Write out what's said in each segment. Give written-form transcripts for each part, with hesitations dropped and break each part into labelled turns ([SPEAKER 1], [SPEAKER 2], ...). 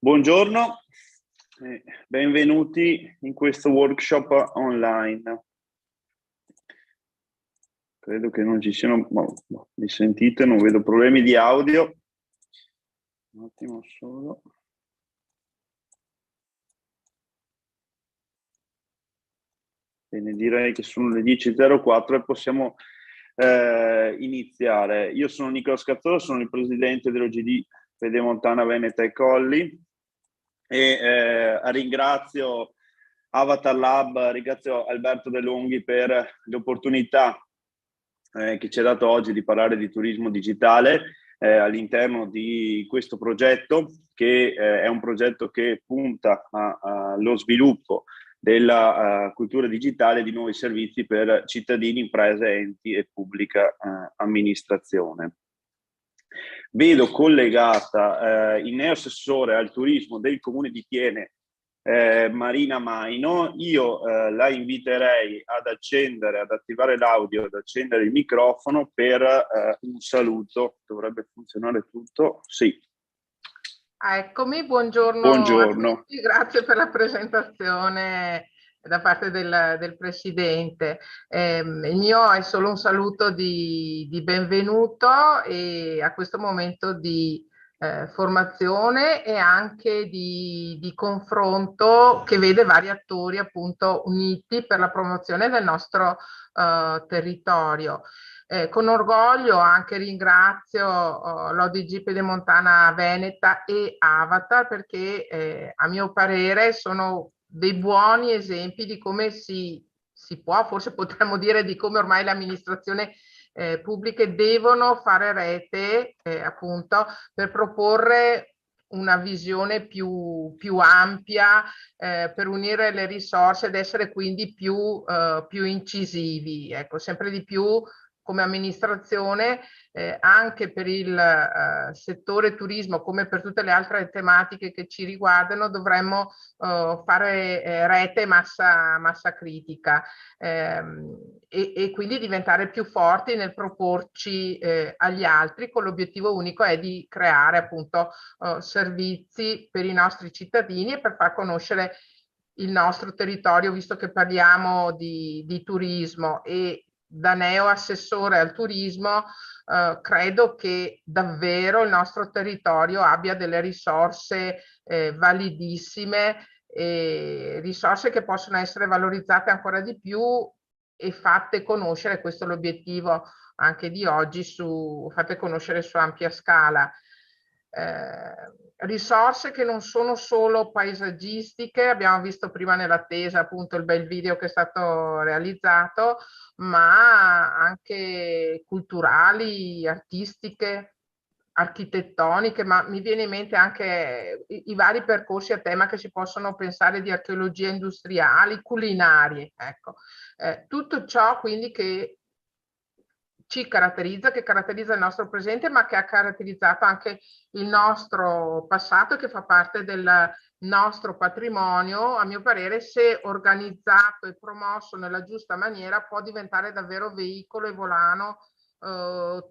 [SPEAKER 1] Buongiorno, benvenuti in questo workshop online. Credo che non ci siano, mi sentite, non vedo problemi di audio. Un attimo solo. Bene, direi che sono le 10:04 e possiamo iniziare. Io sono Nicola Scazzolo, sono il presidente dell'OGD Pedemontana Veneta e Colli e ringrazio Avatar Lab, ringrazio Alberto De Longhi per l'opportunità che ci ha dato oggi di parlare di turismo digitale all'interno di questo progetto, che è un progetto che punta allo sviluppo della cultura digitale di nuovi servizi per cittadini, imprese, enti e pubblica amministrazione. Vedo collegata il neoassessore al turismo del Comune di Thiene, Marina Maino. Io la inviterei ad attivare l'audio, ad accendere il microfono per un saluto. Dovrebbe funzionare tutto? Sì.
[SPEAKER 2] Eccomi, buongiorno.
[SPEAKER 1] Buongiorno.
[SPEAKER 2] A tutti, grazie per la presentazione da parte del Presidente. Il mio è solo un saluto di benvenuto e a questo momento di formazione e anche di confronto che vede vari attori appunto uniti per la promozione del nostro territorio. Con orgoglio anche ringrazio l'ODG Pedemontana Veneta e Avatar perché a mio parere sono dei buoni esempi di come si può, forse potremmo dire di come ormai le amministrazioni pubbliche devono fare rete appunto per proporre una visione più ampia per unire le risorse ed essere quindi più incisivi. Ecco, sempre di più come amministrazione anche per il settore turismo come per tutte le altre tematiche che ci riguardano dovremmo fare rete massa critica e quindi diventare più forti nel proporci agli altri con l'obiettivo unico è di creare appunto servizi per i nostri cittadini e per far conoscere il nostro territorio, visto che parliamo di turismo e da neo assessore al turismo, credo che davvero il nostro territorio abbia delle risorse validissime, risorse che possono essere valorizzate ancora di più e fatte conoscere, questo è l'obiettivo anche di oggi, fatte conoscere su ampia scala. Risorse che non sono solo paesaggistiche, abbiamo visto prima nell'attesa appunto il bel video che è stato realizzato, ma anche culturali, artistiche, architettoniche, ma mi viene in mente anche i vari percorsi a tema che si possono pensare di archeologia industriali, culinarie, ecco. Tutto ciò quindi che ci caratterizza, che caratterizza il nostro presente, ma che ha caratterizzato anche il nostro passato, che fa parte del nostro patrimonio, a mio parere, se organizzato e promosso nella giusta maniera, può diventare davvero veicolo e volano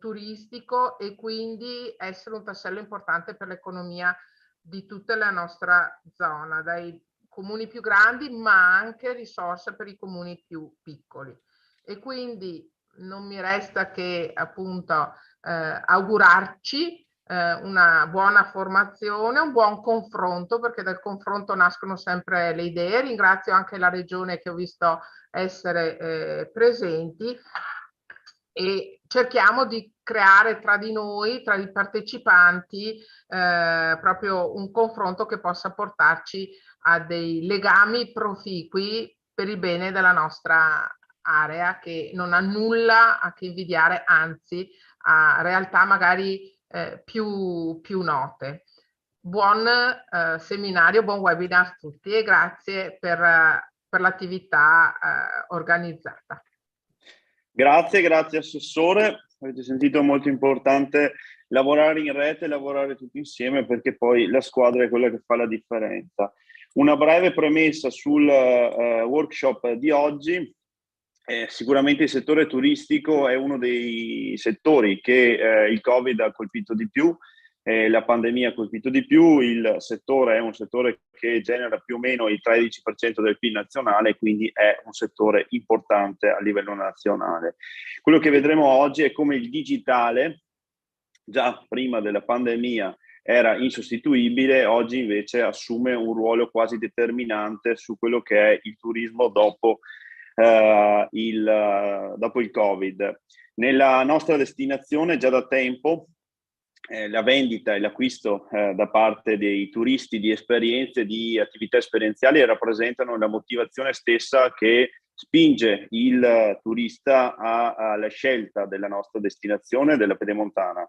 [SPEAKER 2] turistico e quindi essere un tassello importante per l'economia di tutta la nostra zona, dai comuni più grandi, ma anche risorse per i comuni più piccoli. E quindi non mi resta che appunto augurarci una buona formazione, un buon confronto, perché dal confronto nascono sempre le idee. Ringrazio anche la Regione che ho visto essere presenti e cerchiamo di creare tra di noi, tra i partecipanti, proprio un confronto che possa portarci a dei legami proficui per il bene della nostra area, che non ha nulla a che invidiare, anzi a realtà magari più note. Buon seminario, buon webinar a tutti e grazie per l'attività organizzata.
[SPEAKER 1] Grazie Assessore. Avete sentito, molto importante lavorare in rete, lavorare tutti insieme, perché poi la squadra è quella che fa la differenza. Una breve premessa sul workshop di oggi. Sicuramente il settore turistico è uno dei settori che il Covid ha colpito di più. la pandemia ha colpito di più, il settore è un settore che genera più o meno il 13% del PIL nazionale, quindi è un settore importante a livello nazionale. Quello che vedremo oggi è come il digitale, già prima della pandemia, era insostituibile, oggi invece assume un ruolo quasi determinante su quello che è il turismo dopo il Covid. Nella nostra destinazione già da tempo la vendita e l'acquisto da parte dei turisti di esperienze, di attività esperienziali rappresentano la motivazione stessa che spinge il turista alla scelta della nostra destinazione, della Pedemontana.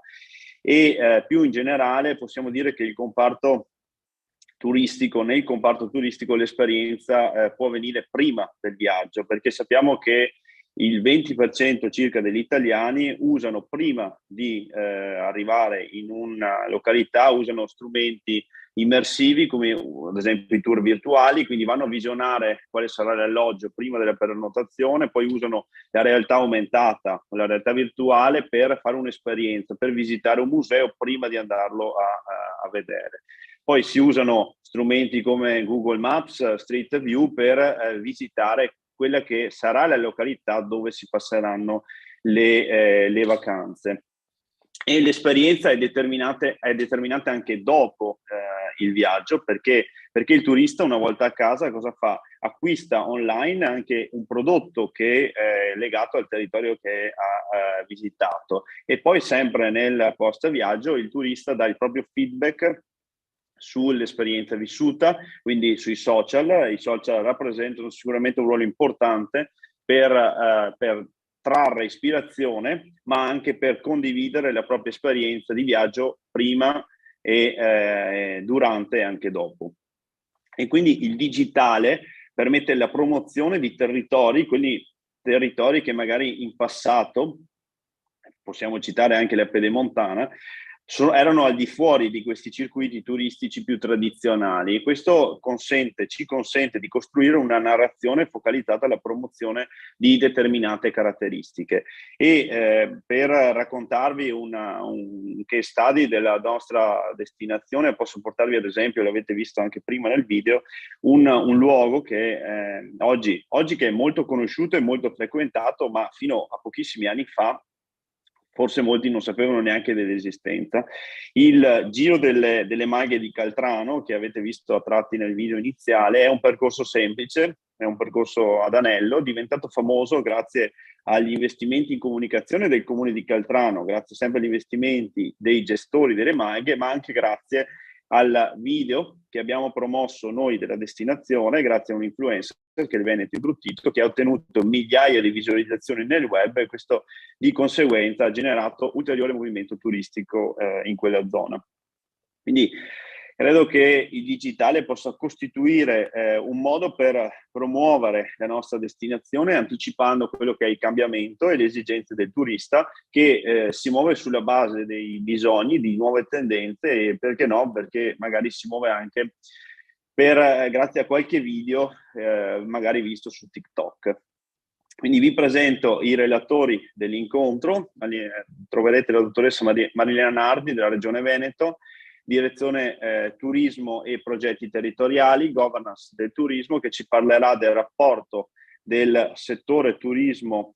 [SPEAKER 1] E più in generale possiamo dire che nel comparto turistico l'esperienza può venire prima del viaggio, perché sappiamo che il 20% circa degli italiani usano, prima di arrivare in una località, usano strumenti immersivi come ad esempio i tour virtuali, quindi vanno a visionare quale sarà l'alloggio prima della prenotazione, poi usano la realtà aumentata o la realtà virtuale per fare un'esperienza, per visitare un museo prima di andarlo a vedere. Poi si usano strumenti come Google Maps, Street View per visitare quella che sarà la località dove si passeranno le vacanze. E l'esperienza è determinante anche dopo il viaggio, perché il turista una volta a casa cosa fa? Acquista online anche un prodotto che è legato al territorio che ha visitato, e poi sempre nel post viaggio il turista dà il proprio feedback sull'esperienza vissuta, quindi sui social. I social rappresentano sicuramente un ruolo importante per trarre ispirazione, ma anche per condividere la propria esperienza di viaggio prima e durante e anche dopo. E quindi il digitale permette la promozione di territori, quelli territori che magari in passato, possiamo citare anche la Pedemontana, erano al di fuori di questi circuiti turistici più tradizionali, e questo ci consente di costruire una narrazione focalizzata alla promozione di determinate caratteristiche. E per raccontarvi un case study della nostra destinazione, posso portarvi ad esempio, l'avete visto anche prima nel video, un luogo che oggi che è molto conosciuto e molto frequentato, ma fino a pochissimi anni fa forse molti non sapevano neanche dell'esistenza. Il Giro delle Maghe di Caltrano, che avete visto a tratti nel video iniziale, è un percorso semplice, è un percorso ad anello, diventato famoso grazie agli investimenti in comunicazione del comune di Caltrano, grazie sempre agli investimenti dei gestori delle maghe, ma anche grazie al video che abbiamo promosso noi della destinazione, grazie a un influencer che è il Veneto Imbruttito, che ha ottenuto migliaia di visualizzazioni nel web, e questo di conseguenza ha generato ulteriore movimento turistico in quella zona. Quindi credo che il digitale possa costituire un modo per promuovere la nostra destinazione, anticipando quello che è il cambiamento e le esigenze del turista, che si muove sulla base dei bisogni, di nuove tendenze, e perché no, perché magari si muove anche grazie a qualche video magari visto su TikTok. Quindi vi presento i relatori dell'incontro. Troverete la dottoressa Marilena Nardi della Regione Veneto, direzione turismo e progetti territoriali, governance del turismo, che ci parlerà del rapporto del settore turismo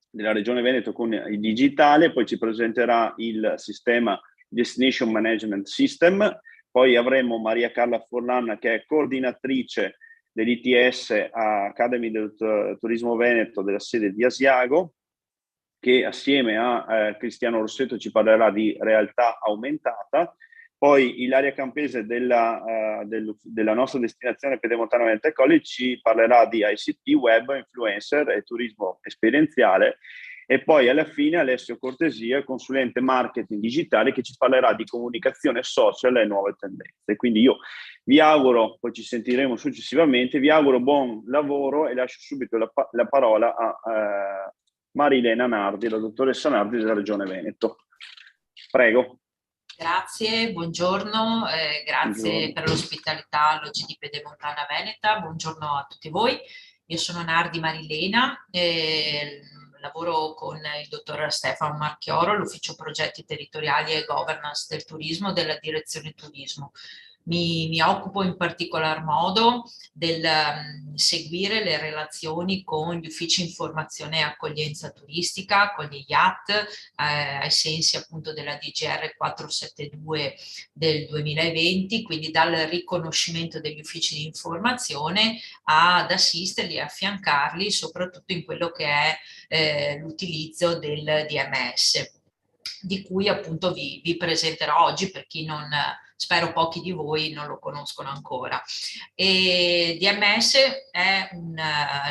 [SPEAKER 1] della Regione Veneto con il digitale. Poi ci presenterà il sistema Destination Management System. Poi avremo Maria Carla Forlanna, che è coordinatrice dell'ITS Academy del Turismo Veneto della sede di Asiago, che assieme a Cristiano Rossetto ci parlerà di realtà aumentata. Poi Ilaria Campese della nostra destinazione Pedemontana Veneta College ci parlerà di ICT, web, influencer e turismo esperienziale. E poi alla fine Alessio Cortesia, consulente marketing digitale, che ci parlerà di comunicazione social e nuove tendenze. Quindi io vi auguro, poi ci sentiremo successivamente, vi auguro buon lavoro e lascio subito la parola a Marilena Nardi, la dottoressa Nardi della Regione Veneto. Prego.
[SPEAKER 3] Grazie, buongiorno, grazie
[SPEAKER 1] Buongiorno.
[SPEAKER 3] per l'ospitalità all'OGD Pedemontana Veneta, buongiorno a tutti voi. Io sono Nardi Marilena, lavoro con il dottor Stefano Marchioro, l'Ufficio Progetti Territoriali e Governance del Turismo della Direzione Turismo. Mi occupo in particolar modo del seguire le relazioni con gli uffici informazione e accoglienza turistica, con gli IAT, ai sensi appunto della DGR 472 del 2020, quindi dal riconoscimento degli uffici di informazione ad assisterli e affiancarli soprattutto in quello che è l'utilizzo del DMS, di cui appunto vi presenterò oggi per chi non, spero pochi di voi non lo conoscono ancora. E DMS è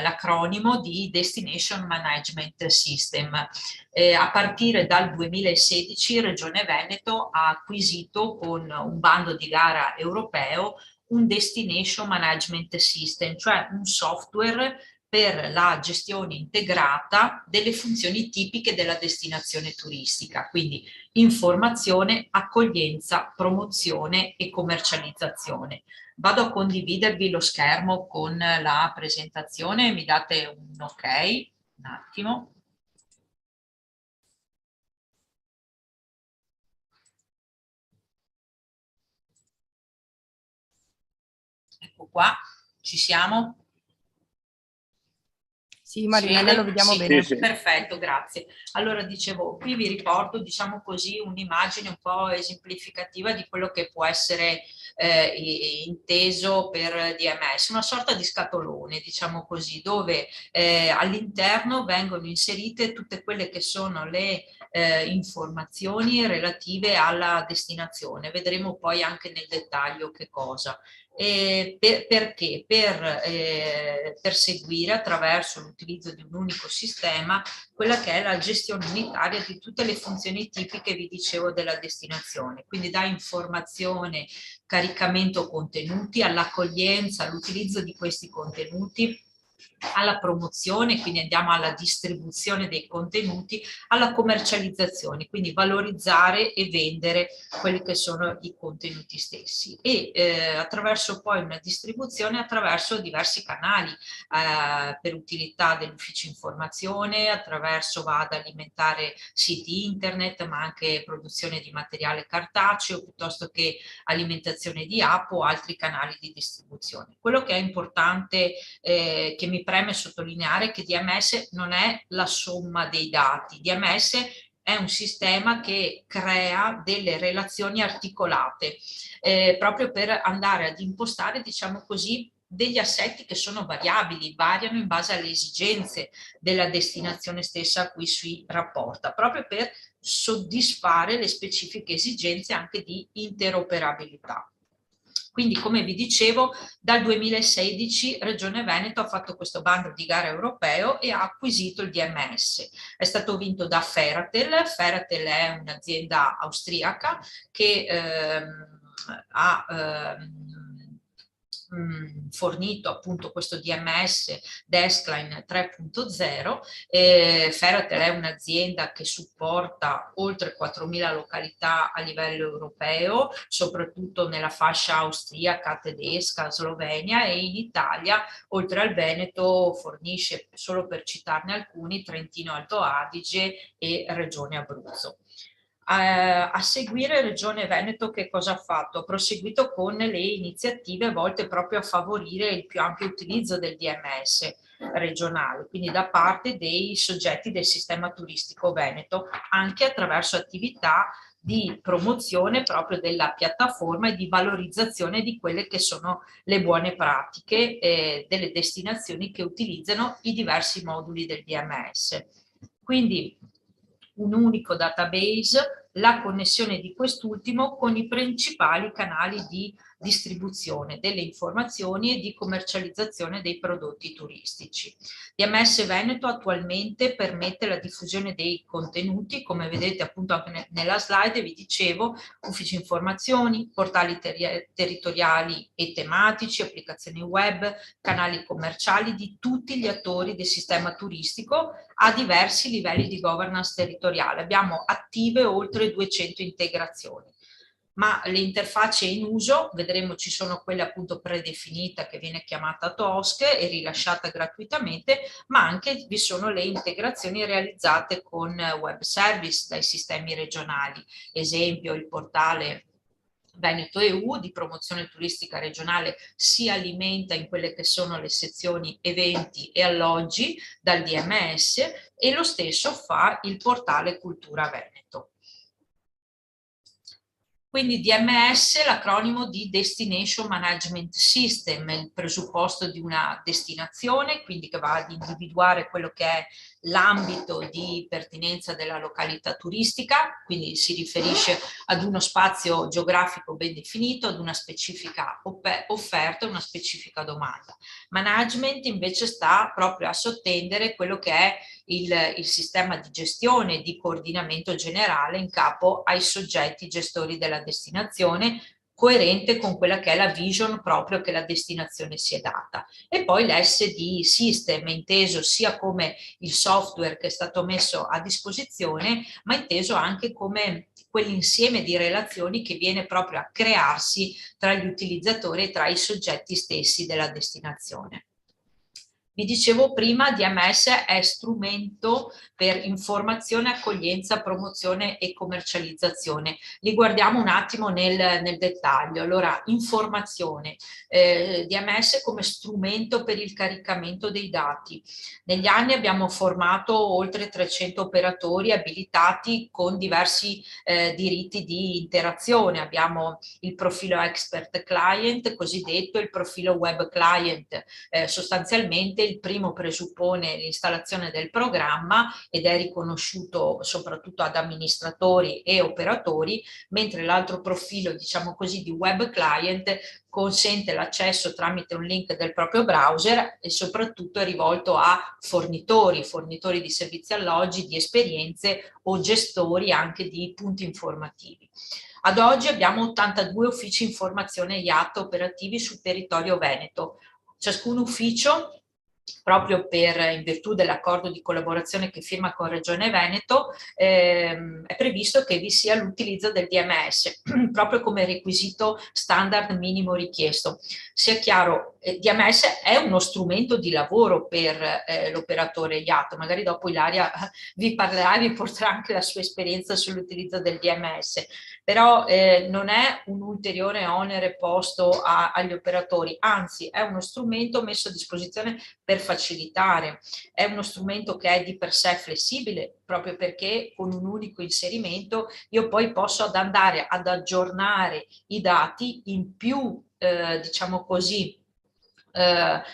[SPEAKER 3] l'acronimo di Destination Management System. A partire dal 2016 Regione Veneto ha acquisito con un bando di gara europeo un Destination Management System, cioè un software per la gestione integrata delle funzioni tipiche della destinazione turistica, quindi informazione, accoglienza, promozione e commercializzazione. Vado a condividervi lo schermo con la presentazione, mi date un ok, un attimo. Ecco qua, ci siamo?
[SPEAKER 4] Sì, Marinella, lo vediamo bene.
[SPEAKER 1] Sì.
[SPEAKER 3] Perfetto, grazie. Allora, dicevo, qui vi riporto, diciamo così, un'immagine un po' esemplificativa di quello che può essere inteso per DMS, una sorta di scatolone, diciamo così, dove all'interno vengono inserite tutte quelle che sono le informazioni relative alla destinazione. Vedremo poi anche nel dettaglio che cosa. Perché? Per seguire attraverso l'utilizzo di un unico sistema quella che è la gestione unitaria di tutte le funzioni tipiche, vi dicevo, della destinazione, quindi da informazione, caricamento contenuti, all'accoglienza, all'utilizzo di questi contenuti, alla promozione, quindi andiamo alla distribuzione dei contenuti, alla commercializzazione, quindi valorizzare e vendere quelli che sono i contenuti stessi e attraverso poi una distribuzione attraverso diversi canali per utilità dell'ufficio informazione, attraverso va ad alimentare siti internet ma anche produzione di materiale cartaceo piuttosto che alimentazione di app o altri canali di distribuzione. Quello che è importante che mi preme sottolineare che DMS non è la somma dei dati, DMS è un sistema che crea delle relazioni articolate proprio per andare ad impostare, diciamo così, degli assetti che sono variabili, variano in base alle esigenze della destinazione stessa a cui si rapporta, proprio per soddisfare le specifiche esigenze anche di interoperabilità. Quindi, come vi dicevo, dal 2016 Regione Veneto ha fatto questo bando di gara europeo e ha acquisito il DMS. È stato vinto da Ferratel. Ferratel è un'azienda austriaca che ha fornito appunto questo DMS Deskline 3.0. Ferratel è un'azienda che supporta oltre 4.000 località a livello europeo, soprattutto nella fascia austriaca, tedesca, slovenia, e in Italia, oltre al Veneto, fornisce, solo per citarne alcuni, Trentino Alto Adige e Regione Abruzzo. A seguire Regione Veneto che cosa ha fatto? Ha proseguito con le iniziative volte proprio a favorire il più ampio utilizzo del DMS regionale, quindi da parte dei soggetti del sistema turistico veneto, anche attraverso attività di promozione proprio della piattaforma e di valorizzazione di quelle che sono le buone pratiche delle destinazioni che utilizzano i diversi moduli del DMS. Quindi un unico database, la connessione di quest'ultimo con i principali canali di distribuzione delle informazioni e di commercializzazione dei prodotti turistici. DMS Veneto attualmente permette la diffusione dei contenuti, come vedete appunto anche nella slide, vi dicevo, uffici informazioni, portali territoriali e tematici, applicazioni web, canali commerciali di tutti gli attori del sistema turistico a diversi livelli di governance territoriale. Abbiamo attive oltre 200 integrazioni. ma le interfacce in uso, vedremo ci sono quelle appunto predefinite che viene chiamata TOSC e rilasciata gratuitamente, ma anche vi sono le integrazioni realizzate con web service dai sistemi regionali, esempio il portale Veneto EU di promozione turistica regionale si alimenta in quelle che sono le sezioni eventi e alloggi dal DMS e lo stesso fa il portale Cultura Veneto. Quindi DMS, l'acronimo di Destination Management System, è il presupposto di una destinazione, quindi che va ad individuare quello che è l'ambito di pertinenza della località turistica, quindi si riferisce ad uno spazio geografico ben definito, ad una specifica offerta, una specifica domanda. Management invece sta proprio a sottendere quello che è il sistema di gestione e di coordinamento generale in capo ai soggetti gestori della destinazione, coerente con quella che è la vision proprio che la destinazione si è data. E poi l'SD System, inteso sia come il software che è stato messo a disposizione, ma inteso anche come quell'insieme di relazioni che viene proprio a crearsi tra gli utilizzatori e tra i soggetti stessi della destinazione. Vi dicevo prima, DMS è strumento per informazione, accoglienza, promozione e commercializzazione. Li guardiamo un attimo nel dettaglio. Allora, informazione, DMS come strumento per il caricamento dei dati. Negli anni abbiamo formato oltre 300 operatori abilitati con diversi diritti di interazione. Abbiamo il profilo expert client, cosiddetto il profilo web client, sostanzialmente il primo presuppone l'installazione del programma ed è riconosciuto soprattutto ad amministratori e operatori, mentre l'altro profilo, diciamo così, di web client consente l'accesso tramite un link del proprio browser e soprattutto è rivolto a fornitori di servizi alloggi, di esperienze o gestori anche di punti informativi. Ad oggi abbiamo 82 uffici informazione IAT operativi sul territorio veneto. Ciascun ufficio, proprio in virtù dell'accordo di collaborazione che firma con Regione Veneto, è previsto che vi sia l'utilizzo del DMS, proprio come requisito standard minimo richiesto. Sia chiaro, DMS è uno strumento di lavoro per l'operatore IAT, magari dopo Ilaria vi parlerà e vi porterà anche la sua esperienza sull'utilizzo del DMS, però non è un ulteriore onere posto agli operatori, anzi è uno strumento messo a disposizione per facilitare, è uno strumento che è di per sé flessibile, proprio perché con un unico inserimento io poi posso andare ad aggiornare i dati in più, diciamo così,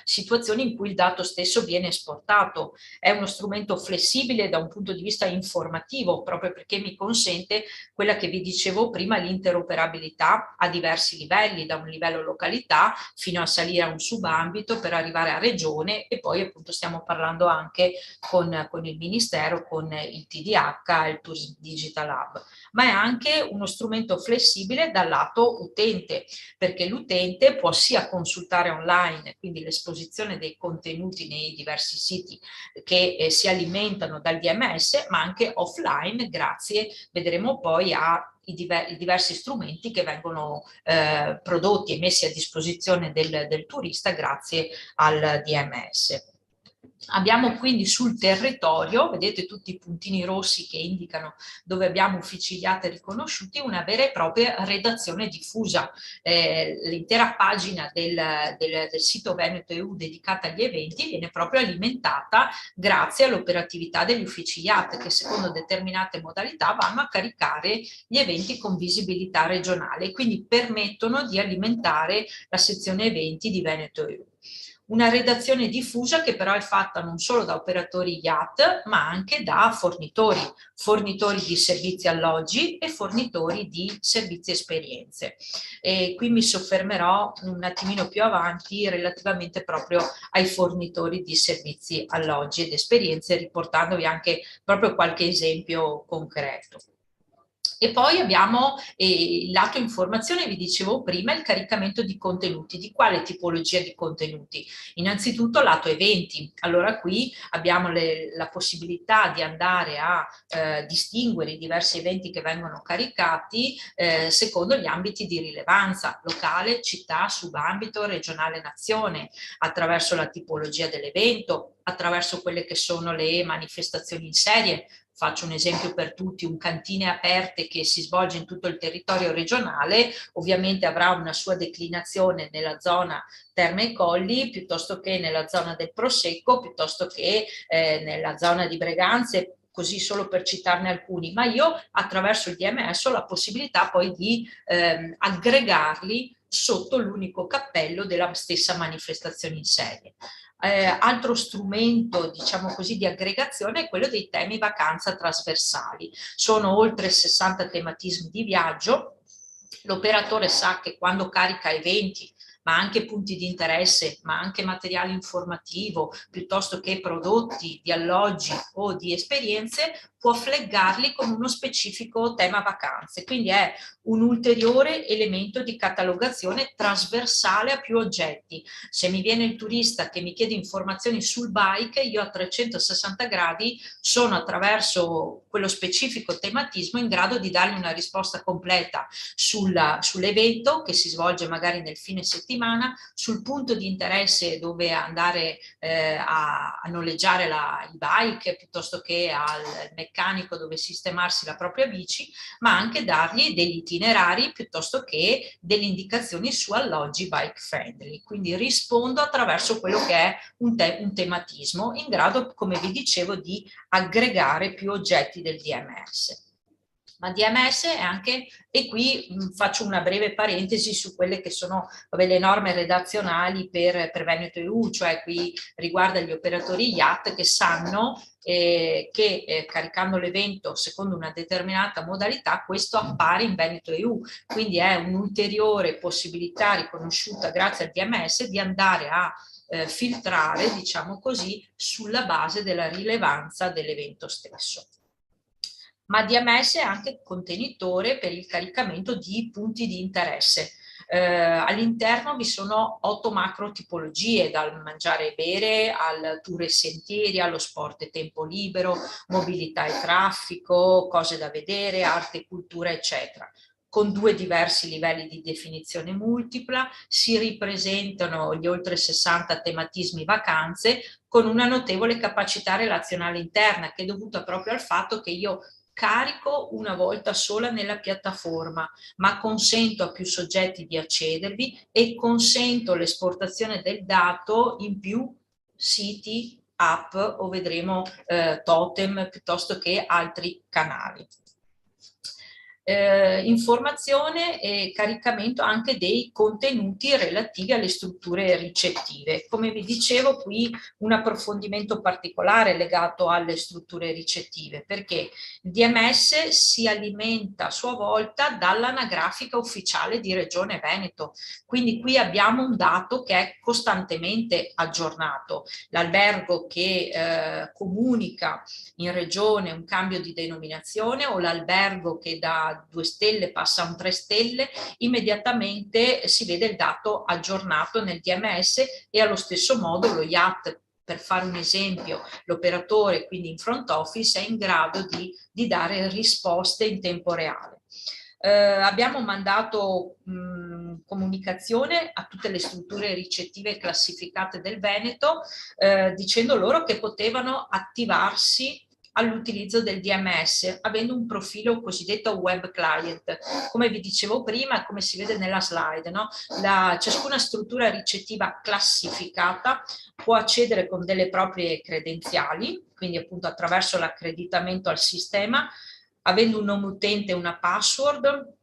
[SPEAKER 3] situazioni in cui il dato stesso viene esportato. È uno strumento flessibile da un punto di vista informativo, proprio perché mi consente quella che vi dicevo prima, l'interoperabilità a diversi livelli, da un livello località fino a salire a un subambito per arrivare a regione e poi appunto stiamo parlando anche con il Ministero, con il TDH, il Tourism Digital Hub, ma è anche uno strumento flessibile dal lato utente, perché l'utente può sia consultare online, quindi l'esposizione dei contenuti nei diversi siti che si alimentano dal DMS, ma anche offline grazie, vedremo poi, ai diversi strumenti che vengono prodotti e messi a disposizione del turista grazie al DMS. Abbiamo quindi sul territorio, vedete tutti i puntini rossi che indicano dove abbiamo uffici IAT riconosciuti, una vera e propria redazione diffusa. L'intera pagina del sito Veneto EU dedicata agli eventi viene proprio alimentata grazie all'operatività degli uffici IAT che secondo determinate modalità vanno a caricare gli eventi con visibilità regionale e quindi permettono di alimentare la sezione eventi di Veneto EU. Una redazione diffusa che però è fatta non solo da operatori IAT, ma anche da fornitori di servizi alloggi e fornitori di servizi esperienze. E qui mi soffermerò un attimino più avanti relativamente proprio ai fornitori di servizi alloggi ed esperienze, riportandovi anche proprio qualche esempio concreto. E poi abbiamo il lato informazione, vi dicevo prima, il caricamento di contenuti. Di quale tipologia di contenuti? Innanzitutto lato eventi. Allora qui abbiamo la possibilità di andare a distinguere i diversi eventi che vengono caricati secondo gli ambiti di rilevanza: locale, città, subambito, regionale, nazione, attraverso la tipologia dell'evento, attraverso quelle che sono le manifestazioni in serie. Faccio un esempio per tutti: un cantine aperte che si svolge in tutto il territorio regionale ovviamente avrà una sua declinazione nella zona Terme e Colli piuttosto che nella zona del Prosecco, piuttosto che nella zona di Breganze, così solo per citarne alcuni, ma io attraverso il DMS ho la possibilità poi di aggregarli sotto l'unico cappello della stessa manifestazione in serie. Altro strumento, diciamo così, di aggregazione è quello dei temi vacanza trasversali. Sono oltre 60 tematismi di viaggio. L'operatore sa che quando carica eventi, ma anche punti di interesse, ma anche materiale informativo, piuttosto che prodotti di alloggi o di esperienze, può flaggarli con uno specifico tema vacanze. Quindi è un ulteriore elemento di catalogazione trasversale a più oggetti. Se mi viene il turista che mi chiede informazioni sul bike, io a 360 gradi sono, attraverso quello specifico tematismo, in grado di dargli una risposta completa sull'evento che si svolge magari nel fine settimana, sul punto di interesse dove andare a noleggiare il bike, piuttosto che al meccanico dove sistemarsi la propria bici, ma anche dargli degli itinerari piuttosto che delle indicazioni su alloggi bike friendly. Quindi rispondo attraverso quello che è un tematismo, in grado, come vi dicevo, di aggregare più oggetti del DMS. Ma DMS è anche, e qui faccio una breve parentesi su quelle che sono le norme redazionali per Veneto EU, cioè qui riguarda gli operatori yacht che sanno che caricando l'evento secondo una determinata modalità questo appare in Veneto EU, quindi è un'ulteriore possibilità riconosciuta grazie al DMS di andare a filtrare, diciamo così, sulla base della rilevanza dell'evento stesso. Ma DMS è anche contenitore per il caricamento di punti di interesse. All'interno vi sono 8 macro tipologie, dal mangiare e bere al tour e sentieri, allo sport e tempo libero, mobilità e traffico, cose da vedere, arte, cultura, eccetera. Con 2 diversi livelli di definizione multipla, si ripresentano gli oltre 60 tematismi vacanze con una notevole capacità relazionale interna, che è dovuta proprio al fatto che io carico una volta sola nella piattaforma, ma consento a più soggetti di accedervi e consento l'esportazione del dato in più siti, app o vedremo totem piuttosto che altri canali. Informazione e caricamento anche dei contenuti relativi alle strutture ricettive. Come vi dicevo, qui un approfondimento particolare legato alle strutture ricettive, perché il DMS si alimenta a sua volta dall'anagrafica ufficiale di Regione Veneto, quindi qui abbiamo un dato che è costantemente aggiornato. L'albergo che comunica in regione un cambio di denominazione, o l'albergo che da 2 stelle passa a un 3 stelle, immediatamente si vede il dato aggiornato nel DMS, e allo stesso modo lo yacht, per fare un esempio, l'operatore quindi in front office è in grado di dare risposte in tempo reale. Abbiamo mandato comunicazione a tutte le strutture ricettive classificate del Veneto dicendo loro che potevano attivarsi all'utilizzo del DMS avendo un profilo cosiddetto web client. Come vi dicevo prima, come si vede nella slide, no? Ciascuna struttura ricettiva classificata può accedere con delle proprie credenziali, quindi appunto attraverso l'accreditamento al sistema, avendo un nome utente e una password,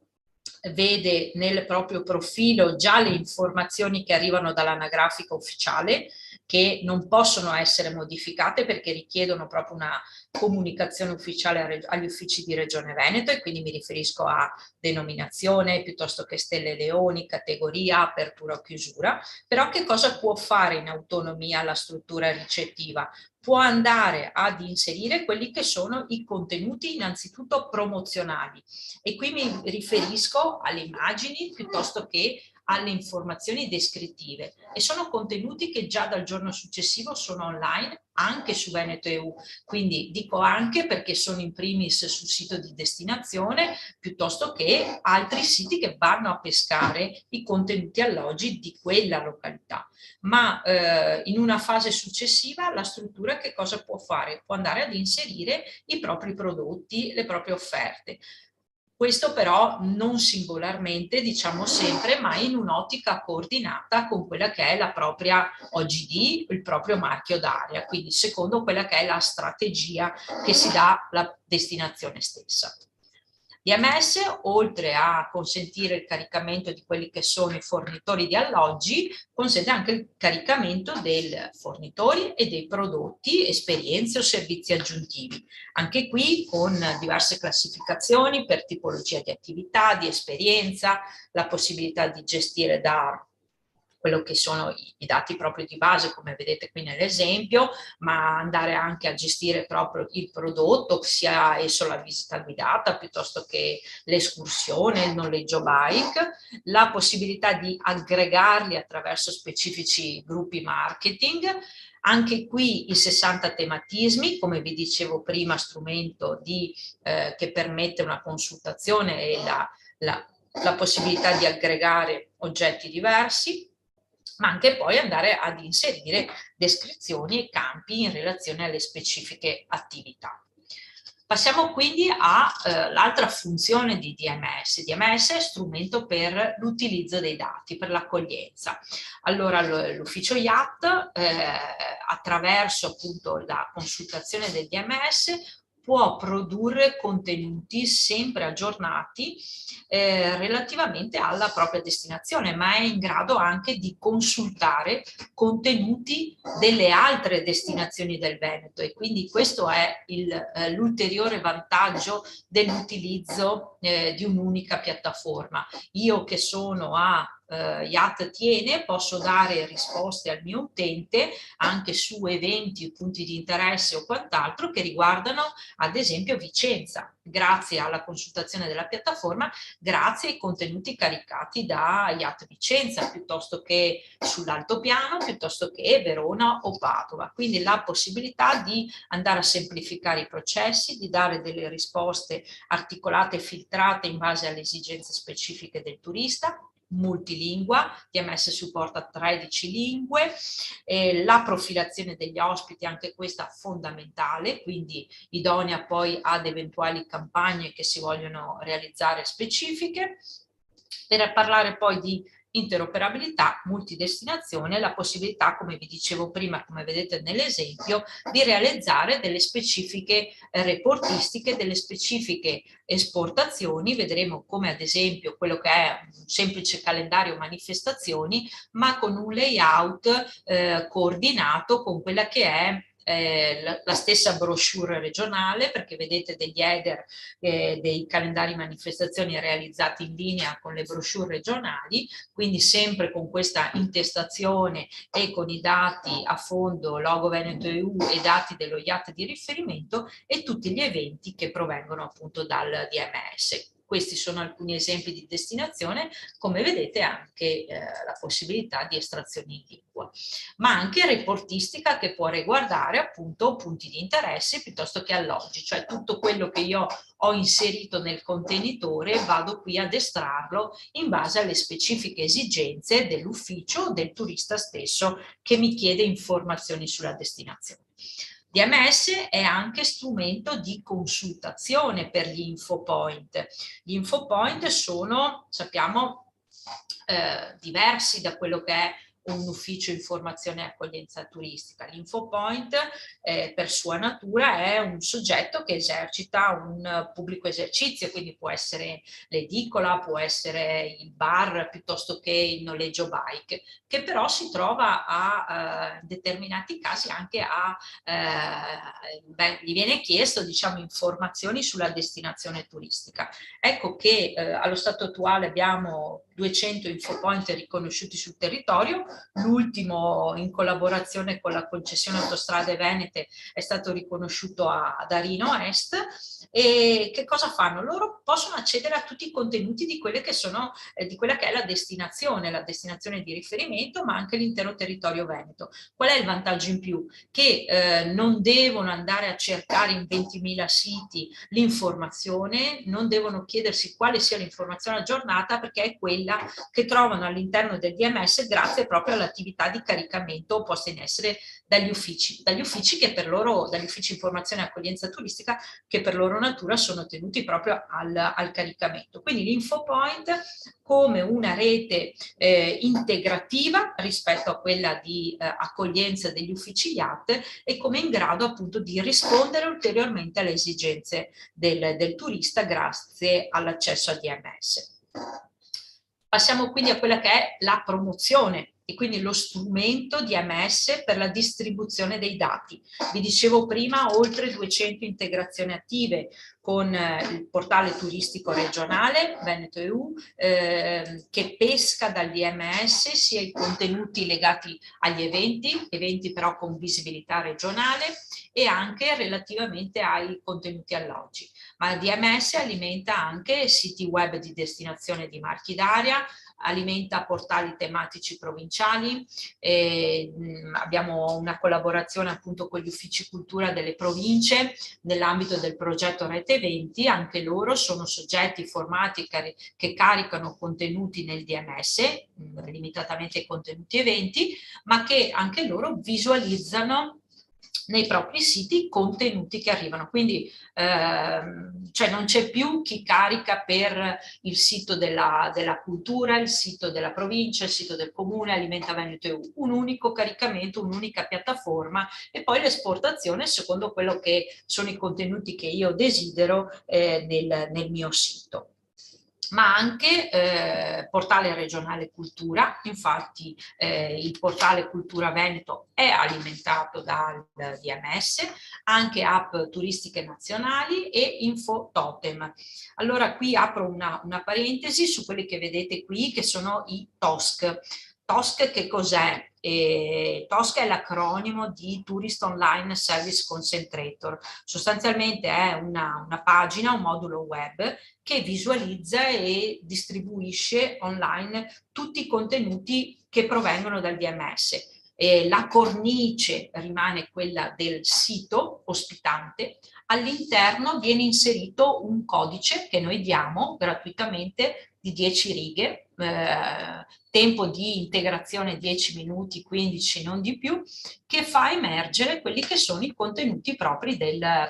[SPEAKER 3] vede nel proprio profilo già le informazioni che arrivano dall'anagrafica ufficiale, che non possono essere modificate perché richiedono proprio una comunicazione ufficiale agli uffici di Regione Veneto, e quindi mi riferisco a denominazione piuttosto che stelle leoni, categoria, apertura o chiusura. Però che cosa può fare in autonomia la struttura ricettiva? Può andare ad inserire quelli che sono i contenuti innanzitutto promozionali, e qui mi riferisco alle immagini piuttosto che alle informazioni descrittive, e sono contenuti che già dal giorno successivo sono online anche su Veneto EU, quindi dico anche perché sono in primis sul sito di destinazione piuttosto che altri siti che vanno a pescare i contenuti alloggi di quella località. Ma in una fase successiva la struttura che cosa può fare? Può andare ad inserire i propri prodotti, le proprie offerte. Questo però non singolarmente, diciamo sempre, ma in un'ottica coordinata con quella che è la propria OGD, il proprio marchio d'area, quindi secondo quella che è la strategia che si dà alla destinazione stessa. DMS, oltre a consentire il caricamento di quelli che sono i fornitori di alloggi, consente anche il caricamento dei fornitori e dei prodotti, esperienze o servizi aggiuntivi. Anche qui con diverse classificazioni per tipologia di attività, di esperienza, la possibilità di gestire da quello che sono i dati proprio di base, come vedete qui nell'esempio, ma andare anche a gestire proprio il prodotto, sia esso la visita guidata piuttosto che l'escursione, il noleggio bike, la possibilità di aggregarli attraverso specifici gruppi marketing. Anche qui i 60 tematismi, come vi dicevo prima, strumento che permette una consultazione e la possibilità di aggregare oggetti diversi, ma anche poi andare ad inserire descrizioni e campi in relazione alle specifiche attività. Passiamo quindi all'altra funzione di DMS. DMS è strumento per l'utilizzo dei dati, per l'accoglienza. Allora l'ufficio IAT, attraverso appunto la consultazione del DMS, può produrre contenuti sempre aggiornati relativamente alla propria destinazione, ma è in grado anche di consultare contenuti delle altre destinazioni del Veneto, e quindi questo è l'ulteriore vantaggio dell'utilizzo di un'unica piattaforma. Io che sono a IAT Tiene posso dare risposte al mio utente anche su eventi, punti di interesse o quant'altro che riguardano ad esempio Vicenza, grazie alla consultazione della piattaforma, grazie ai contenuti caricati da IAT Vicenza, piuttosto che sull'altopiano, piuttosto che Verona o Padova. Quindi la possibilità di andare a semplificare i processi, di dare delle risposte articolate e filtrate in base alle esigenze specifiche del turista. Multilingua, DMS supporta 13 lingue, la profilazione degli ospiti, anche questa fondamentale, quindi idonea poi ad eventuali campagne che si vogliono realizzare specifiche. Per parlare poi di interoperabilità, multidestinazione, la possibilità, come vi dicevo prima, come vedete nell'esempio, di realizzare delle specifiche reportistiche, delle specifiche esportazioni. Vedremo come ad esempio quello che è un semplice calendario manifestazioni, ma con un layout coordinato con quella che è la stessa brochure regionale, perché vedete degli header dei calendari manifestazioni realizzati in linea con le brochure regionali, quindi sempre con questa intestazione e con i dati a fondo, logo Veneto EU e dati dello IAT di riferimento, e tutti gli eventi che provengono appunto dal DMS. Questi sono alcuni esempi di destinazione, come vedete anche la possibilità di estrazione in lingua, ma anche reportistica che può riguardare appunto punti di interesse piuttosto che alloggi, cioè tutto quello che io ho inserito nel contenitore vado qui ad estrarlo in base alle specifiche esigenze dell'ufficio o del turista stesso che mi chiede informazioni sulla destinazione. DMS è anche strumento di consultazione per gli infopoint. Gli infopoint sono, sappiamo, diversi da quello che è un ufficio informazione e accoglienza turistica. L'Infopoint per sua natura è un soggetto che esercita un pubblico esercizio, quindi può essere l'edicola, può essere il bar piuttosto che il noleggio bike, che però si trova a determinati casi anche gli viene chiesto, diciamo, informazioni sulla destinazione turistica. Ecco che allo stato attuale abbiamo 200 infopoint riconosciuti sul territorio, l'ultimo in collaborazione con la concessione Autostrade Venete è stato riconosciuto ad Arino Est. E che cosa fanno? Loro possono accedere a tutti i contenuti di quelle che sono, di quella che è la destinazione di riferimento, ma anche l'intero territorio veneto. Qual è il vantaggio in più? Che non devono andare a cercare in 20.000 siti l'informazione, non devono chiedersi quale sia l'informazione aggiornata, perché è quella che trovano all'interno del DMS grazie proprio all'attività di caricamento posta in essere dagli uffici che per loro, dagli uffici informazione e accoglienza turistica, che per loro natura sono tenuti proprio al caricamento. Quindi l'Infopoint come una rete integrativa rispetto a quella di accoglienza degli uffici IAT e come in grado appunto di rispondere ulteriormente alle esigenze del turista grazie all'accesso al DMS. Passiamo quindi a quella che è la promozione e quindi lo strumento DMS per la distribuzione dei dati. Vi dicevo prima, oltre 200 integrazioni attive con il portale turistico regionale Veneto EU, che pesca dal DMS sia i contenuti legati agli eventi però con visibilità regionale, e anche relativamente ai contenuti alloggi. Ma il DMS alimenta anche siti web di destinazione di marchi d'area, alimenta portali tematici provinciali, abbiamo una collaborazione appunto con gli uffici cultura delle province nell'ambito del progetto Rete Eventi. Anche loro sono soggetti formati che caricano contenuti nel DMS, limitatamente ai contenuti eventi, ma che anche loro visualizzano nei propri siti contenuti che arrivano. Quindi cioè non c'è più chi carica per il sito della cultura, il sito della provincia, il sito del comune, Alimenta Veneto EU, un unico caricamento, un'unica piattaforma, e poi l'esportazione secondo quello che sono i contenuti che io desidero nel mio sito. Ma anche portale regionale cultura. Infatti il portale Cultura Veneto è alimentato dal DMS, anche app turistiche nazionali e info totem. Allora qui apro una parentesi su quelli che vedete qui, che sono i TOSC. TOSC che cos'è? TOSC è l'acronimo di Tourist Online Service Concentrator. Sostanzialmente è una pagina, un modulo web che visualizza e distribuisce online tutti i contenuti che provengono dal DMS. La cornice rimane quella del sito ospitante, all'interno viene inserito un codice che noi diamo gratuitamente di 10 righe, tempo di integrazione 10 minuti, 15 non di più, che fa emergere quelli che sono i contenuti propri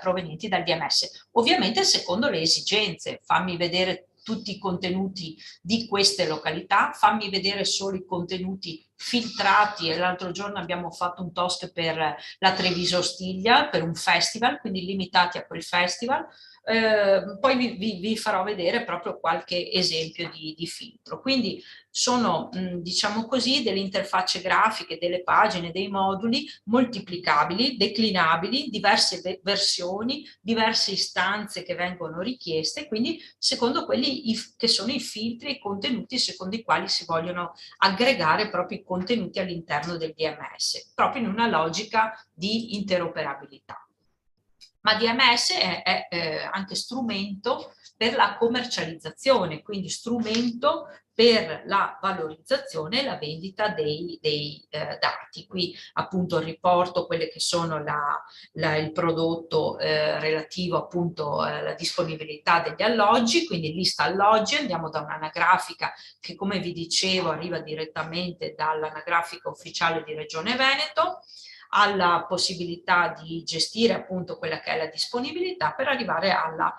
[SPEAKER 3] provenienti dal DMS. Ovviamente secondo le esigenze, fammi vedere tutti i contenuti di queste località, fammi vedere solo i contenuti filtrati, e l'altro giorno abbiamo fatto un TOSC per la Treviso Ostiglia, per un festival, quindi limitati a quel festival. Poi vi farò vedere proprio qualche esempio di filtro. Quindi sono, diciamo così, delle interfacce grafiche, delle pagine, dei moduli moltiplicabili, declinabili, diverse versioni, diverse istanze che vengono richieste, quindi secondo quelli che sono i filtri e i contenuti secondo i quali si vogliono aggregare proprio i contenuti all'interno del DMS, proprio in una logica di interoperabilità. Ma DMS è anche strumento per la commercializzazione, quindi strumento per la valorizzazione e la vendita dei dati. Qui appunto riporto quelle che sono il prodotto relativo appunto alla disponibilità degli alloggi, quindi lista alloggi, andiamo da un'anagrafica che, come vi dicevo, arriva direttamente dall'anagrafica ufficiale di Regione Veneto. alla possibilità di gestire appunto quella che è la disponibilità per arrivare alla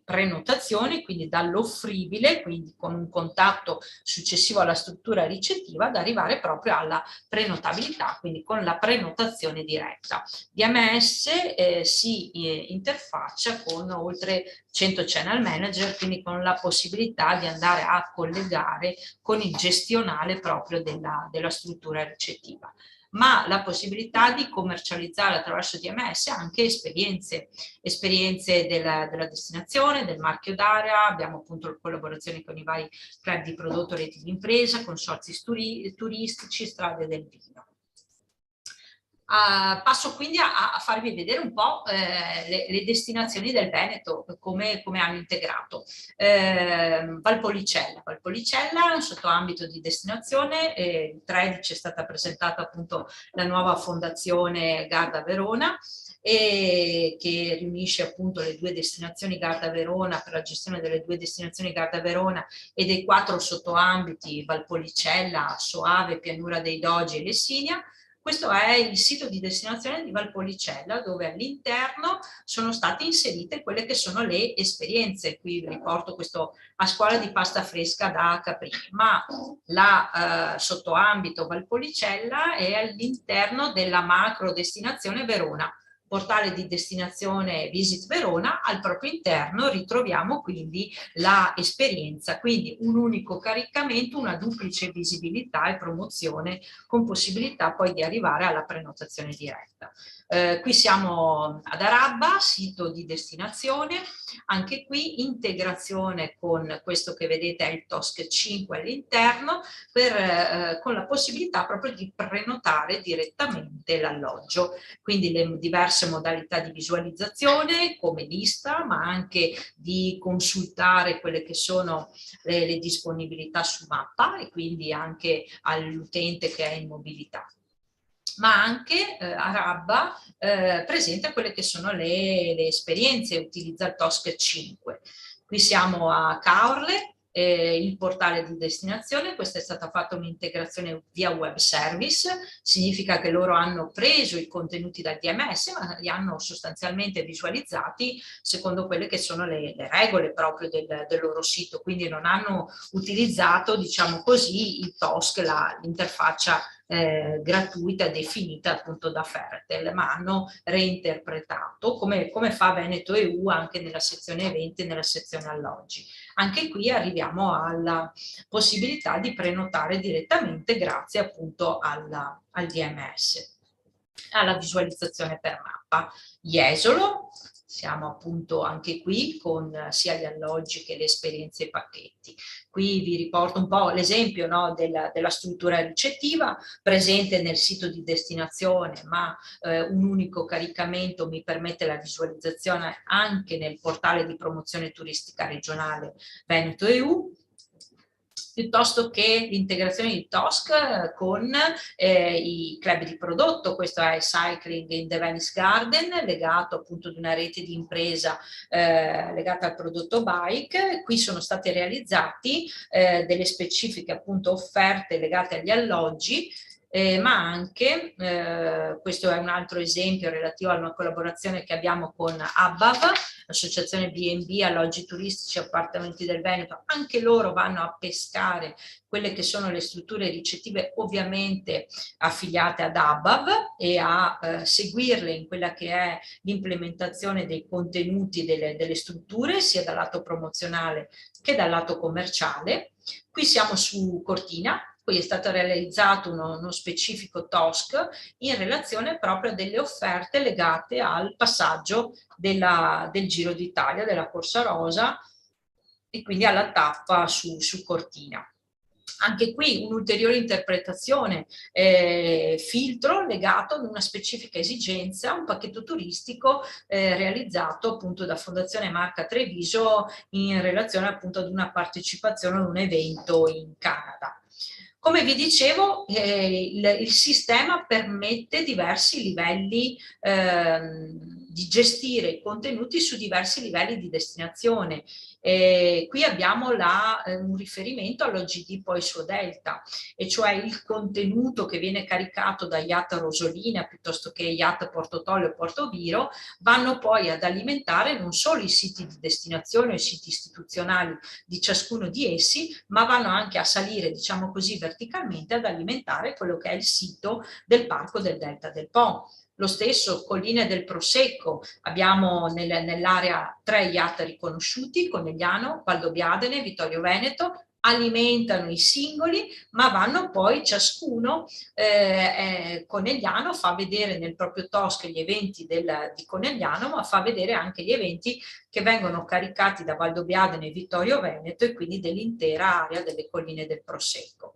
[SPEAKER 3] prenotazione, quindi dall'offribile, quindi con un contatto successivo alla struttura ricettiva, ad arrivare proprio alla prenotabilità, quindi con la prenotazione diretta. DMS si interfaccia con oltre 100 channel manager, quindi con la possibilità di andare a collegare con il gestionale proprio della struttura ricettiva, ma la possibilità di commercializzare attraverso DMS anche esperienze della destinazione, del marchio d'area. Abbiamo appunto collaborazioni con i vari club di prodotto, reti di impresa, consorzi turistici, strade del vino. Passo quindi a farvi vedere un po' le destinazioni del Veneto, come hanno integrato. Valpolicella è un sottoambito di destinazione, il 13 è stata presentata appunto la nuova fondazione Garda Verona, e che riunisce appunto le due destinazioni Garda Verona, per la gestione delle due destinazioni Garda Verona e dei 4 sottoambiti Valpolicella, Soave, Pianura dei Dogi e Lessinia. Questo è il sito di destinazione di Valpolicella, dove all'interno sono state inserite quelle che sono le esperienze. Qui vi riporto questo a scuola di pasta fresca da Caprini, ma la sottoambito Valpolicella è all'interno della macro destinazione Verona. Portale di destinazione Visit Verona, al proprio interno ritroviamo quindi la esperienza, quindi un unico caricamento, una duplice visibilità e promozione, con possibilità poi di arrivare alla prenotazione diretta. Qui siamo ad Arabba, sito di destinazione, anche qui integrazione con questo che vedete è il TOSC 5 all'interno, con la possibilità proprio di prenotare direttamente l'alloggio, quindi le diverse modalità di visualizzazione come lista, ma anche di consultare quelle che sono le disponibilità su mappa, e quindi anche all'utente che è in mobilità. Ma anche Arabba presenta quelle che sono le esperienze, utilizza il TOSC 5. Qui siamo a Caorle, il portale di destinazione. Questa è stata fatta un'integrazione via web service, significa che loro hanno preso i contenuti dal DMS, ma li hanno sostanzialmente visualizzati secondo quelle che sono le regole proprio del loro sito, quindi non hanno utilizzato, diciamo così, il TOSC, l'interfaccia gratuita definita appunto da Fertel, ma hanno reinterpretato come fa Veneto EU anche nella sezione eventi e nella sezione alloggi. Anche qui arriviamo alla possibilità di prenotare direttamente grazie appunto al DMS, alla visualizzazione per mappa. Jesolo, siamo appunto anche qui con sia gli alloggi che le esperienze e i pacchetti. Qui vi riporto un po' l'esempio, no, della struttura ricettiva presente nel sito di destinazione, ma un unico caricamento mi permette la visualizzazione anche nel portale di promozione turistica regionale Veneto EU, piuttosto che l'integrazione di TOSC con i club di prodotto. Questo è Cycling in the Venice Garden, legato appunto ad una rete di impresa legata al prodotto bike. Qui sono state realizzati delle specifiche appunto offerte legate agli alloggi, ma anche, questo è un altro esempio relativo a una collaborazione che abbiamo con ABAV, l'associazione B&B Alloggi Turistici Appartamenti del Veneto. Anche loro vanno a pescare quelle che sono le strutture ricettive ovviamente affiliate ad ABAV e a seguirle in quella che è l'implementazione dei contenuti delle strutture, sia dal lato promozionale che dal lato commerciale. Qui siamo su Cortina. Poi è stato realizzato uno specifico TOSC in relazione proprio a delle offerte legate al passaggio del Giro d'Italia, della Corsa Rosa, e quindi alla tappa su Cortina. Anche qui un'ulteriore interpretazione, filtro legato ad una specifica esigenza, un pacchetto turistico realizzato appunto da Fondazione Marca Treviso in relazione appunto ad una partecipazione ad un evento in Canada. Come vi dicevo, il sistema permette diversi livelli di gestire i contenuti su diversi livelli di destinazione. Qui abbiamo un riferimento all'OGD poi suo delta, e cioè il contenuto che viene caricato da IAT Rosolina piuttosto che IAT Porto Tollio e Porto Viro vanno poi ad alimentare non solo i siti di destinazione o i siti istituzionali di ciascuno di essi, ma vanno anche a salire, diciamo così, verticalmente ad alimentare quello che è il sito del Parco del Delta del Po. Lo stesso Colline del Prosecco, abbiamo nell'area 3 IAT riconosciuti, Conegliano, Valdobbiadene, Vittorio Veneto, alimentano i singoli, ma vanno poi ciascuno, Conegliano fa vedere nel proprio TOSC gli eventi di Conegliano, ma fa vedere anche gli eventi che vengono caricati da Valdobbiadene e Vittorio Veneto e quindi dell'intera area delle Colline del Prosecco.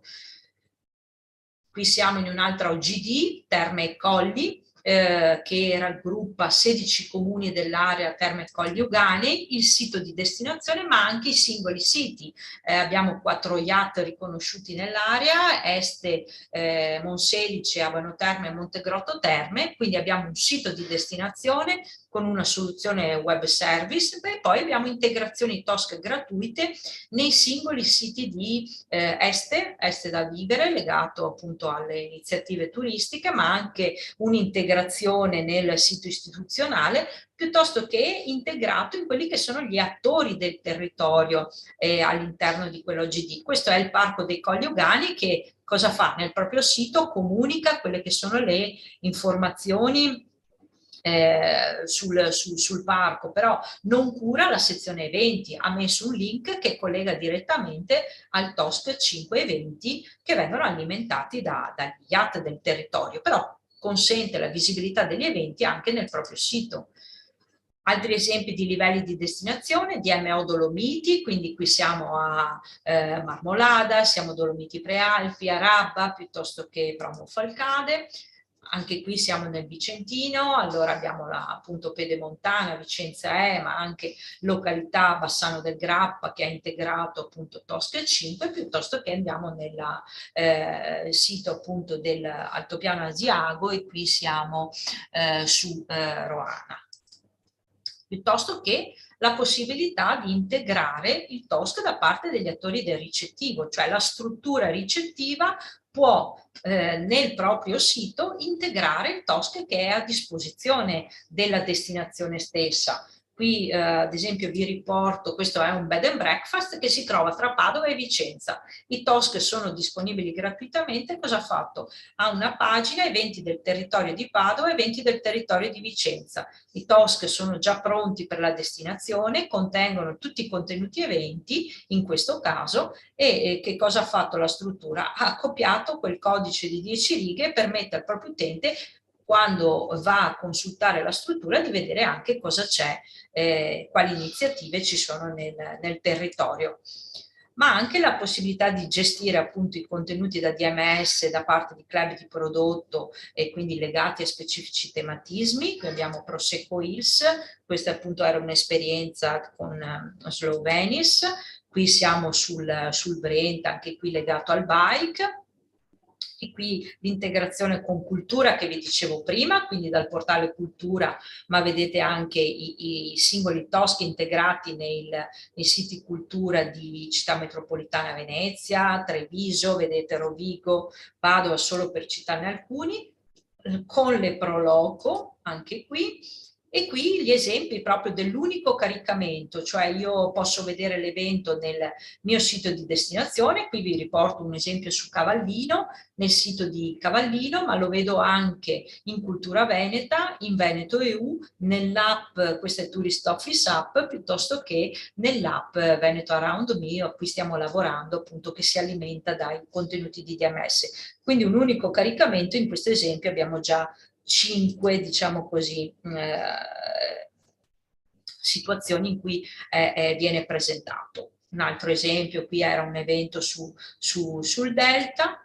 [SPEAKER 3] Qui siamo in un'altra OGD, Terme e Colli, che raggruppa 16 comuni dell'area Terme e Colli Euganei, il sito di destinazione ma anche i singoli siti. Abbiamo 4 IAT riconosciuti nell'area, Este, Monselice, Abano Terme e Montegrotto Terme, quindi abbiamo un sito di destinazione con una soluzione web service, e poi abbiamo integrazioni TOSC gratuite nei singoli siti di Este da vivere, legato appunto alle iniziative turistiche, ma anche un'integrazione nel sito istituzionale, piuttosto che integrato in quelli che sono gli attori del territorio all'interno di quell'OGD. Questo è il Parco dei Colli Euganei, che cosa fa? Nel proprio sito comunica quelle che sono le informazioni sul parco, però non cura la sezione eventi, ha messo un link che collega direttamente al TOSC 5 eventi che vengono alimentati dagli IAT del territorio, però consente la visibilità degli eventi anche nel proprio sito. Altri esempi di livelli di destinazione, DMO Dolomiti, quindi qui siamo a Marmolada, siamo Dolomiti Prealpi, a Rabba, piuttosto che Promo Falcade. Anche qui siamo nel Vicentino, allora abbiamo appunto Pedemontana, Vicenza ma anche località Bassano del Grappa che ha integrato appunto TOSC 5, piuttosto che andiamo nel sito appunto del Altopiano Asiago, e qui siamo su Roana. Piuttosto che la possibilità di integrare il TOSC da parte degli attori del ricettivo, cioè la struttura ricettiva può nel proprio sito integrare il TOSC che è a disposizione della destinazione stessa. Qui ad esempio vi riporto, questo è un bed and breakfast che si trova tra Padova e Vicenza. I TOSC sono disponibili gratuitamente. Cosa ha fatto? Ha una pagina, eventi del territorio di Padova, eventi del territorio di Vicenza. I TOSC sono già pronti per la destinazione, contengono tutti i contenuti eventi in questo caso, e che cosa ha fatto la struttura? Ha copiato quel codice di 10 righe e permette al proprio utente, quando va a consultare la struttura, di vedere anche cosa c'è, quali iniziative ci sono nel territorio. Ma anche la possibilità di gestire appunto i contenuti da DMS da parte di club di prodotto e quindi legati a specifici tematismi. Qui abbiamo Prosecco Hills, questa appunto era un'esperienza con Slow Venice. Qui siamo sul Brent, anche qui legato al bike. E qui l'integrazione con Cultura che vi dicevo prima, quindi dal portale Cultura, ma vedete anche i singoli TOSC integrati nei siti Cultura di Città Metropolitana Venezia, Treviso, vedete Rovigo, Padova, solo per citarne alcuni, con le Proloco anche qui. E qui gli esempi proprio dell'unico caricamento, cioè io posso vedere l'evento nel mio sito di destinazione. Qui vi riporto un esempio su Cavallino, nel sito di Cavallino, ma lo vedo anche in Cultura Veneta, in Veneto EU, nell'app, questa è Tourist Office App, piuttosto che nell'app Veneto Around Me, a cui stiamo lavorando, appunto, che si alimenta dai contenuti di DMS. Quindi un unico caricamento. In questo esempio abbiamo già 5, diciamo così, situazioni in cui viene presentato. Un altro esempio qui era un evento sul Delta,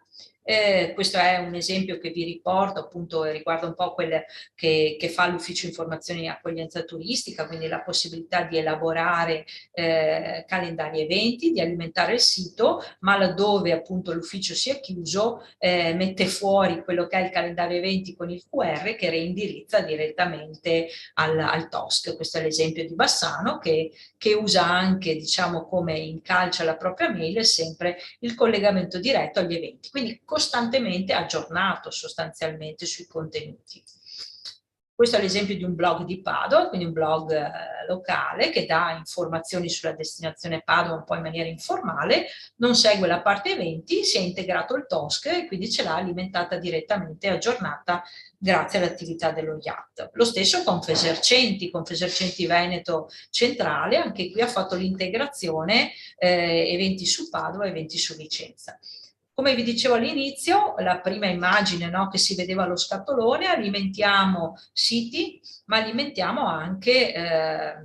[SPEAKER 3] Questo è un esempio che vi riporto, appunto riguarda un po' quelle che fa l'Ufficio Informazioni e Accoglienza Turistica, quindi la possibilità di elaborare calendari eventi, di alimentare il sito, ma laddove appunto l'ufficio sia chiuso mette fuori quello che è il calendario eventi con il QR che reindirizza direttamente al TOSC. Questo è l'esempio di Bassano che usa anche, diciamo, come incalcia la propria mail, sempre il collegamento diretto agli eventi, quindi costantemente aggiornato sostanzialmente sui contenuti. Questo è l'esempio di un blog di Padova, quindi un blog locale che dà informazioni sulla destinazione Padova un po' in maniera informale, non segue la parte eventi, si è integrato il TOSC e quindi ce l'ha alimentata direttamente e aggiornata grazie all'attività dello IAT. Lo stesso con Confesercenti Veneto Centrale, anche qui ha fatto l'integrazione eventi su Padova, eventi su Vicenza. Come vi dicevo all'inizio, la prima immagine, no, che si vedeva allo scatolone, alimentiamo siti, ma alimentiamo anche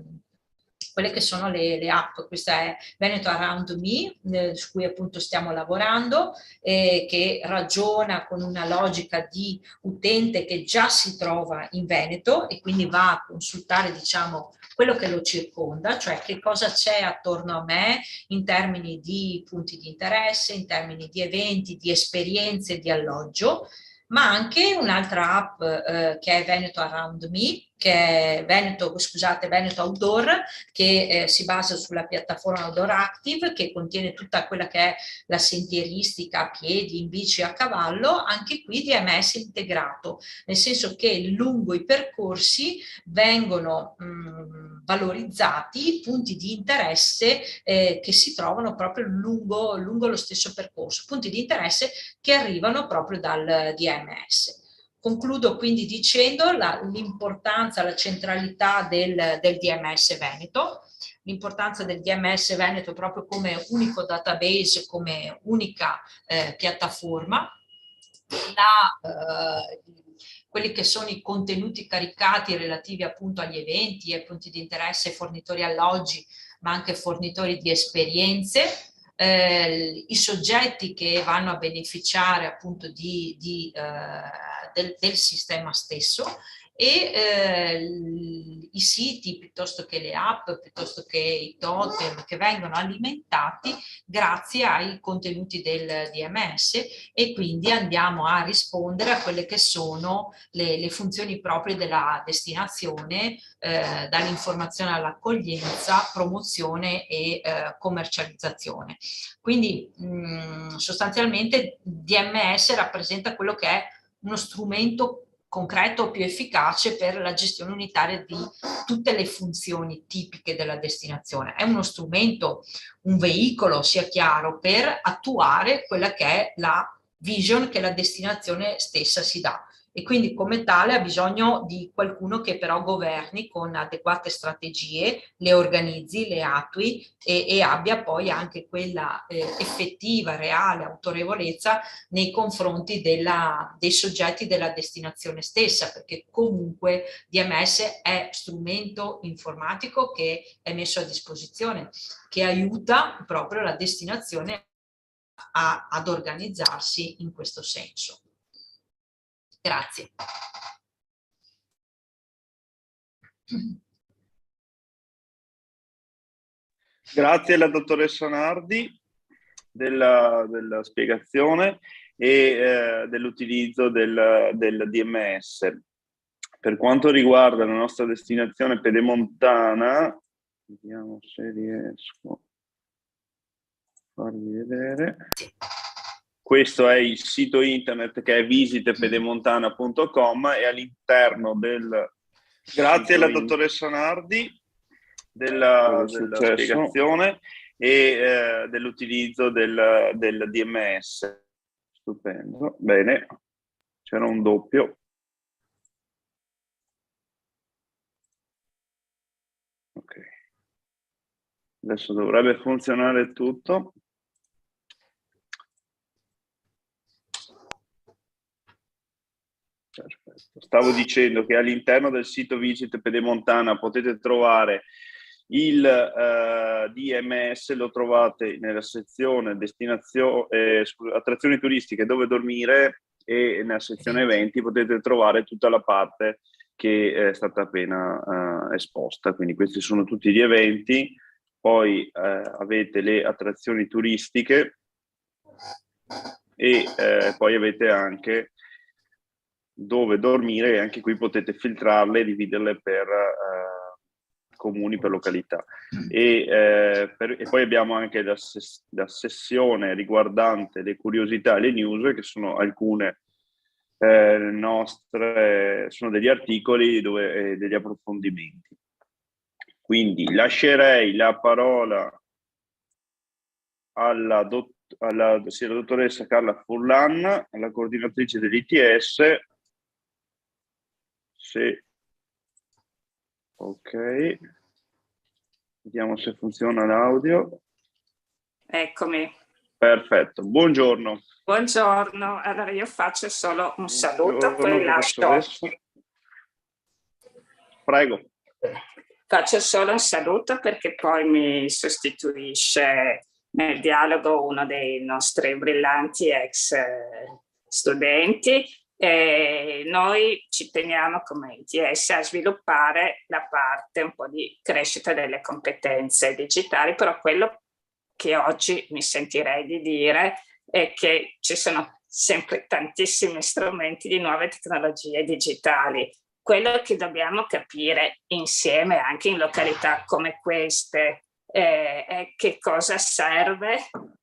[SPEAKER 3] quelle che sono le app. Questa è Veneto Around Me, su cui appunto stiamo lavorando, che ragiona con una logica di utente che già si trova in Veneto e quindi va a consultare, diciamo, quello che lo circonda, cioè che cosa c'è attorno a me in termini di punti di interesse, in termini di eventi, di esperienze, di alloggio, ma anche un'altra app che è Veneto Around Me, che è Veneto Outdoor, che si basa sulla piattaforma Outdoor Active, che contiene tutta quella che è la sentieristica a piedi, in bici, a cavallo, anche qui DMS integrato, nel senso che lungo i percorsi vengono valorizzati punti di interesse che si trovano proprio lungo lo stesso percorso, punti di interesse che arrivano proprio dal DMS. Concludo quindi dicendo l'importanza, la centralità del DMS Veneto, l'importanza del DMS Veneto proprio come unico database, come unica piattaforma, quelli che sono i contenuti caricati relativi appunto agli eventi, ai punti di interesse, fornitori alloggi, ma anche fornitori di esperienze, i soggetti che vanno a beneficiare appunto del sistema stesso e i siti piuttosto che le app, piuttosto che i totem che vengono alimentati grazie ai contenuti del DMS e quindi andiamo a rispondere a quelle che sono le funzioni proprie della destinazione, dall'informazione all'accoglienza, promozione e commercializzazione. Quindi sostanzialmente DMS rappresenta quello che è uno strumento concreto più efficace per la gestione unitaria di tutte le funzioni tipiche della destinazione. È uno strumento, un veicolo, sia chiaro, per attuare quella che è la vision che la destinazione stessa si dà. E quindi come tale ha bisogno di qualcuno che però governi con adeguate strategie, le organizzi, le attui e abbia poi anche quella effettiva, reale autorevolezza nei confronti dei soggetti della destinazione stessa, perché comunque DMS è strumento informatico che è messo a disposizione, che aiuta proprio la destinazione ad organizzarsi in questo senso. Grazie.
[SPEAKER 1] Grazie alla dottoressa Nardi della spiegazione e dell'utilizzo del DMS. Per quanto riguarda la nostra destinazione pedemontana, vediamo se riesco a farvi vedere. Questo è il sito internet che è visitepedemontana.com e all'interno del... Grazie alla dottoressa Nardi della spiegazione e dell'utilizzo del DMS. Stupendo. Bene, c'era un doppio. Ok. Adesso dovrebbe funzionare tutto. Perfetto. Stavo dicendo che all'interno del sito Visite Pedemontana potete trovare Il DMS lo trovate nella sezione attrazioni turistiche dove dormire, e nella sezione eventi potete trovare tutta la parte che è stata appena esposta. Quindi questi sono tutti gli eventi. Poi avete le attrazioni turistiche e poi avete anche dove dormire, e anche qui potete filtrarle e dividerle per comuni, per località. E poi abbiamo anche la sessione riguardante le curiosità e le news, che sono alcune sono degli articoli degli approfondimenti. Quindi lascerei la parola alla dottoressa Carla Furlan, la coordinatrice dell'ITS. Ok, vediamo se funziona l'audio.
[SPEAKER 5] Eccomi.
[SPEAKER 1] Perfetto, buongiorno.
[SPEAKER 5] Buongiorno, allora io faccio solo un saluto, poi lascio.
[SPEAKER 1] Prego.
[SPEAKER 5] Faccio solo un saluto perché poi mi sostituisce nel dialogo uno dei nostri brillanti ex studenti. E noi ci teniamo come ITS a sviluppare la parte un po' di crescita delle competenze digitali, però quello che oggi mi sentirei di dire è che ci sono sempre tantissimi strumenti di nuove tecnologie digitali. Quello che dobbiamo capire insieme anche in località come queste è che cosa serve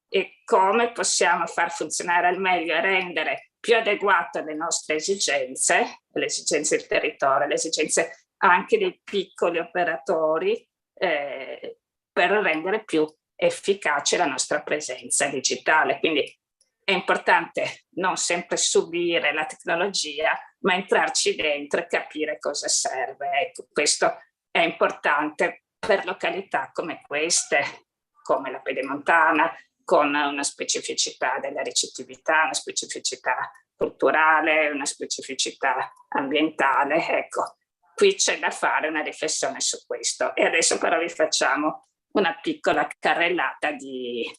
[SPEAKER 5] e come possiamo far funzionare al meglio e rendere più adeguato alle nostre esigenze, le esigenze del territorio, le esigenze anche dei piccoli operatori, per rendere più efficace la nostra presenza digitale. Quindi è importante non sempre subire la tecnologia, ma entrarci dentro e capire cosa serve. Ecco, questo è importante per località come queste, come la Pedemontana, con una specificità della ricettività, una specificità culturale, una specificità ambientale. Ecco, qui c'è da fare una riflessione su questo. E adesso però vi facciamo una piccola carrellata di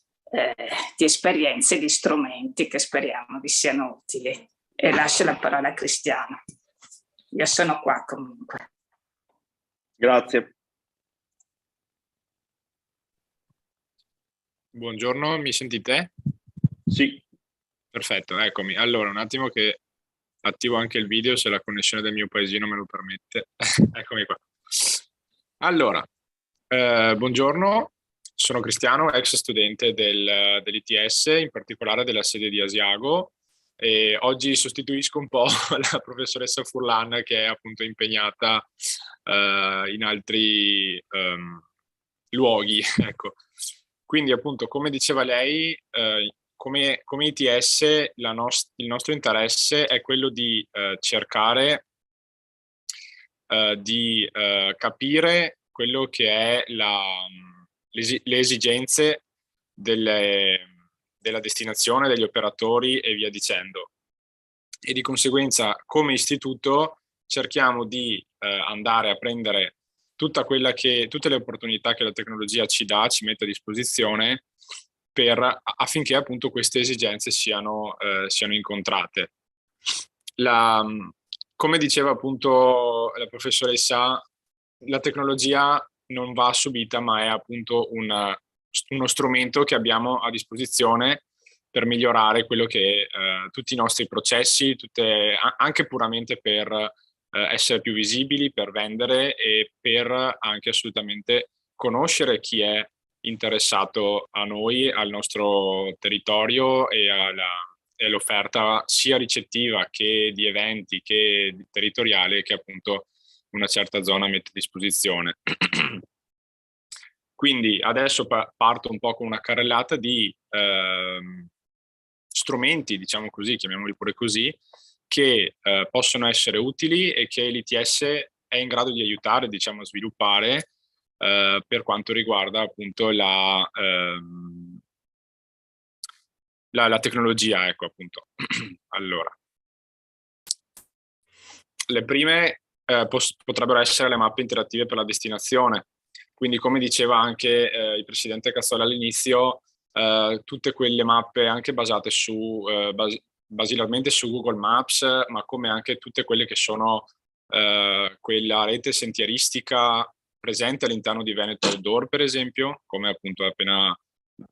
[SPEAKER 5] esperienze, di strumenti che speriamo vi siano utili. E lascio la parola a Cristiano. Io sono qua comunque.
[SPEAKER 1] Grazie.
[SPEAKER 6] Buongiorno, mi sentite?
[SPEAKER 1] Sì.
[SPEAKER 6] Perfetto, eccomi. Allora, un attimo che attivo anche il video se la connessione del mio paesino me lo permette. Eccomi qua. Allora, buongiorno, sono Cristiano, ex studente dell'ITS, in particolare della sede di Asiago, e oggi sostituisco un po' la professoressa Furlan, che è appunto impegnata in altri luoghi, ecco. Quindi appunto, come diceva lei, come ITS il nostro interesse è quello di cercare di capire quello che è le esigenze della destinazione, degli operatori e via dicendo. E di conseguenza, come istituto, cerchiamo di andare a prendere tutte le opportunità che la tecnologia ci dà, ci mette a disposizione, affinché appunto queste esigenze siano incontrate. Come diceva appunto la professoressa, la tecnologia non va subita, ma è appunto uno strumento che abbiamo a disposizione per migliorare quello che tutti i nostri processi, anche puramente per essere più visibili, per vendere e per anche assolutamente conoscere chi è interessato a noi, al nostro territorio e all'offerta sia ricettiva che di eventi che territoriale che appunto una certa zona mette a disposizione. Quindi adesso parto un po' con una carrellata di strumenti, diciamo così, chiamiamoli pure così, che possono essere utili e che l'ITS è in grado di aiutare, diciamo, a sviluppare per quanto riguarda appunto la tecnologia, ecco appunto. Allora, le prime potrebbero essere le mappe interattive per la destinazione. Quindi, come diceva anche il presidente Cazzola all'inizio, tutte quelle mappe anche basate basilarmente su Google Maps, ma come anche tutte quelle che sono quella rete sentieristica presente all'interno di Veneto Outdoor, per esempio, come appunto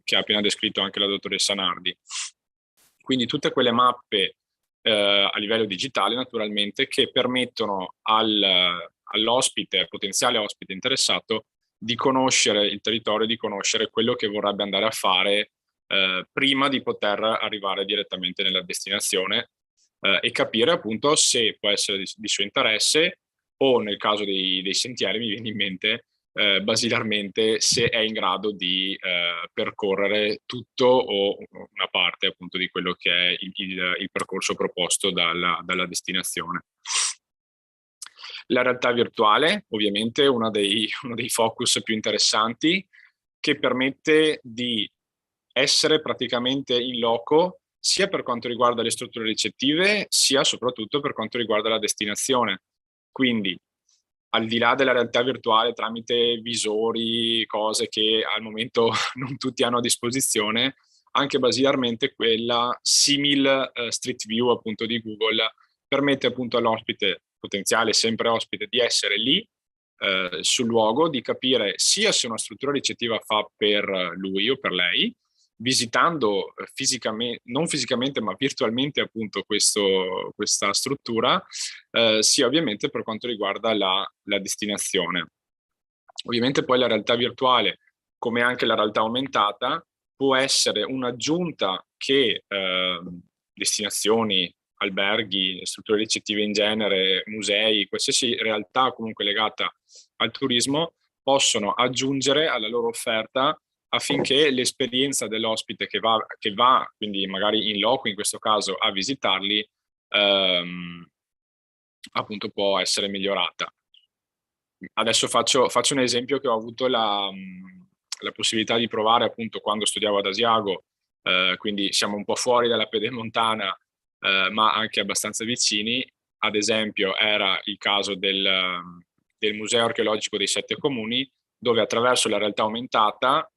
[SPEAKER 6] che ha appena descritto anche la dottoressa Nardi. Quindi tutte quelle mappe a livello digitale, naturalmente, che permettono all'ospite, al potenziale ospite interessato, di conoscere il territorio, di conoscere quello che vorrebbe andare a fare prima di poter arrivare direttamente nella destinazione e capire appunto se può essere di suo interesse, o nel caso dei sentieri mi viene in mente basilarmente se è in grado di percorrere tutto o una parte appunto di quello che è il percorso proposto dalla destinazione. La realtà virtuale, ovviamente, è uno dei focus più interessanti, che permette di essere praticamente in loco sia per quanto riguarda le strutture ricettive, sia soprattutto per quanto riguarda la destinazione. Quindi, al di là della realtà virtuale tramite visori, cose che al momento non tutti hanno a disposizione, anche basilarmente quella simil Street View appunto di Google permette appunto all'ospite, potenziale sempre ospite, di essere lì sul luogo, di capire sia se una struttura ricettiva fa per lui o per lei, visitando fisicamente, non fisicamente ma virtualmente appunto questa struttura, sia ovviamente per quanto riguarda la destinazione. Ovviamente poi la realtà virtuale, come anche la realtà aumentata, può essere un'aggiunta che destinazioni, alberghi, strutture ricettive in genere, musei, qualsiasi realtà comunque legata al turismo possono aggiungere alla loro offerta, affinché l'esperienza dell'ospite che va, quindi magari in loco in questo caso, a visitarli, appunto può essere migliorata. Adesso faccio un esempio che ho avuto la possibilità di provare appunto quando studiavo ad Asiago, quindi siamo un po' fuori dalla Pedemontana, ma anche abbastanza vicini. Ad esempio era il caso del Museo Archeologico dei Sette Comuni, dove attraverso la realtà aumentata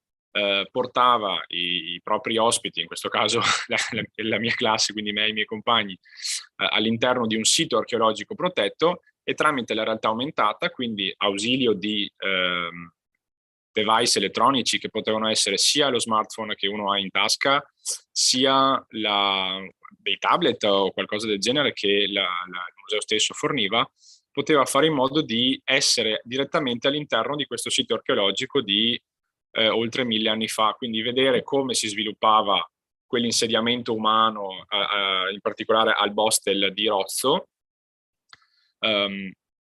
[SPEAKER 6] portava i propri ospiti, in questo caso la mia classe, quindi me e i miei compagni, all'interno di un sito archeologico protetto, e tramite la realtà aumentata, quindi ausilio di device elettronici che potevano essere sia lo smartphone che uno ha in tasca, sia dei tablet o qualcosa del genere che il museo stesso forniva, poteva fare in modo di essere direttamente all'interno di questo sito archeologico di oltre 1000 anni fa, quindi vedere come si sviluppava quell'insediamento umano, in particolare al Bostel di Rozzo,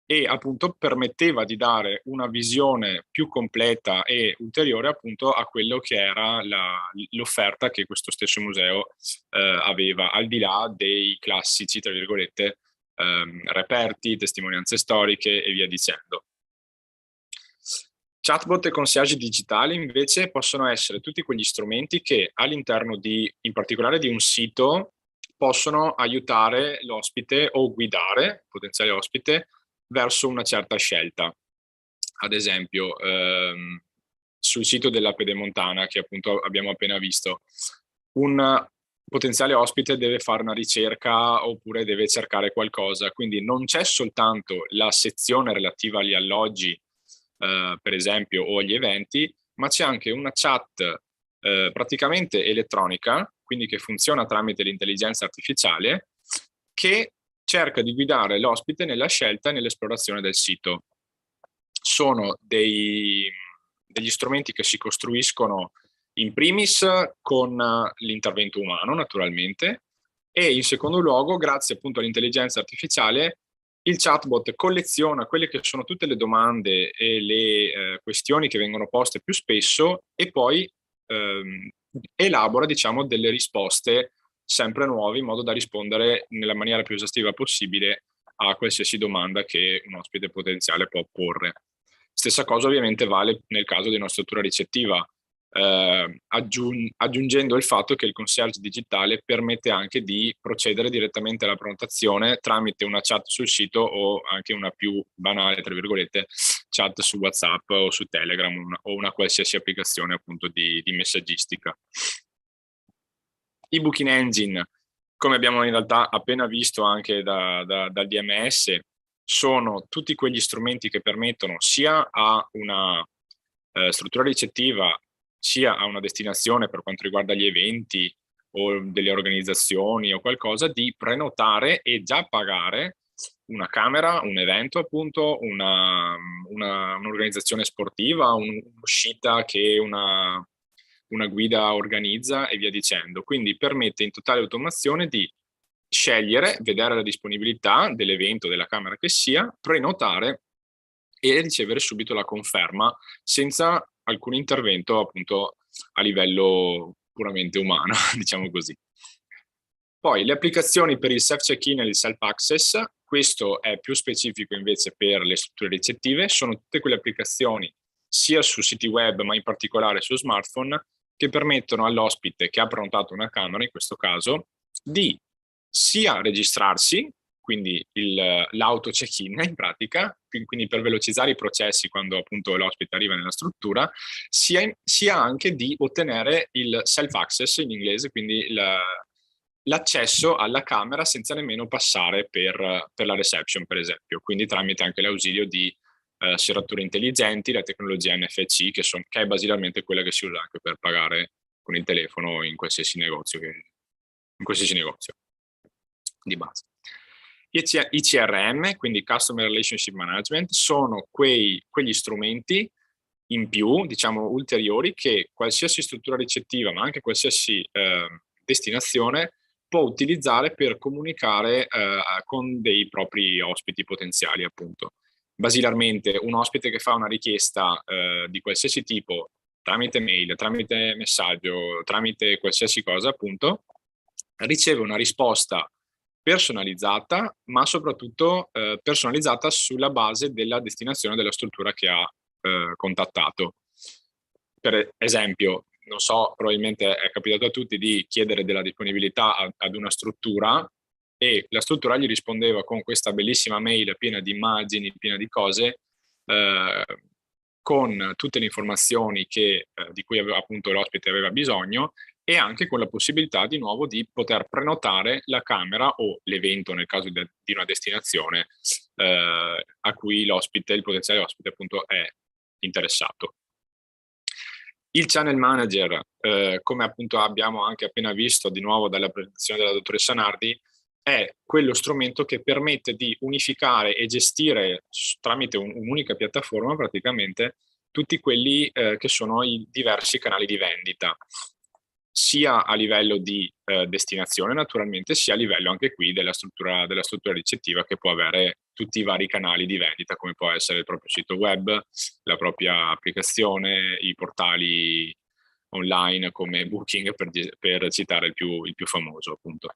[SPEAKER 6] e appunto permetteva di dare una visione più completa e ulteriore appunto a quello che era l'offerta che questo stesso museo aveva, al di là dei classici, tra virgolette, reperti, testimonianze storiche e via dicendo. Chatbot e concierge digitali invece possono essere tutti quegli strumenti che all'interno in particolare di un sito, possono aiutare l'ospite o guidare il potenziale ospite verso una certa scelta. Ad esempio, sul sito della Pedemontana, che appunto abbiamo appena visto, un potenziale ospite deve fare una ricerca oppure deve cercare qualcosa, quindi non c'è soltanto la sezione relativa agli alloggi, per esempio, o agli eventi, ma c'è anche una chat praticamente elettronica, quindi che funziona tramite l'intelligenza artificiale, che cerca di guidare l'ospite nella scelta e nell'esplorazione del sito. Sono degli strumenti che si costruiscono in primis con l'intervento umano, naturalmente, e in secondo luogo, grazie appunto all'intelligenza artificiale, il chatbot colleziona quelle che sono tutte le domande e le questioni che vengono poste più spesso e poi elabora, diciamo, delle risposte sempre nuove in modo da rispondere nella maniera più esaustiva possibile a qualsiasi domanda che un ospite potenziale può porre. Stessa cosa ovviamente vale nel caso di una struttura ricettiva. aggiungendo il fatto che il concierge digitale permette anche di procedere direttamente alla prenotazione tramite una chat sul sito o anche una più banale, tra virgolette, chat su WhatsApp o su Telegram o una qualsiasi applicazione appunto di messaggistica. I booking engine, come abbiamo in realtà appena visto anche dal DMS, sono tutti quegli strumenti che permettono sia a una struttura ricettiva sia a una destinazione per quanto riguarda gli eventi o delle organizzazioni o qualcosa di prenotare e già pagare una camera, un evento appunto, un'organizzazione sportiva, un'uscita che una guida organizza e via dicendo. Quindi permette in totale automazione di scegliere, vedere la disponibilità dell'evento, della camera che sia, prenotare e ricevere subito la conferma senza alcun intervento appunto a livello puramente umano, diciamo così. Poi le applicazioni per il self-check-in e il self-access, questo è più specifico invece per le strutture ricettive, sono tutte quelle applicazioni sia su siti web ma in particolare su smartphone che permettono all'ospite che ha prenotato una camera, in questo caso, di sia registrarsi, quindi l'auto check-in in pratica, quindi per velocizzare i processi quando appunto l'ospite arriva nella struttura, sia anche di ottenere il self-access in inglese, quindi l'accesso alla camera senza nemmeno passare per la reception, per esempio, quindi tramite anche l'ausilio di serrature intelligenti, la tecnologia NFC, che è basilmente quella che si usa anche per pagare con il telefono in qualsiasi negozio di base. I CRM, quindi Customer Relationship Management, sono quegli strumenti in più, diciamo ulteriori, che qualsiasi struttura ricettiva, ma anche qualsiasi destinazione può utilizzare per comunicare con dei propri ospiti potenziali, appunto. Basilarmente, un ospite che fa una richiesta di qualsiasi tipo, tramite mail, tramite messaggio, tramite qualsiasi cosa, appunto, riceve una risposta personalizzata, ma soprattutto personalizzata sulla base della destinazione della struttura che ha contattato. Per esempio, non so, probabilmente è capitato a tutti di chiedere della disponibilità ad una struttura e la struttura gli rispondeva con questa bellissima mail piena di immagini, piena di cose, con tutte le informazioni di cui appunto l'ospite aveva bisogno e anche con la possibilità di nuovo di poter prenotare la camera o l'evento nel caso di una destinazione a cui il potenziale ospite appunto è interessato. Il Channel Manager, come appunto abbiamo anche appena visto di nuovo dalla presentazione della dottoressa Nardi, è quello strumento che permette di unificare e gestire tramite un'unica piattaforma praticamente tutti quelli che sono i diversi canali di vendita, sia a livello di destinazione naturalmente, sia a livello anche qui della struttura ricettiva che può avere tutti i vari canali di vendita, come può essere il proprio sito web, la propria applicazione, i portali online come Booking, per citare il più famoso appunto.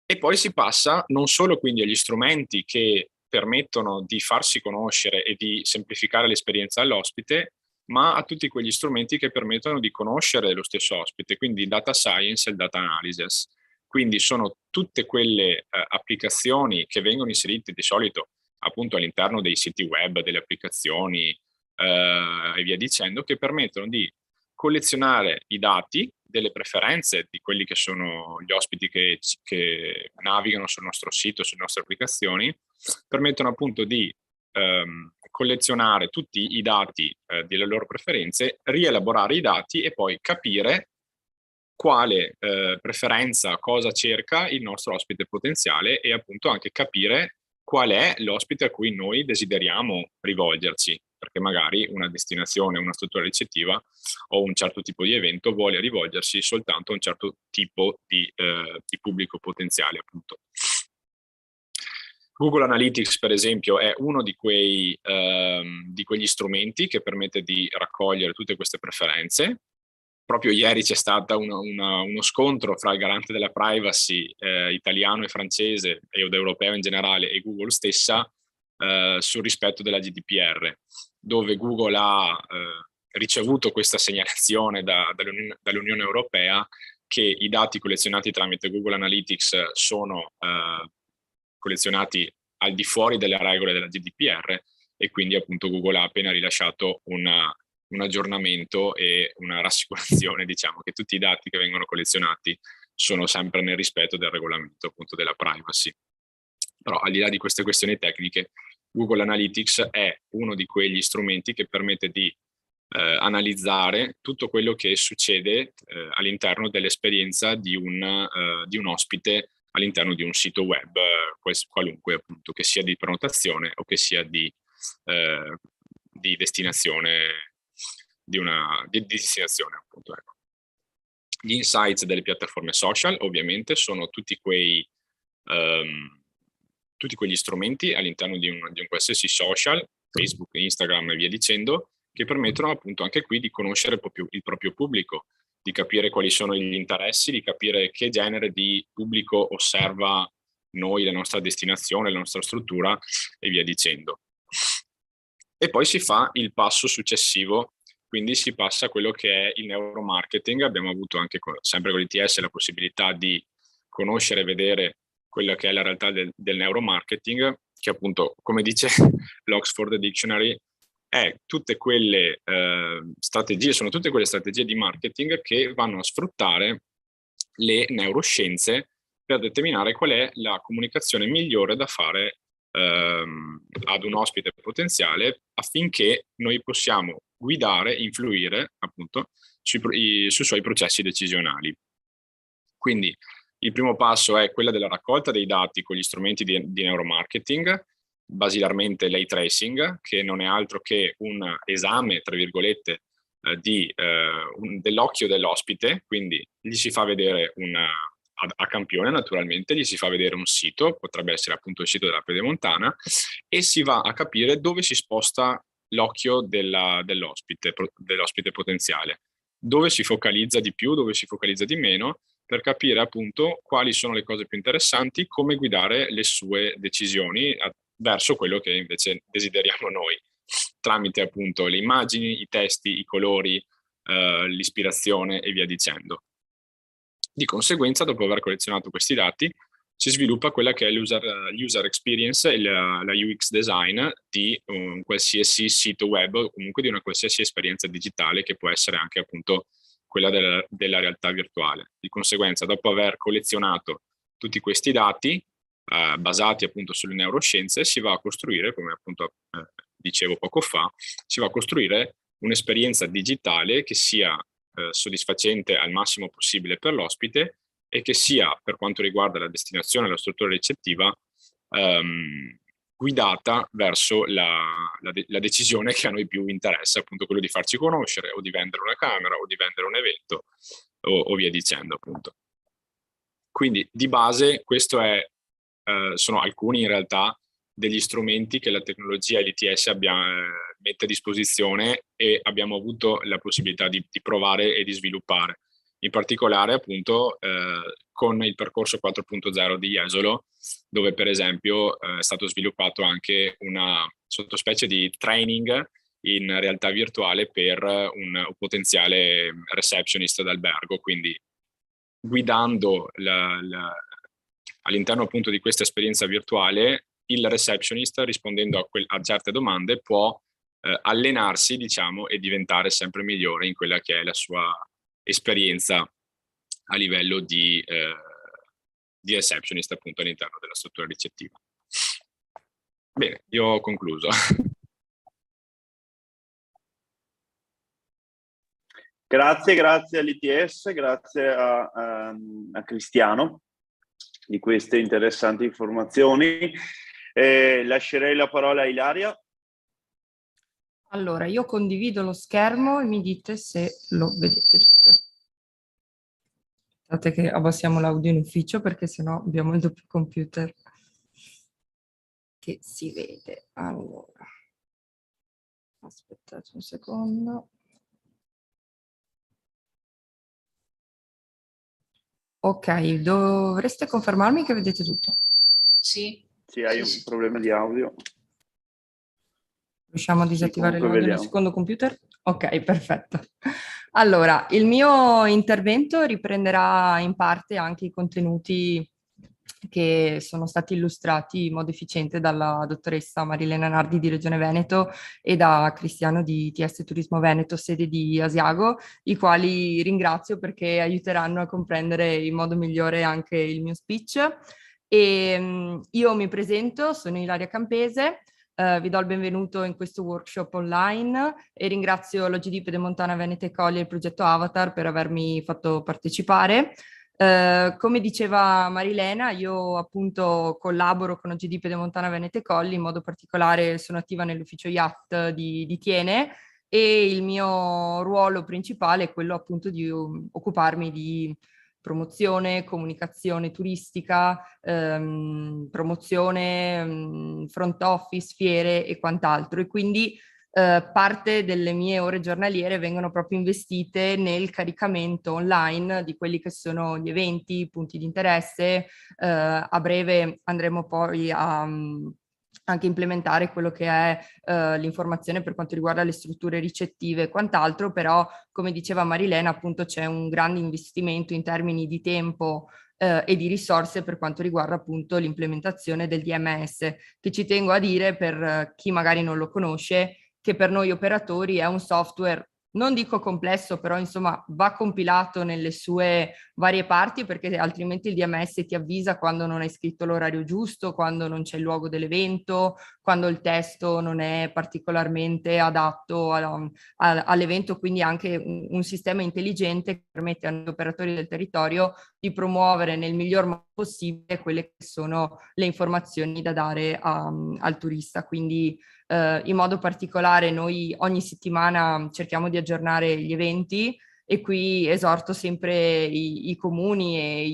[SPEAKER 6] E poi si passa non solo quindi agli strumenti che permettono di farsi conoscere e di semplificare l'esperienza all'ospite, ma a tutti quegli strumenti che permettono di conoscere lo stesso ospite, quindi il data science e il data analysis. Quindi sono tutte quelle applicazioni che vengono inserite di solito appunto all'interno dei siti web, delle applicazioni e via dicendo, che permettono di collezionare i dati delle preferenze di quelli che sono gli ospiti che navigano sul nostro sito, sulle nostre applicazioni, permettono appunto di collezionare tutti i dati delle loro preferenze, rielaborare i dati e poi capire quale preferenza, cosa cerca il nostro ospite potenziale e appunto anche capire qual è l'ospite a cui noi desideriamo rivolgerci, perché magari una destinazione, una struttura ricettiva o un certo tipo di evento vuole rivolgersi soltanto a un certo tipo di pubblico potenziale, appunto. Google Analytics, per esempio, è uno di quegli strumenti che permette di raccogliere tutte queste preferenze. Proprio ieri c'è stato uno scontro fra il garante della privacy italiano e francese ed europeo in generale e Google stessa sul rispetto della GDPR, dove Google ha ricevuto questa segnalazione dall'Unione Europea che i dati collezionati tramite Google Analytics sono collezionati al di fuori delle regole della GDPR, e quindi appunto Google ha appena rilasciato un aggiornamento e una rassicurazione, diciamo, che tutti i dati che vengono collezionati sono sempre nel rispetto del regolamento appunto della privacy. Però al di là di queste questioni tecniche, Google Analytics è uno di quegli strumenti che permette di analizzare tutto quello che succede all'interno dell'esperienza di un ospite all'interno di un sito web qualunque, appunto, che sia di prenotazione o che sia di destinazione, di destinazione, appunto, ecco. Gli insights delle piattaforme social ovviamente sono tutti quegli strumenti all'interno di un qualsiasi social, Facebook, Instagram e via dicendo, che permettono appunto anche qui di conoscere il proprio pubblico, di capire quali sono gli interessi, di capire che genere di pubblico osserva noi, la nostra destinazione, la nostra struttura e via dicendo. E poi si fa il passo successivo, quindi si passa a quello che è il neuromarketing. Abbiamo avuto anche sempre con l'ITS la possibilità di conoscere e vedere quella che è la realtà del neuromarketing, che appunto, come dice l'Oxford Dictionary, sono tutte quelle strategie di marketing che vanno a sfruttare le neuroscienze per determinare qual è la comunicazione migliore da fare ad un ospite potenziale, affinché noi possiamo guidare, influire appunto sui suoi processi decisionali. Quindi il primo passo è quella della raccolta dei dati con gli strumenti di neuromarketing, basilarmente l'eye tracing, che non è altro che un esame, tra virgolette, dell'occhio dell'ospite. Quindi gli si fa vedere a campione, naturalmente, gli si fa vedere un sito, potrebbe essere appunto il sito della Pedemontana, e si va a capire dove si sposta l'occhio dell'ospite potenziale, dove si focalizza di più, dove si focalizza di meno, per capire appunto quali sono le cose più interessanti, come guidare le sue decisioni verso quello che invece desideriamo noi, tramite appunto le immagini, i testi, i colori, l'ispirazione e via dicendo. Di conseguenza, dopo aver collezionato questi dati, si sviluppa quella che è l'user experience e la UX design di un qualsiasi sito web o comunque di una qualsiasi esperienza digitale, che può essere anche appunto quella della realtà virtuale. Di conseguenza, dopo aver collezionato tutti questi dati basati appunto sulle neuroscienze, si va a costruire, come appunto dicevo poco fa, si va a costruire un'esperienza digitale che sia soddisfacente al massimo possibile per l'ospite e che sia, per quanto riguarda la destinazione e la struttura ricettiva, guidata verso la decisione che a noi più interessa, appunto quello di farci conoscere o di vendere una camera o di vendere un evento o via dicendo, appunto. Quindi di base questo sono alcuni in realtà degli strumenti che la tecnologia e l'ITS mette a disposizione e abbiamo avuto la possibilità di provare e di sviluppare. In particolare appunto con il percorso 4.0 di Jesolo, dove per esempio è stato sviluppato anche una sottospecie di training in realtà virtuale per un potenziale receptionist d'albergo, quindi guidando all'interno appunto di questa esperienza virtuale, il receptionist, rispondendo a certe domande, può allenarsi, diciamo, e diventare sempre migliore in quella che è la sua esperienza a livello di receptionist appunto all'interno della struttura ricettiva. Bene, io ho concluso.
[SPEAKER 1] Grazie all'ITS, grazie a Cristiano di queste interessanti informazioni. Lascerei la parola a Ilaria.
[SPEAKER 4] Allora, io condivido lo schermo e mi dite se lo vedete tutto. Aspettate che abbassiamo l'audio in ufficio, perché sennò abbiamo il doppio computer che si vede. Allora, aspettate un secondo. Ok, dovreste confermarmi che vedete tutto.
[SPEAKER 3] Sì.
[SPEAKER 1] Sì, hai un problema di audio.
[SPEAKER 4] Riusciamo a disattivare l'audio nel secondo computer? Ok, perfetto. Allora, il mio intervento riprenderà in parte anche i contenuti che sono stati illustrati in modo efficiente dalla dottoressa Marilena Nardi di Regione Veneto e da Cristiano di TS Turismo Veneto, sede di Asiago, i quali ringrazio perché aiuteranno a comprendere in modo migliore anche il mio speech. Io mi presento, sono Ilaria Campese. Vi do il benvenuto in questo workshop online e ringrazio l'OGD Pedemontana Veneta Colli e il progetto Avatar per avermi fatto partecipare. Come diceva Marilena, io appunto collaboro con OGD Pedemontana Veneta Colli, in modo particolare sono attiva nell'ufficio IAT di Tiene e il mio ruolo principale è quello appunto di occuparmi di promozione, comunicazione turistica, promozione, front office, fiere e quant'altro. E quindi parte delle mie ore giornaliere vengono proprio investite nel caricamento online di quelli che sono gli eventi, punti di interesse. A breve andremo poi a anche implementare quello che è l'informazione per quanto riguarda le strutture ricettive e quant'altro, però come diceva Marilena appunto c'è un grande investimento in termini di tempo e di risorse per quanto riguarda appunto l'implementazione del DMS, che ci tengo a dire per chi magari non lo conosce, che per noi operatori è un software, non dico complesso, però insomma va compilato nelle sue varie parti perché altrimenti il DMS ti avvisa quando non hai scritto l'orario giusto, quando non c'è il luogo dell'evento, quando il testo non è particolarmente adatto all'evento, quindi anche un sistema intelligente che permette agli operatori del territorio di promuovere nel miglior modo possibile quelle che sono le informazioni da dare al turista. Quindi in modo particolare noi ogni settimana cerchiamo di aggiornare gli eventi e qui esorto sempre i comuni e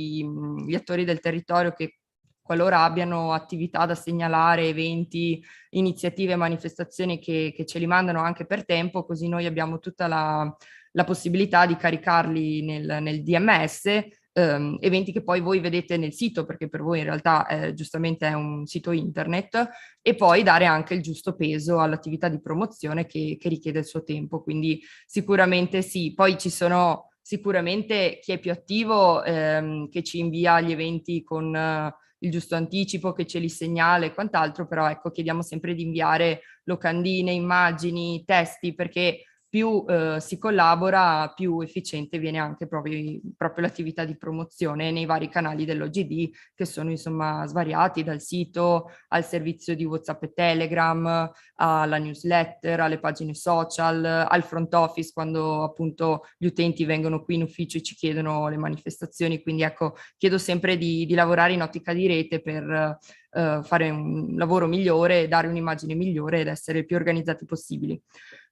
[SPEAKER 4] gli attori del territorio che qualora abbiano attività da segnalare, eventi, iniziative, manifestazioni che ce li mandano anche per tempo, così noi abbiamo tutta la possibilità di caricarli nel DMS, eventi che poi voi vedete nel sito, perché per voi in realtà giustamente è un sito internet, e poi dare anche il giusto peso all'attività di promozione che richiede il suo tempo. Quindi sicuramente sì, poi ci sono sicuramente chi è più attivo che ci invia gli eventi con il giusto anticipo, che ce li segnala e quant'altro, però ecco chiediamo sempre di inviare locandine, immagini, testi, perché più si collabora, più efficiente viene anche proprio l'attività di promozione nei vari canali dell'OGD, che sono insomma svariati, dal sito al servizio di WhatsApp e Telegram, alla newsletter, alle pagine social, al front office quando appunto gli utenti vengono qui in ufficio e ci chiedono le manifestazioni. Quindi ecco, chiedo sempre di lavorare in ottica di rete per fare un lavoro migliore, dare un'immagine migliore ed essere il più organizzati possibili.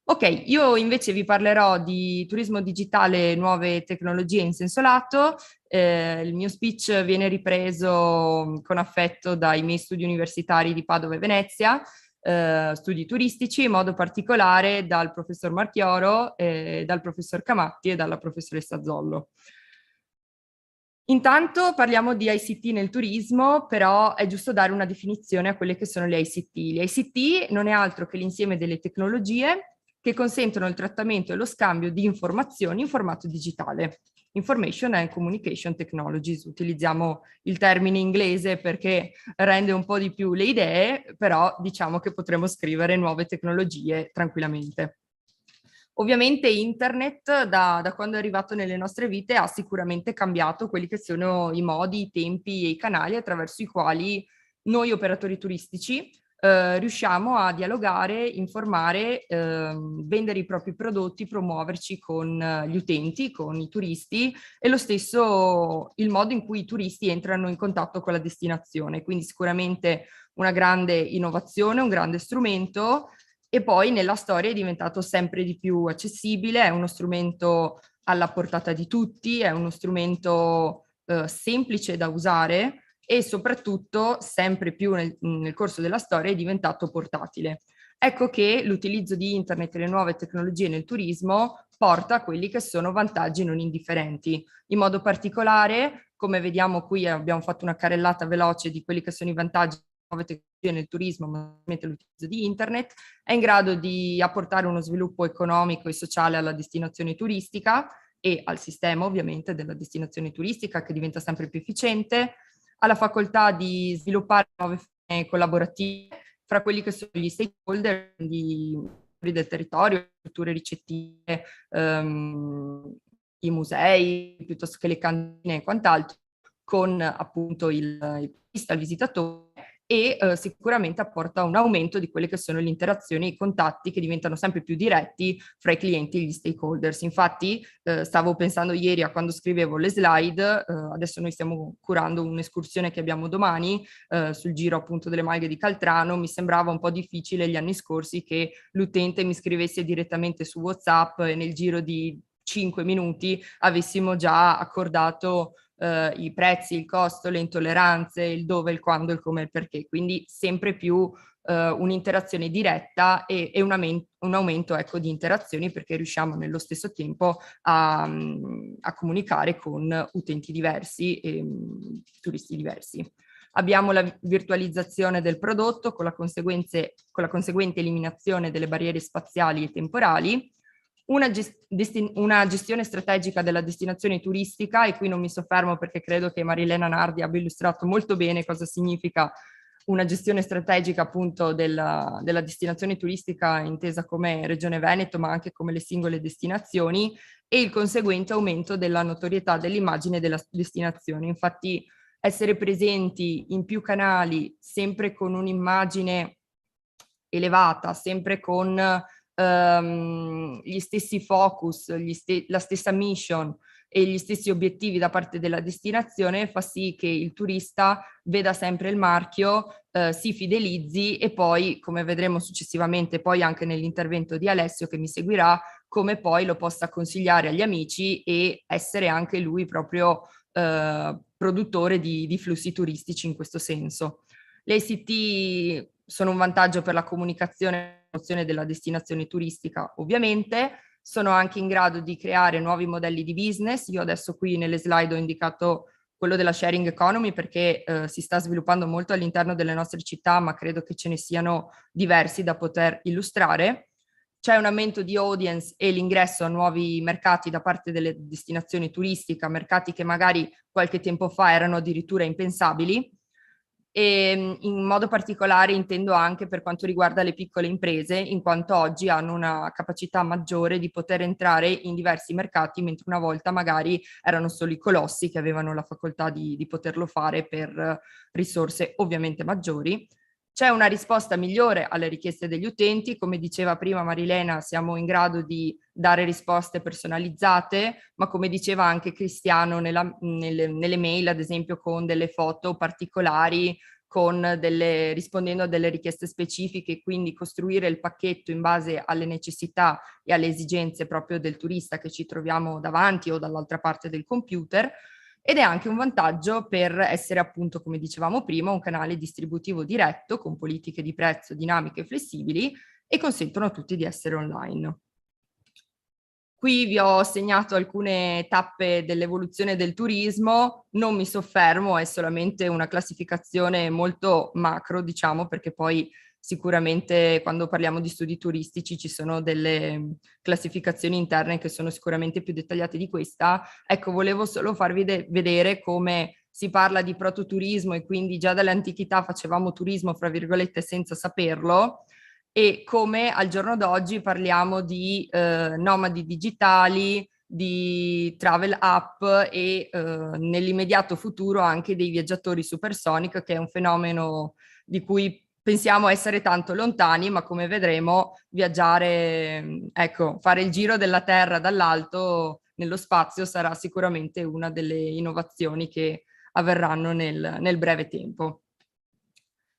[SPEAKER 4] Ok, io invece vi parlerò di turismo digitale, nuove tecnologie in senso lato. Il mio speech viene ripreso con affetto dai miei studi universitari di Padova e Venezia, studi turistici, in modo particolare dal professor Marchioro, dal professor Camatti e dalla professoressa Zollo. Intanto parliamo di ICT nel turismo, però è giusto dare una definizione a quelle che sono le ICT. Le ICT non è altro che l'insieme delle tecnologie che consentono il trattamento e lo scambio di informazioni in formato digitale. Information and Communication Technologies. Utilizziamo il termine inglese perché rende un po' di più le idee, però diciamo che potremo scrivere nuove tecnologie tranquillamente. Ovviamente internet da quando è arrivato nelle nostre vite ha sicuramente cambiato quelli che sono i modi, i tempi e i canali attraverso i quali noi operatori turistici riusciamo a dialogare, informare, vendere i propri prodotti, promuoverci con gli utenti, con i turisti e lo stesso il modo in cui i turisti entrano in contatto con la destinazione. Quindi sicuramente una grande innovazione, un grande strumento. E poi nella storia è diventato sempre di più accessibile, è uno strumento alla portata di tutti, è uno strumento semplice da usare e soprattutto sempre più nel corso della storia è diventato portatile. Ecco che l'utilizzo di internet e le nuove tecnologie nel turismo porta a quelli che sono vantaggi non indifferenti. In modo particolare, come vediamo qui, abbiamo fatto una carrellata veloce di quelli che sono i vantaggi nuove tecnologie nel turismo, ma l'utilizzo di internet, è in grado di apportare uno sviluppo economico e sociale alla destinazione turistica e al sistema ovviamente della destinazione turistica, che diventa sempre più efficiente, ha la facoltà di sviluppare nuove forme collaborative fra quelli che sono gli stakeholder, quindi del territorio, strutture ricettive, i musei, piuttosto che le cantine e quant'altro, con appunto il turista, il visitatore, e sicuramente apporta un aumento di quelle che sono le interazioni e i contatti che diventano sempre più diretti fra i clienti e gli stakeholders. Infatti stavo pensando ieri a quando scrivevo le slide, adesso noi stiamo curando un'escursione che abbiamo domani sul giro appunto delle Malghe di Caltrano. Mi sembrava un po' difficile gli anni scorsi che l'utente mi scrivesse direttamente su WhatsApp e nel giro di 5 minuti avessimo già accordato i prezzi, il costo, le intolleranze, il dove, il quando, il come e il perché. Quindi sempre più un'interazione diretta e un aumento ecco, di interazioni, perché riusciamo nello stesso tempo a comunicare con utenti diversi e turisti diversi. Abbiamo la virtualizzazione del prodotto con la conseguente eliminazione delle barriere spaziali e temporali, una gestione strategica della destinazione turistica, e qui non mi soffermo perché credo che Marilena Nardi abbia illustrato molto bene cosa significa una gestione strategica appunto della destinazione turistica intesa come Regione Veneto, ma anche come le singole destinazioni, e il conseguente aumento della notorietà dell'immagine della destinazione. Infatti essere presenti in più canali, sempre con un'immagine elevata, sempre con gli stessi focus, la stessa mission e gli stessi obiettivi da parte della destinazione, fa sì che il turista veda sempre il marchio, si fidelizzi e poi, come vedremo successivamente, poi anche nell'intervento di Alessio che mi seguirà, come poi lo possa consigliare agli amici e essere anche lui proprio produttore di flussi turistici in questo senso. Le ICT sono un vantaggio per la comunicazione e la promozione della destinazione turistica, ovviamente. Sono anche in grado di creare nuovi modelli di business. Io adesso qui nelle slide ho indicato quello della sharing economy perché si sta sviluppando molto all'interno delle nostre città, ma credo che ce ne siano diversi da poter illustrare. C'è un aumento di audience e l'ingresso a nuovi mercati da parte delle destinazioni turistiche, mercati che magari qualche tempo fa erano addirittura impensabili. E in modo particolare intendo anche per quanto riguarda le piccole imprese, in quanto oggi hanno una capacità maggiore di poter entrare in diversi mercati, mentre una volta magari erano solo i colossi che avevano la facoltà di poterlo fare per risorse ovviamente maggiori. C'è una risposta migliore alle richieste degli utenti, come diceva prima Marilena, siamo in grado di dare risposte personalizzate, ma come diceva anche Cristiano nelle mail, ad esempio con delle foto particolari, rispondendo a delle richieste specifiche, quindi costruire il pacchetto in base alle necessità e alle esigenze proprio del turista che ci troviamo davanti o dall'altra parte del computer. Ed è anche un vantaggio per essere appunto, come dicevamo prima, un canale distributivo diretto con politiche di prezzo dinamiche e flessibili e consentono a tutti di essere online. Qui vi ho segnato alcune tappe dell'evoluzione del turismo, non mi soffermo, è solamente una classificazione molto macro, diciamo, perché poi sicuramente quando parliamo di studi turistici ci sono delle classificazioni interne che sono sicuramente più dettagliate di questa. Ecco, volevo solo farvi vedere come si parla di prototurismo e quindi già dall'antichità facevamo turismo, fra virgolette, senza saperlo, e come al giorno d'oggi parliamo di nomadi digitali, di travel app e nell'immediato futuro anche dei viaggiatori supersonic, che è un fenomeno di cui pensiamo essere tanto lontani, ma come vedremo viaggiare, ecco, fare il giro della Terra dall'alto nello spazio sarà sicuramente una delle innovazioni che avverranno nel breve tempo.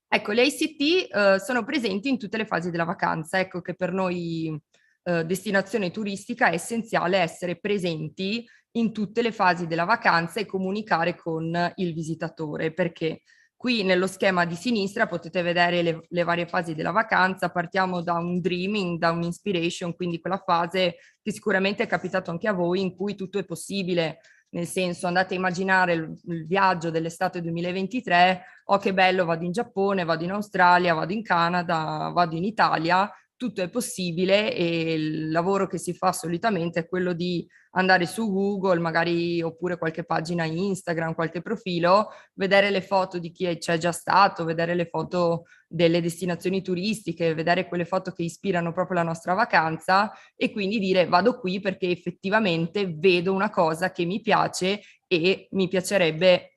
[SPEAKER 4] Ecco, le ICT sono presenti in tutte le fasi della vacanza. Ecco che per noi destinazione turistica è essenziale essere presenti in tutte le fasi della vacanza e comunicare con il visitatore, perché qui nello schema di sinistra potete vedere le varie fasi della vacanza. Partiamo da un dreaming, da un inspiration, quindi quella fase che sicuramente è capitato anche a voi in cui tutto è possibile. nel senso andate a immaginare il viaggio dell'estate 2023, oh che bello, vado in Giappone, vado in Australia, vado in Canada, vado in Italia, tutto è possibile e il lavoro che si fa solitamente è quello di andare su Google, magari oppure qualche pagina Instagram, qualche profilo, vedere le foto di chi c'è già stato, vedere le foto delle destinazioni turistiche, vedere quelle foto che ispirano proprio la nostra vacanza e quindi dire vado qui perché effettivamente vedo una cosa che mi piace e mi piacerebbe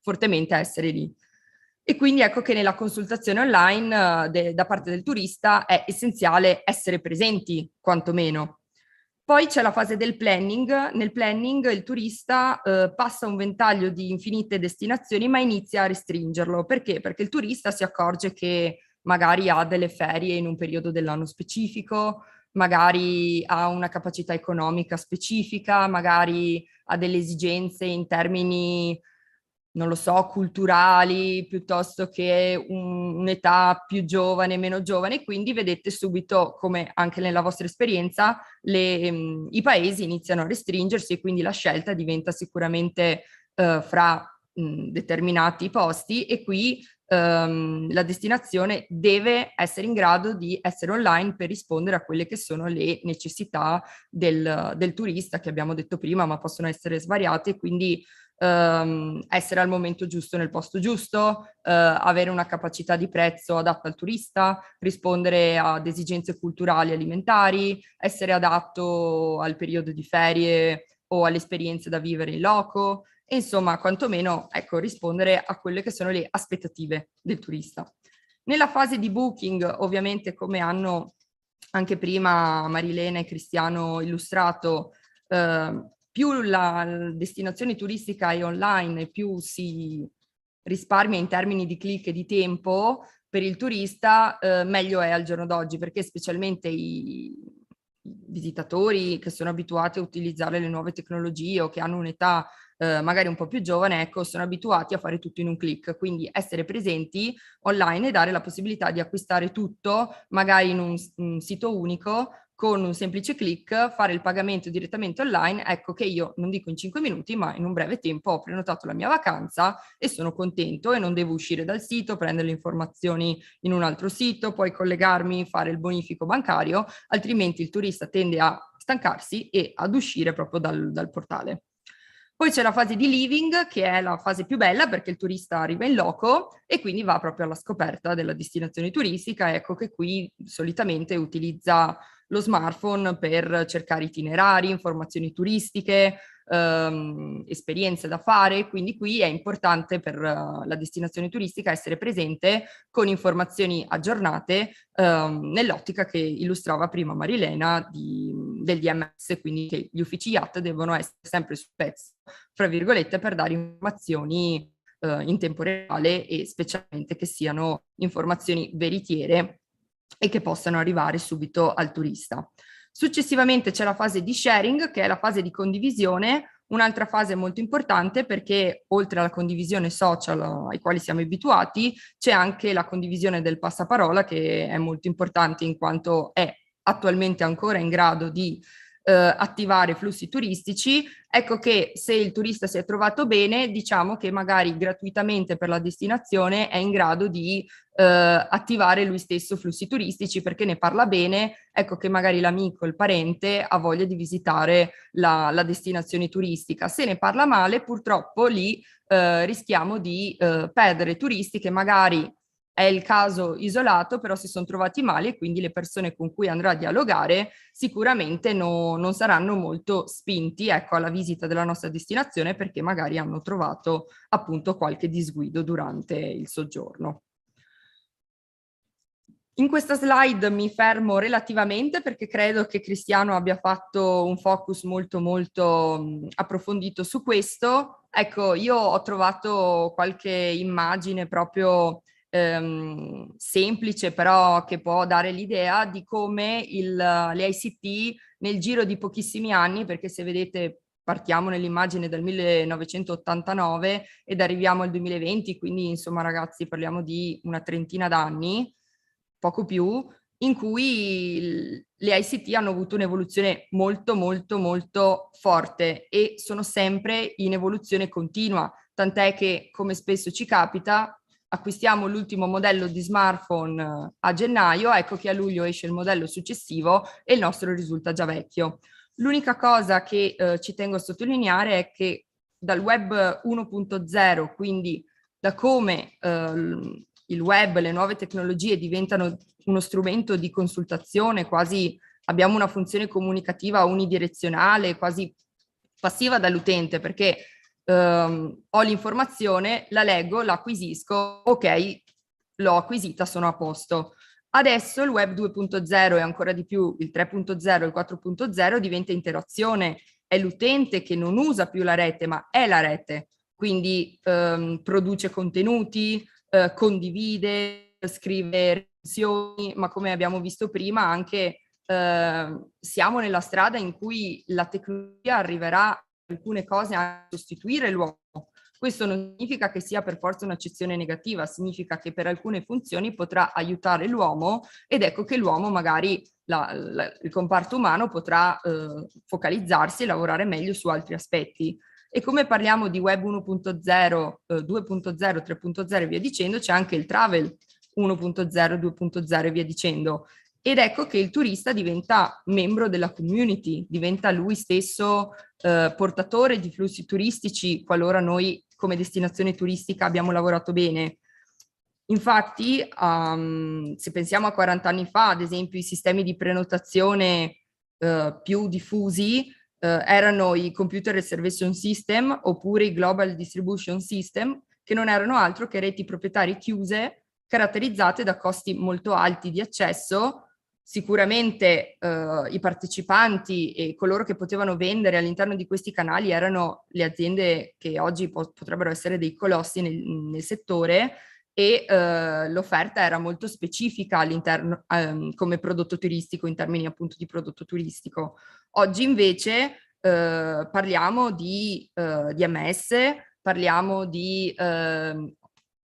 [SPEAKER 4] fortemente essere lì. E quindi ecco che nella consultazione online da parte del turista è essenziale essere presenti, quantomeno. Poi c'è la fase del planning. Nel planning il turista passa un ventaglio di infinite destinazioni, ma inizia a restringerlo. Perché? Perché il turista si accorge che magari ha delle ferie in un periodo dell'anno specifico, magari ha una capacità economica specifica, magari ha delle esigenze in termini, non lo so, culturali, piuttosto che un'età più giovane, meno giovane, quindi vedete subito come anche nella vostra esperienza i paesi iniziano a restringersi e quindi la scelta diventa sicuramente fra determinati posti e qui la destinazione deve essere in grado di essere online per rispondere a quelle che sono le necessità del turista che abbiamo detto prima, ma possono essere svariate, quindi essere al momento giusto nel posto giusto, avere una capacità di prezzo adatta al turista, rispondere ad esigenze culturali e alimentari, essere adatto al periodo di ferie o alle esperienze da vivere in loco e insomma quantomeno ecco, rispondere a quelle che sono le aspettative del turista. Nella fase di booking ovviamente come hanno anche prima Marilena e Cristiano illustrato, più la destinazione turistica è online, più si risparmia in termini di click e di tempo per il turista, meglio è al giorno d'oggi, perché specialmente i visitatori che sono abituati a utilizzare le nuove tecnologie o che hanno un'età magari un po' più giovane, ecco, sono abituati a fare tutto in un click, quindi essere presenti online e dare la possibilità di acquistare tutto magari in un sito unico con un semplice click, fare il pagamento direttamente online, ecco che io non dico in 5 minuti, ma in un breve tempo ho prenotato la mia vacanza e sono contento e non devo uscire dal sito, prendere le informazioni in un altro sito, poi collegarmi, fare il bonifico bancario, altrimenti il turista tende a stancarsi e ad uscire proprio dal portale. Poi c'è la fase di living, che è la fase più bella perché il turista arriva in loco e quindi va proprio alla scoperta della destinazione turistica. Ecco che qui solitamente utilizza lo smartphone per cercare itinerari, informazioni turistiche, esperienze da fare, quindi qui è importante per la destinazione turistica essere presente con informazioni aggiornate nell'ottica che illustrava prima Marilena del DMS, quindi che gli uffici IAT devono essere sempre sul pezzo, fra virgolette, per dare informazioni in tempo reale e specialmente che siano informazioni veritiere e che possano arrivare subito al turista. Successivamente c'è la fase di sharing, che è la fase di condivisione, un'altra fase molto importante perché oltre alla condivisione social ai quali siamo abituati, c'è anche la condivisione del passaparola che è molto importante in quanto è attualmente ancora in grado di attivare flussi turistici. Ecco che se il turista si è trovato bene, diciamo che magari gratuitamente per la destinazione è in grado di attivare lui stesso flussi turistici perché ne parla bene, ecco che magari l'amico, il parente ha voglia di visitare la destinazione turistica. Se ne parla male, purtroppo lì rischiamo di perdere turisti che magari è il caso isolato, però si sono trovati male e quindi le persone con cui andrà a dialogare sicuramente non saranno molto spinti, ecco, alla visita della nostra destinazione perché magari hanno trovato appunto qualche disguido durante il soggiorno. In questa slide mi fermo relativamente perché credo che Cristiano abbia fatto un focus molto approfondito su questo. Ecco, io ho trovato qualche immagine proprio semplice, però che può dare l'idea di come le ICT nel giro di pochissimi anni, perché se vedete partiamo nell'immagine del 1989 ed arriviamo al 2020, quindi insomma ragazzi parliamo di una trentina d'anni, poco più, in cui le ICT hanno avuto un'evoluzione molto, molto, molto forte e sono sempre in evoluzione continua, tant'è che, come spesso ci capita, acquistiamo l'ultimo modello di smartphone a gennaio, ecco che a luglio esce il modello successivo e il nostro risulta già vecchio. L'unica cosa che ci tengo a sottolineare è che dal web 1.0, quindi da come il web, le nuove tecnologie diventano uno strumento di consultazione, quasi abbiamo una funzione comunicativa unidirezionale, quasi passiva dall'utente, perché ho l'informazione, la leggo, la acquisisco, ok, l'ho acquisita, sono a posto. Adesso il web 2.0 e ancora di più il 3.0 e il 4.0 diventa interazione, è l'utente che non usa più la rete, ma è la rete, quindi produce contenuti, condivide, scrive recensioni, ma come abbiamo visto prima anche siamo nella strada in cui la tecnologia arriverà alcune cose a sostituire l'uomo. Questo non significa che sia per forza un'accezione negativa, significa che per alcune funzioni potrà aiutare l'uomo ed ecco che l'uomo magari, il comparto umano potrà focalizzarsi e lavorare meglio su altri aspetti. E come parliamo di web 1.0, 2.0, 3.0 e via dicendo, c'è anche il travel 1.0, 2.0 e via dicendo. Ed ecco che il turista diventa membro della community, diventa lui stesso portatore di flussi turistici qualora noi come destinazione turistica abbiamo lavorato bene. Infatti, se pensiamo a 40 anni fa, ad esempio, i sistemi di prenotazione più diffusi erano i Computer Reservation System oppure i Global Distribution System, che non erano altro che reti proprietarie chiuse caratterizzate da costi molto alti di accesso. Sicuramente i partecipanti e coloro che potevano vendere all'interno di questi canali erano le aziende che oggi potrebbero essere dei colossi nel settore e l'offerta era molto specifica all'interno come prodotto turistico, in termini appunto di prodotto turistico. Oggi invece parliamo di DMS, parliamo di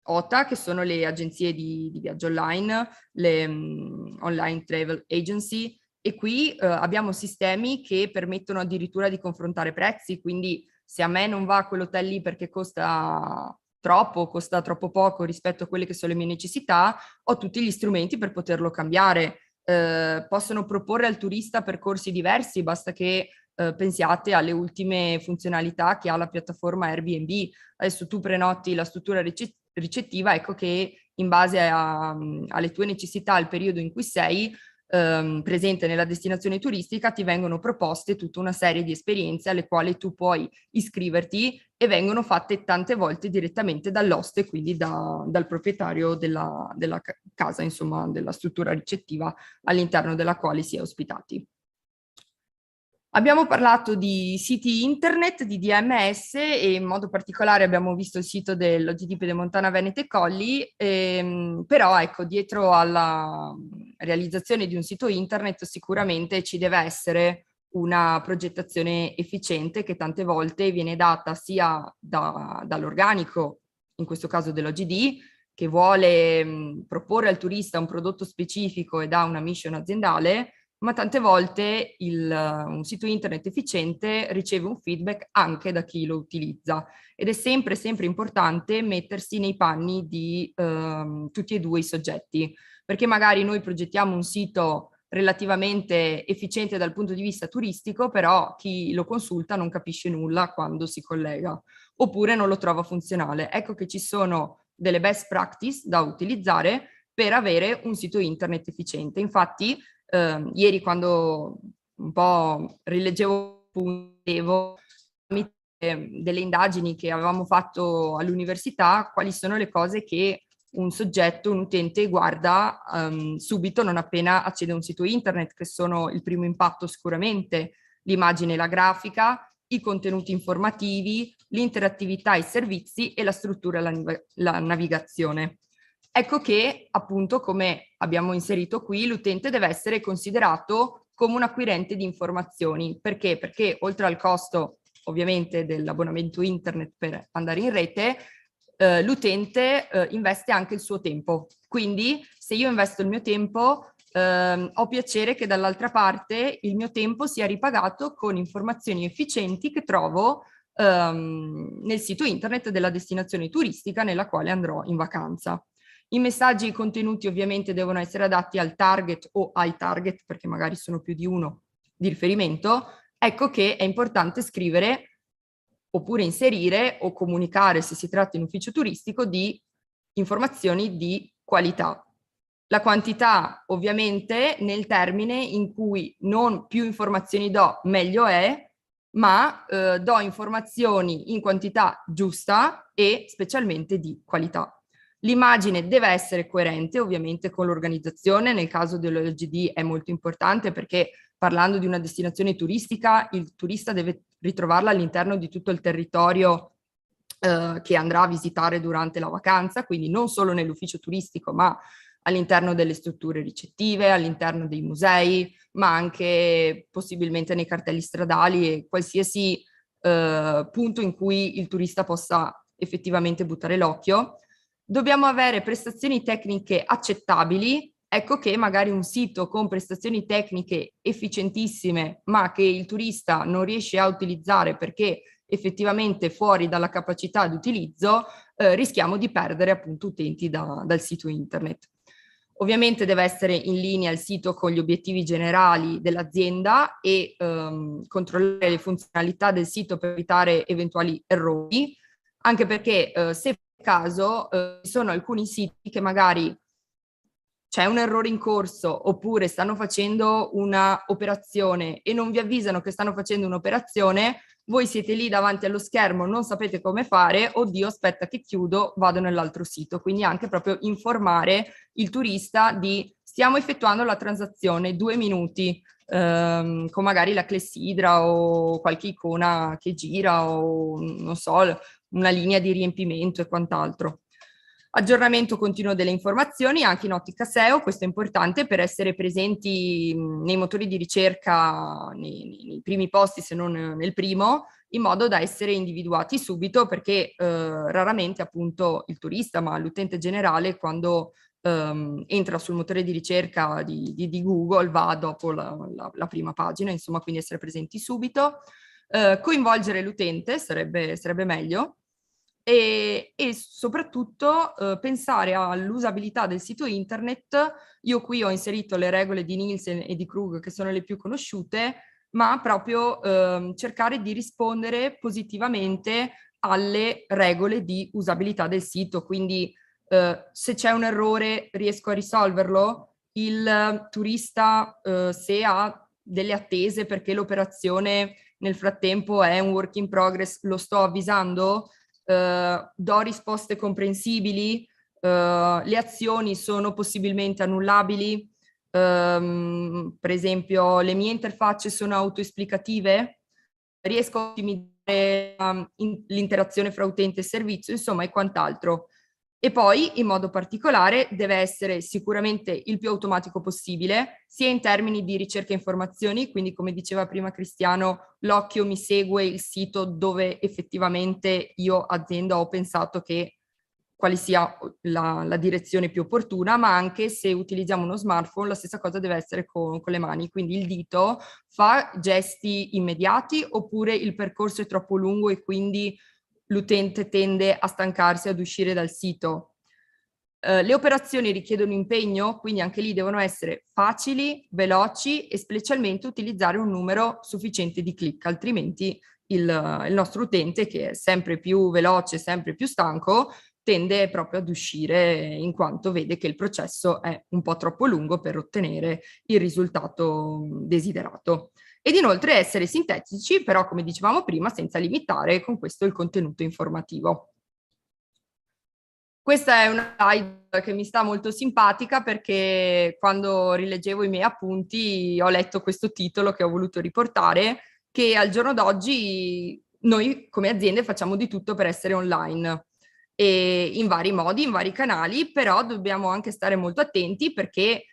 [SPEAKER 4] OTA, che sono le agenzie di viaggio online, le online travel agency, e qui abbiamo sistemi che permettono addirittura di confrontare prezzi, quindi se a me non va quell'hotel lì perché costa troppo poco rispetto a quelle che sono le mie necessità, ho tutti gli strumenti per poterlo cambiare. Possono proporre al turista percorsi diversi, basta che pensiate alle ultime funzionalità che ha la piattaforma Airbnb. Adesso tu prenoti la struttura ricettiva, ecco che in base alle tue necessità, al periodo in cui sei presente nella destinazione turistica, ti vengono proposte tutta una serie di esperienze alle quali tu puoi iscriverti e vengono fatte tante volte direttamente dall'host e quindi dal proprietario della casa, insomma, della struttura ricettiva all'interno della quale si è ospitati. Abbiamo parlato di siti internet, di DMS e in modo particolare abbiamo visto il sito dell'OGD Pedemontana Venete Colli, però ecco, dietro alla realizzazione di un sito internet sicuramente ci deve essere una progettazione efficiente che tante volte viene data sia dall'organico, in questo caso dell'OGD, che vuole proporre al turista un prodotto specifico ed ha una mission aziendale, ma tante volte un sito internet efficiente riceve un feedback anche da chi lo utilizza ed è sempre importante mettersi nei panni di tutti e due i soggetti, perché magari noi progettiamo un sito relativamente efficiente dal punto di vista turistico, però chi lo consulta non capisce nulla quando si collega oppure non lo trova funzionale. Ecco che ci sono delle best practice da utilizzare per avere un sito internet efficiente. Infatti ieri, quando un po' rileggevo delle indagini che avevamo fatto all'università, quali sono le cose che un soggetto, un utente guarda subito non appena accede a un sito internet, che sono il primo impatto sicuramente, l'immagine e la grafica, i contenuti informativi, l'interattività, i servizi e la struttura e la navigazione. Ecco che, appunto, come abbiamo inserito qui, l'utente deve essere considerato come un acquirente di informazioni. Perché? Perché oltre al costo, ovviamente, dell'abbonamento internet per andare in rete, l'utente investe anche il suo tempo. Quindi, se io investo il mio tempo, ho piacere che dall'altra parte il mio tempo sia ripagato con informazioni efficienti che trovo nel sito internet della destinazione turistica nella quale andrò in vacanza. I messaggi e i contenuti ovviamente devono essere adatti al target o ai target, perché magari sono più di uno di riferimento. Ecco che è importante scrivere oppure inserire o comunicare, se si tratta in ufficio turistico, di informazioni di qualità. La quantità ovviamente nel termine in cui non più informazioni do, meglio è, ma do informazioni in quantità giusta e specialmente di qualità. L'immagine deve essere coerente ovviamente con l'organizzazione, nel caso dell'OGD è molto importante perché parlando di una destinazione turistica il turista deve ritrovarla all'interno di tutto il territorio che andrà a visitare durante la vacanza, quindi non solo nell'ufficio turistico ma all'interno delle strutture ricettive, all'interno dei musei, ma anche possibilmente nei cartelli stradali e qualsiasi punto in cui il turista possa effettivamente buttare l'occhio. Dobbiamo avere prestazioni tecniche accettabili, ecco che magari un sito con prestazioni tecniche efficientissime ma che il turista non riesce a utilizzare perché effettivamente fuori dalla capacità di utilizzo, rischiamo di perdere appunto utenti dal sito internet. Ovviamente deve essere in linea il sito con gli obiettivi generali dell'azienda e controllare le funzionalità del sito per evitare eventuali errori, anche perché se caso ci sono alcuni siti che magari c'è un errore in corso oppure stanno facendo una operazione e non vi avvisano che stanno facendo un'operazione, voi siete lì davanti allo schermo, non sapete come fare, oddio aspetta che chiudo, vado nell'altro sito. Quindi anche proprio informare il turista di stiamo effettuando la transazione, 2 minuti, con magari la clessidra o qualche icona che gira o non so, una linea di riempimento e quant'altro. Aggiornamento continuo delle informazioni anche in ottica SEO, questo è importante per essere presenti nei motori di ricerca nei primi posti se non nel primo, in modo da essere individuati subito perché raramente appunto il turista ma l'utente generale quando entra sul motore di ricerca di Google va dopo la prima pagina, insomma quindi essere presenti subito. Coinvolgere l'utente sarebbe meglio. E soprattutto pensare all'usabilità del sito internet. Io qui ho inserito le regole di Nielsen e di Krug che sono le più conosciute, ma proprio cercare di rispondere positivamente alle regole di usabilità del sito, quindi se c'è un errore riesco a risolverlo, il turista se ha delle attese perché l'operazione nel frattempo è un work in progress, lo sto avvisando? Do risposte comprensibili, le azioni sono possibilmente annullabili, per esempio le mie interfacce sono autoesplicative, riesco a ottimizzare l'interazione fra utente e servizio, insomma e quant'altro. E poi in modo particolare deve essere sicuramente il più automatico possibile, sia in termini di ricerca informazioni, quindi come diceva prima Cristiano, l'occhio mi segue il sito dove effettivamente io azienda ho pensato che quale sia la direzione più opportuna, ma anche se utilizziamo uno smartphone la stessa cosa deve essere con le mani, quindi il dito fa gesti immediati oppure il percorso è troppo lungo e quindi l'utente tende a stancarsi, ad uscire dal sito. Le operazioni richiedono impegno, quindi anche lì devono essere facili, veloci e specialmente utilizzare un numero sufficiente di click, altrimenti il nostro utente, che è sempre più veloce, sempre più stanco, tende proprio ad uscire in quanto vede che il processo è un po' troppo lungo per ottenere il risultato desiderato. Ed inoltre essere sintetici, però come dicevamo prima, senza limitare con questo il contenuto informativo. Questa è una slide che mi sta molto simpatica perché quando rileggevo i miei appunti ho letto questo titolo che ho voluto riportare, che al giorno d'oggi noi come aziende facciamo di tutto per essere online e in vari modi, in vari canali, però dobbiamo anche stare molto attenti perché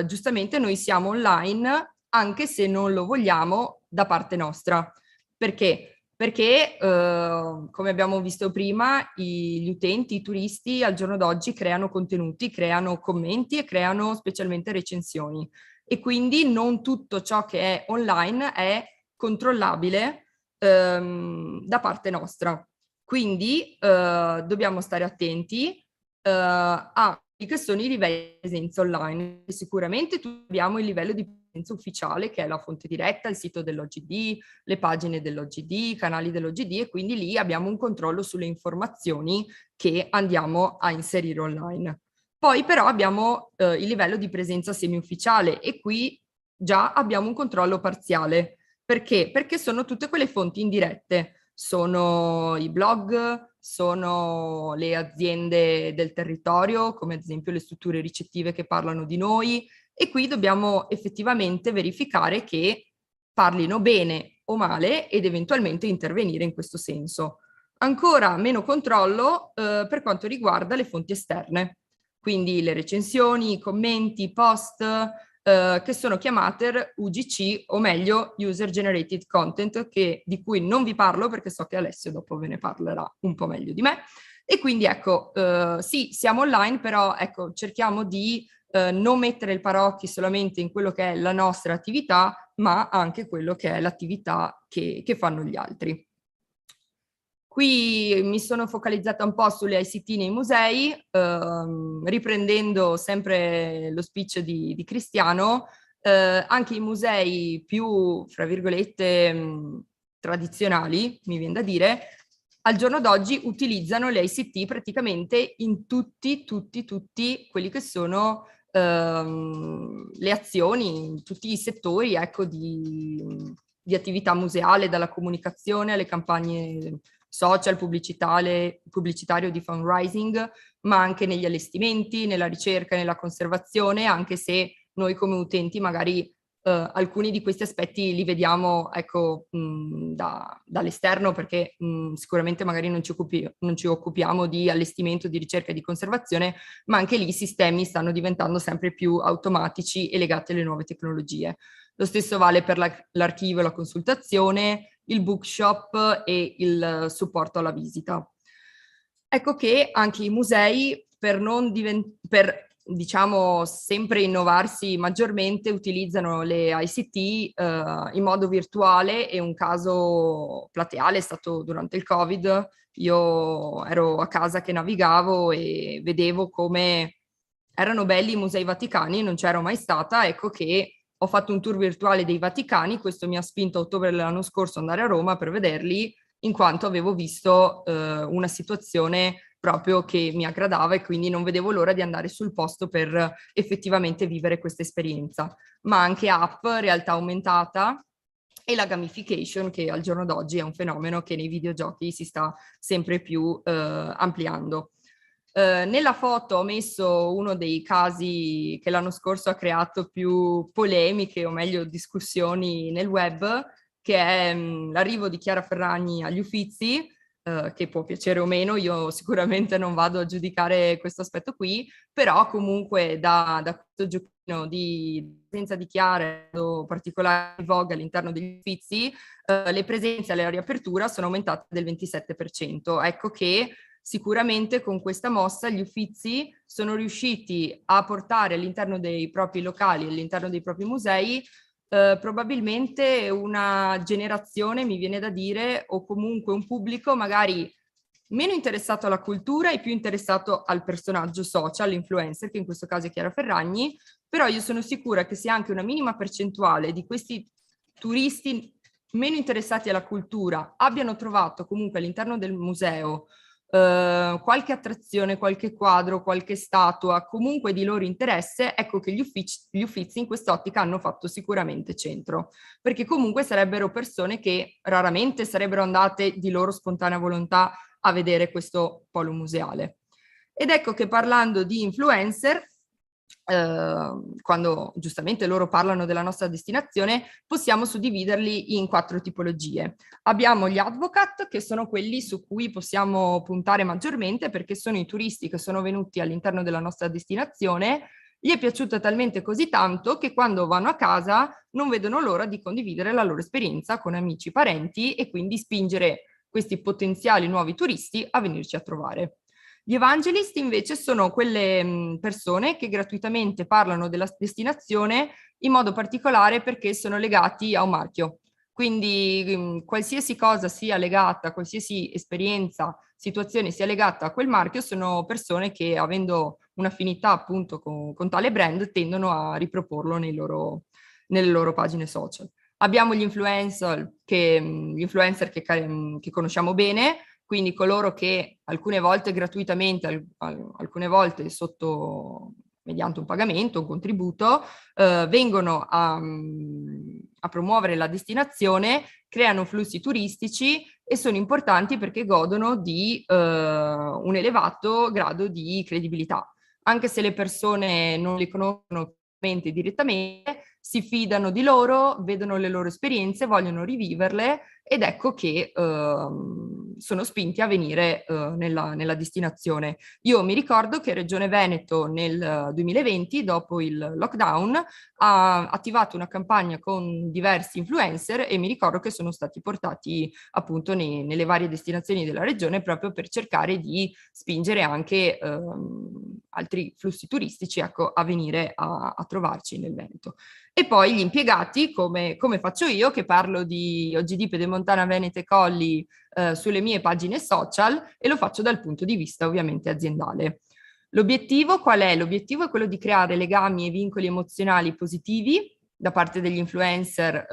[SPEAKER 4] giustamente noi siamo online anche se non lo vogliamo da parte nostra. Perché? perché come abbiamo visto prima, gli utenti, i turisti al giorno d'oggi creano contenuti, creano commenti e creano specialmente recensioni, e quindi non tutto ciò che è online è controllabile da parte nostra. Quindi dobbiamo stare attenti a che sono i livelli di presenza online. Sicuramente abbiamo il livello di presenza ufficiale, che è la fonte diretta, il sito dell'OGD, le pagine dell'OGD, i canali dell'OGD, e quindi lì abbiamo un controllo sulle informazioni che andiamo a inserire online. Poi però abbiamo il livello di presenza semi-ufficiale, e qui già abbiamo un controllo parziale. Perché? Perché sono tutte quelle fonti indirette. Sono i blog, sono le aziende del territorio, come ad esempio le strutture ricettive che parlano di noi, e qui dobbiamo effettivamente verificare che parlino bene o male ed eventualmente intervenire in questo senso. Ancora meno controllo per quanto riguarda le fonti esterne, quindi le recensioni, i commenti, i post, che sono chiamate UGC, o meglio User Generated Content, di cui non vi parlo perché so che Alessio dopo ve ne parlerà un po' meglio di me. E quindi ecco, sì, siamo online, però ecco, cerchiamo di non mettere il paraocchi solamente in quello che è la nostra attività, ma anche quello che è l'attività che fanno gli altri. Qui mi sono focalizzata un po' sulle ICT nei musei, riprendendo sempre lo speech di Cristiano. Anche i musei più, fra virgolette, tradizionali, mi viene da dire, al giorno d'oggi utilizzano le ICT praticamente in tutti quelli che sono le azioni, in tutti i settori, ecco, di attività museale, dalla comunicazione alle campagne social, pubblicitario di fundraising, ma anche negli allestimenti, nella ricerca, nella conservazione, anche se noi come utenti magari alcuni di questi aspetti li vediamo, ecco, dall'esterno, perché sicuramente magari non ci occupiamo di allestimento, di ricerca e di conservazione, ma anche lì i sistemi stanno diventando sempre più automatici e legati alle nuove tecnologie. Lo stesso vale per l'archivio e la consultazione, il bookshop e il supporto alla visita. Ecco che anche i musei, per diciamo sempre innovarsi maggiormente, utilizzano le ICT in modo virtuale, e un caso plateale è stato durante il Covid. Io ero a casa che navigavo e vedevo come erano belli i musei vaticani, non c'ero mai stata, ecco che ho fatto un tour virtuale dei Vaticani. Questo mi ha spinto a ottobre dell'anno scorso ad andare a Roma per vederli, in quanto avevo visto una situazione proprio che mi aggradava, e quindi non vedevo l'ora di andare sul posto per effettivamente vivere questa esperienza. Ma anche app, realtà aumentata e la gamification, che al giorno d'oggi è un fenomeno che nei videogiochi si sta sempre più ampliando. Nella foto ho messo uno dei casi che l'anno scorso ha creato più polemiche, o meglio discussioni nel web, che è l'arrivo di Chiara Ferragni agli Uffizi, che può piacere o meno. Io sicuramente non vado a giudicare questo aspetto qui, però comunque da questo giochino di presenza di Chiara particolare di Vogue all'interno degli Uffizi, le presenze alle riapertura sono aumentate del 27%. Ecco che sicuramente con questa mossa gli Uffizi sono riusciti a portare all'interno dei propri locali, all'interno dei propri musei, probabilmente una generazione, mi viene da dire, o comunque un pubblico magari meno interessato alla cultura e più interessato al personaggio social, l'influencer, che in questo caso è Chiara Ferragni. Però io sono sicura che se anche una minima percentuale di questi turisti meno interessati alla cultura abbiano trovato comunque all'interno del museo qualche attrazione, qualche quadro, qualche statua, comunque di loro interesse, ecco che gli Uffizi in quest'ottica hanno fatto sicuramente centro, perché comunque sarebbero persone che raramente sarebbero andate di loro spontanea volontà a vedere questo polo museale. Ed ecco che, parlando di influencer, quando giustamente loro parlano della nostra destinazione, possiamo suddividerli in 4 tipologie. Abbiamo gli advocate, che sono quelli su cui possiamo puntare maggiormente, perché sono i turisti che sono venuti all'interno della nostra destinazione Gli è piaciuta talmente così tanto che quando vanno a casa non vedono l'ora di condividere la loro esperienza con amici, parenti e quindi spingere questi potenziali nuovi turisti a venirci a trovare. Gli evangelist invece sono quelle persone che gratuitamente parlano della destinazione in modo particolare perché sono legati a un marchio. Quindi qualsiasi cosa sia legata, qualsiasi esperienza, situazione sia legata a quel marchio, sono persone che avendo un'affinità appunto con tale brand tendono a riproporlo nelle loro pagine social. Abbiamo gli influencer che conosciamo bene, quindi coloro che alcune volte gratuitamente, alcune volte mediante un pagamento, un contributo, vengono a promuovere la destinazione, creano flussi turistici e sono importanti perché godono di un elevato grado di credibilità. Anche se le persone non li conoscono direttamente, si fidano di loro, vedono le loro esperienze, vogliono riviverle ed ecco che sono spinti a venire nella destinazione. Io mi ricordo che Regione Veneto nel 2020, dopo il lockdown, ha attivato una campagna con diversi influencer e mi ricordo che sono stati portati appunto nelle varie destinazioni della regione proprio per cercare di spingere anche altri flussi turistici, ecco, a venire a trovarci nel Veneto. E poi gli impiegati, come faccio io, che parlo di OGD Pedemontana Venete Colli sulle mie pagine social e lo faccio dal punto di vista ovviamente aziendale. L'obiettivo qual è? L'obiettivo è quello di creare legami e vincoli emozionali positivi da parte degli influencer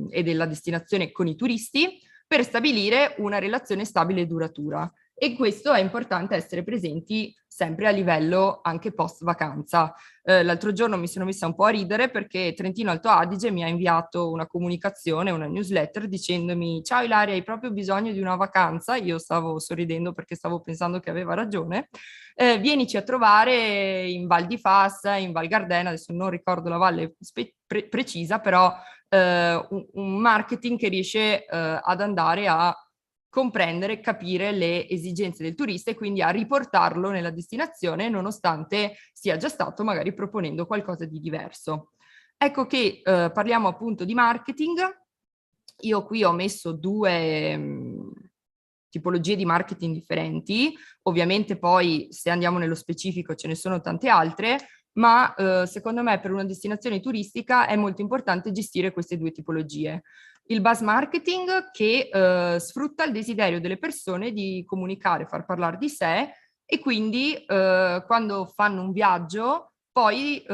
[SPEAKER 4] e della destinazione con i turisti per stabilire una relazione stabile e duratura. E questo è importante essere presenti sempre a livello anche post vacanza. L'altro giorno mi sono messa un po' a ridere perché Trentino Alto Adige mi ha inviato una comunicazione, una newsletter dicendomi: ciao Ilaria, hai proprio bisogno di una vacanza? Io stavo sorridendo perché stavo pensando che aveva ragione. Vienici a trovare in Val di Fassa, in Val Gardena, adesso non ricordo la valle precisa, però un marketing che riesce ad andare a comprendere, capire le esigenze del turista e quindi a riportarlo nella destinazione nonostante sia già stato magari proponendo qualcosa di diverso. Ecco che parliamo appunto di marketing. Io qui ho messo due tipologie di marketing differenti, ovviamente poi se andiamo nello specifico ce ne sono tante altre, ma secondo me per una destinazione turistica è molto importante gestire queste due tipologie. Il buzz marketing che sfrutta il desiderio delle persone di comunicare, far parlare di sé e quindi quando fanno un viaggio poi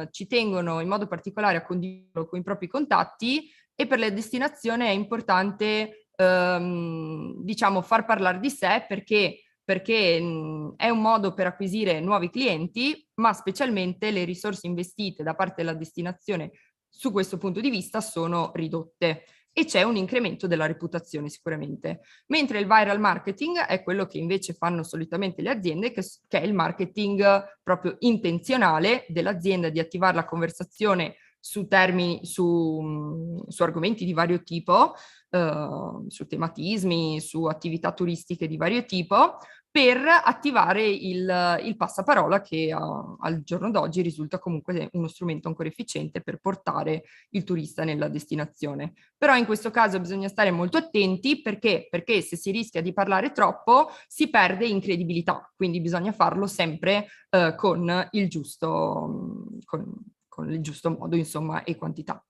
[SPEAKER 4] ci tengono in modo particolare a condividerlo con i propri contatti e per la destinazione è importante diciamo far parlare di sé perché è un modo per acquisire nuovi clienti, ma specialmente le risorse investite da parte della destinazione su questo punto di vista sono ridotte e c'è un incremento della reputazione sicuramente. Mentre il viral marketing è quello che invece fanno solitamente le aziende, che è il marketing proprio intenzionale dell'azienda di attivare la conversazione su argomenti di vario tipo, su tematismi, su attività turistiche di vario tipo, per attivare il passaparola che al giorno d'oggi risulta comunque uno strumento ancora efficiente per portare il turista nella destinazione. Però in questo caso bisogna stare molto attenti perché se si rischia di parlare troppo si perde in credibilità, quindi bisogna farlo sempre con il giusto modo, insomma, e quantità.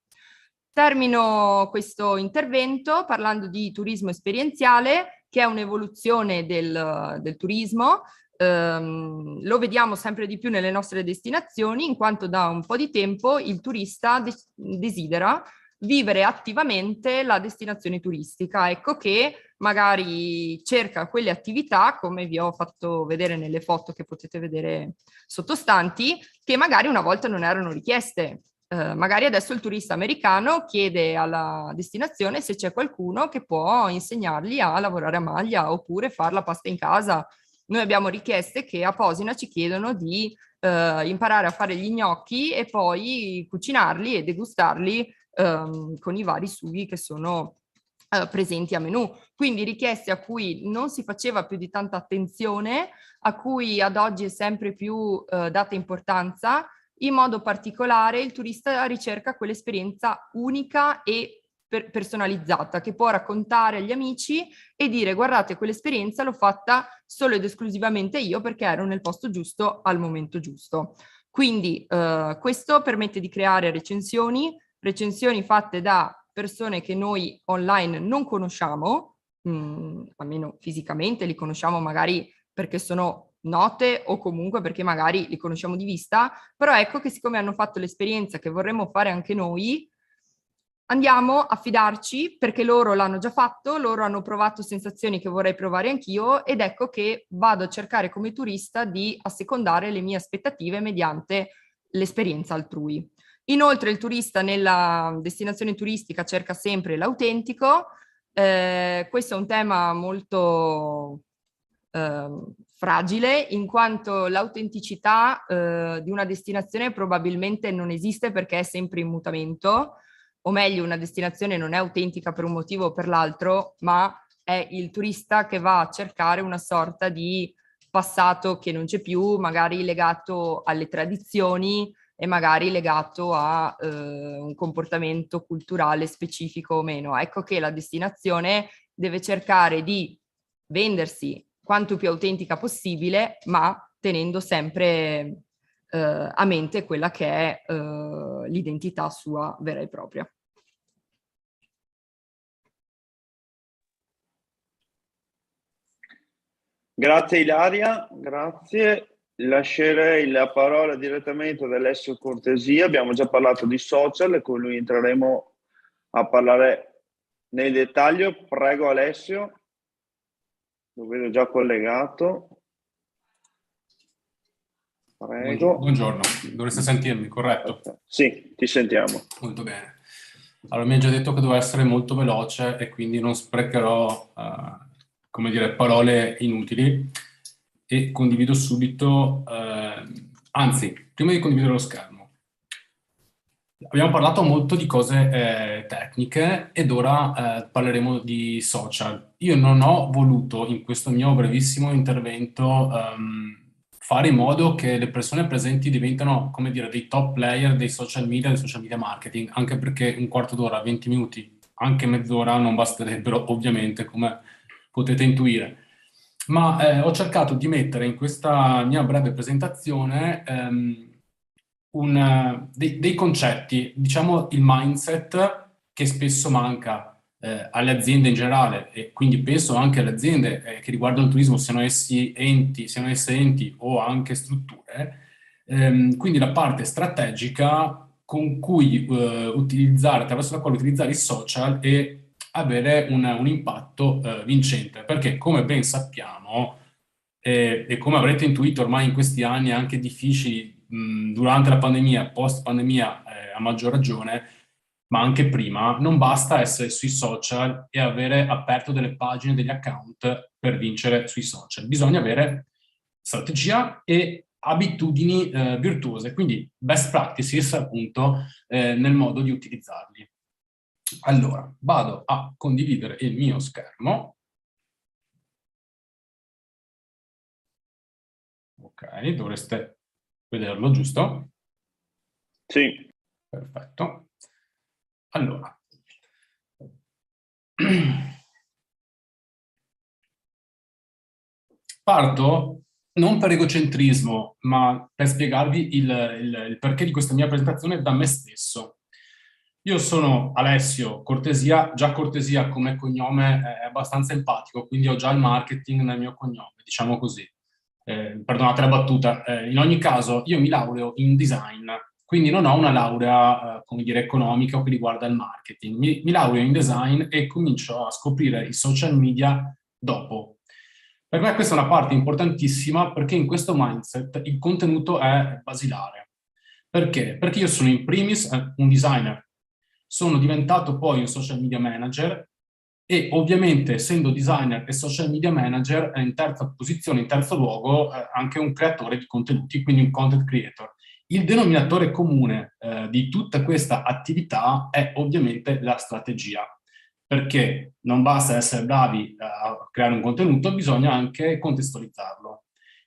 [SPEAKER 4] Termino questo intervento parlando di turismo esperienziale, che è un'evoluzione del turismo. Lo vediamo sempre di più nelle nostre destinazioni, in quanto da un po' di tempo il turista desidera vivere attivamente la destinazione turistica. Ecco che magari cerca quelle attività, come vi ho fatto vedere nelle foto che potete vedere sottostanti, che magari una volta non erano richieste. Magari adesso il turista americano chiede alla destinazione se c'è qualcuno che può insegnargli a lavorare a maglia oppure fare la pasta in casa. Noi abbiamo richieste che a Posina ci chiedono di imparare a fare gli gnocchi e poi cucinarli e degustarli con i vari sughi che sono presenti a menù, quindi richieste a cui non si faceva più di tanta attenzione, a cui ad oggi è sempre più data importanza. In modo particolare il turista ricerca quell'esperienza unica e personalizzata che può raccontare agli amici e dire: guardate, quell'esperienza l'ho fatta solo ed esclusivamente io perché ero nel posto giusto al momento giusto. Quindi questo permette di creare recensioni fatte da persone che noi online non conosciamo, almeno fisicamente, li conosciamo magari perché sono note o comunque perché magari li conosciamo di vista, però ecco che siccome hanno fatto l'esperienza che vorremmo fare anche noi, andiamo a fidarci perché loro l'hanno già fatto, loro hanno provato sensazioni che vorrei provare anch'io ed ecco che vado a cercare come turista di assecondare le mie aspettative mediante l'esperienza altrui. Inoltre il turista nella destinazione turistica cerca sempre l'autentico, questo è un tema molto fragile in quanto l'autenticità di una destinazione probabilmente non esiste perché è sempre in mutamento, o meglio una destinazione non è autentica per un motivo o per l'altro, ma è il turista che va a cercare una sorta di passato che non c'è più, magari legato alle tradizioni, e magari legato a un comportamento culturale specifico o meno. Ecco che la destinazione deve cercare di vendersi quanto più autentica possibile, ma tenendo sempre a mente quella che è l'identità sua vera e propria.
[SPEAKER 1] Grazie Ilaria, grazie. Lascerei la parola direttamente ad Alessio Cortesia. Abbiamo già parlato di social e con lui entreremo a parlare nel dettaglio. Prego Alessio, lo vedo già collegato. Prego.
[SPEAKER 7] Buongiorno, dovreste sentirmi, corretto?
[SPEAKER 1] Sì, ti sentiamo.
[SPEAKER 7] Molto bene. Allora, mi ha già detto che devo essere molto veloce e quindi non sprecherò, come dire, parole inutili e condivido subito, anzi, prima di condividere lo schermo. Abbiamo parlato molto di cose tecniche ed ora parleremo di social. Io non ho voluto in questo mio brevissimo intervento fare in modo che le persone presenti diventano, come dire, dei top player dei social media marketing, anche perché un quarto d'ora, 20 minuti, anche mezz'ora non basterebbero, ovviamente, come potete intuire. Ma ho cercato di mettere in questa mia breve presentazione dei concetti, diciamo il mindset che spesso manca alle aziende in generale e quindi penso anche alle aziende che riguardano il turismo, siano esse enti o anche strutture, quindi la parte strategica con cui utilizzare, attraverso la quale utilizzare i social e avere un impatto vincente, perché come ben sappiamo e come avrete intuito ormai in questi anni anche difficili durante la pandemia, post pandemia a maggior ragione, ma anche prima, non basta essere sui social e avere aperto delle pagine, degli account per vincere sui social. Bisogna avere strategia e abitudini virtuose, quindi best practices appunto nel modo di utilizzarli. Allora, vado a condividere il mio schermo. Ok, dovreste vederlo, giusto?
[SPEAKER 1] Sì.
[SPEAKER 7] Perfetto. Allora, parto non per egocentrismo, ma per spiegarvi il perché di questa mia presentazione da me stesso. Io sono Alessio Cortesia, già Cortesia come cognome è abbastanza empatico, quindi ho già il marketing nel mio cognome, diciamo così. Perdonate la battuta. In ogni caso, io mi laureo in design, quindi non ho una laurea, come dire, economica che riguarda il marketing. Mi laureo in design e comincio a scoprire i social media dopo. Per me questa è una parte importantissima perché in questo mindset il contenuto è basilare. Perché? Perché io sono in primis un designer. Sono diventato poi un social media manager e ovviamente essendo designer e social media manager in terza posizione, in terzo luogo anche un creatore di contenuti, quindi un content creator. Il denominatore comune di tutta questa attività è ovviamente la strategia. perché non basta essere bravi a creare un contenuto, bisogna anche contestualizzarlo.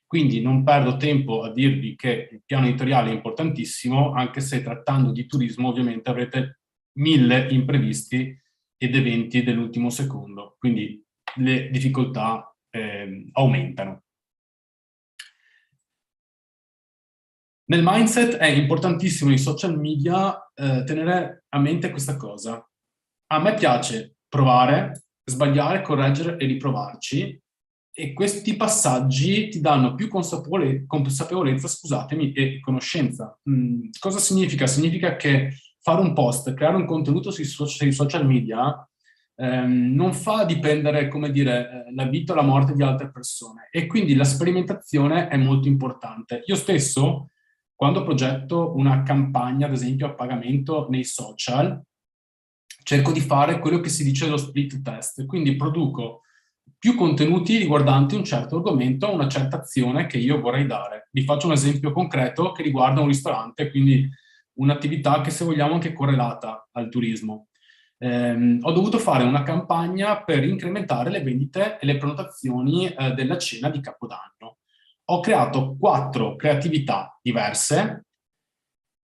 [SPEAKER 7] Quindi non perdo tempo a dirvi che il piano editoriale è importantissimo, anche se trattando di turismo ovviamente avrete 1000 imprevisti ed eventi dell'ultimo secondo, quindi le difficoltà aumentano. Nel mindset è importantissimo nei social media tenere a mente questa cosa. A me piace provare, sbagliare, correggere e riprovarci, e questi passaggi ti danno più consapevolezza, scusatemi, e conoscenza. Cosa significa? Significa che fare un post, creare un contenuto sui social media non fa dipendere, come dire, la vita o la morte di altre persone, e quindi la sperimentazione è molto importante. Io stesso, quando progetto una campagna, ad esempio a pagamento nei social, cerco di fare quello che si dice lo split test, quindi produco più contenuti riguardanti un certo argomento o una certa azione che io vorrei dare. Vi faccio un esempio concreto che riguarda un ristorante, quindi un'attività che, se vogliamo, anche correlata al turismo. Ho dovuto fare una campagna per incrementare le vendite e le prenotazioni della cena di Capodanno. Ho creato 4 creatività diverse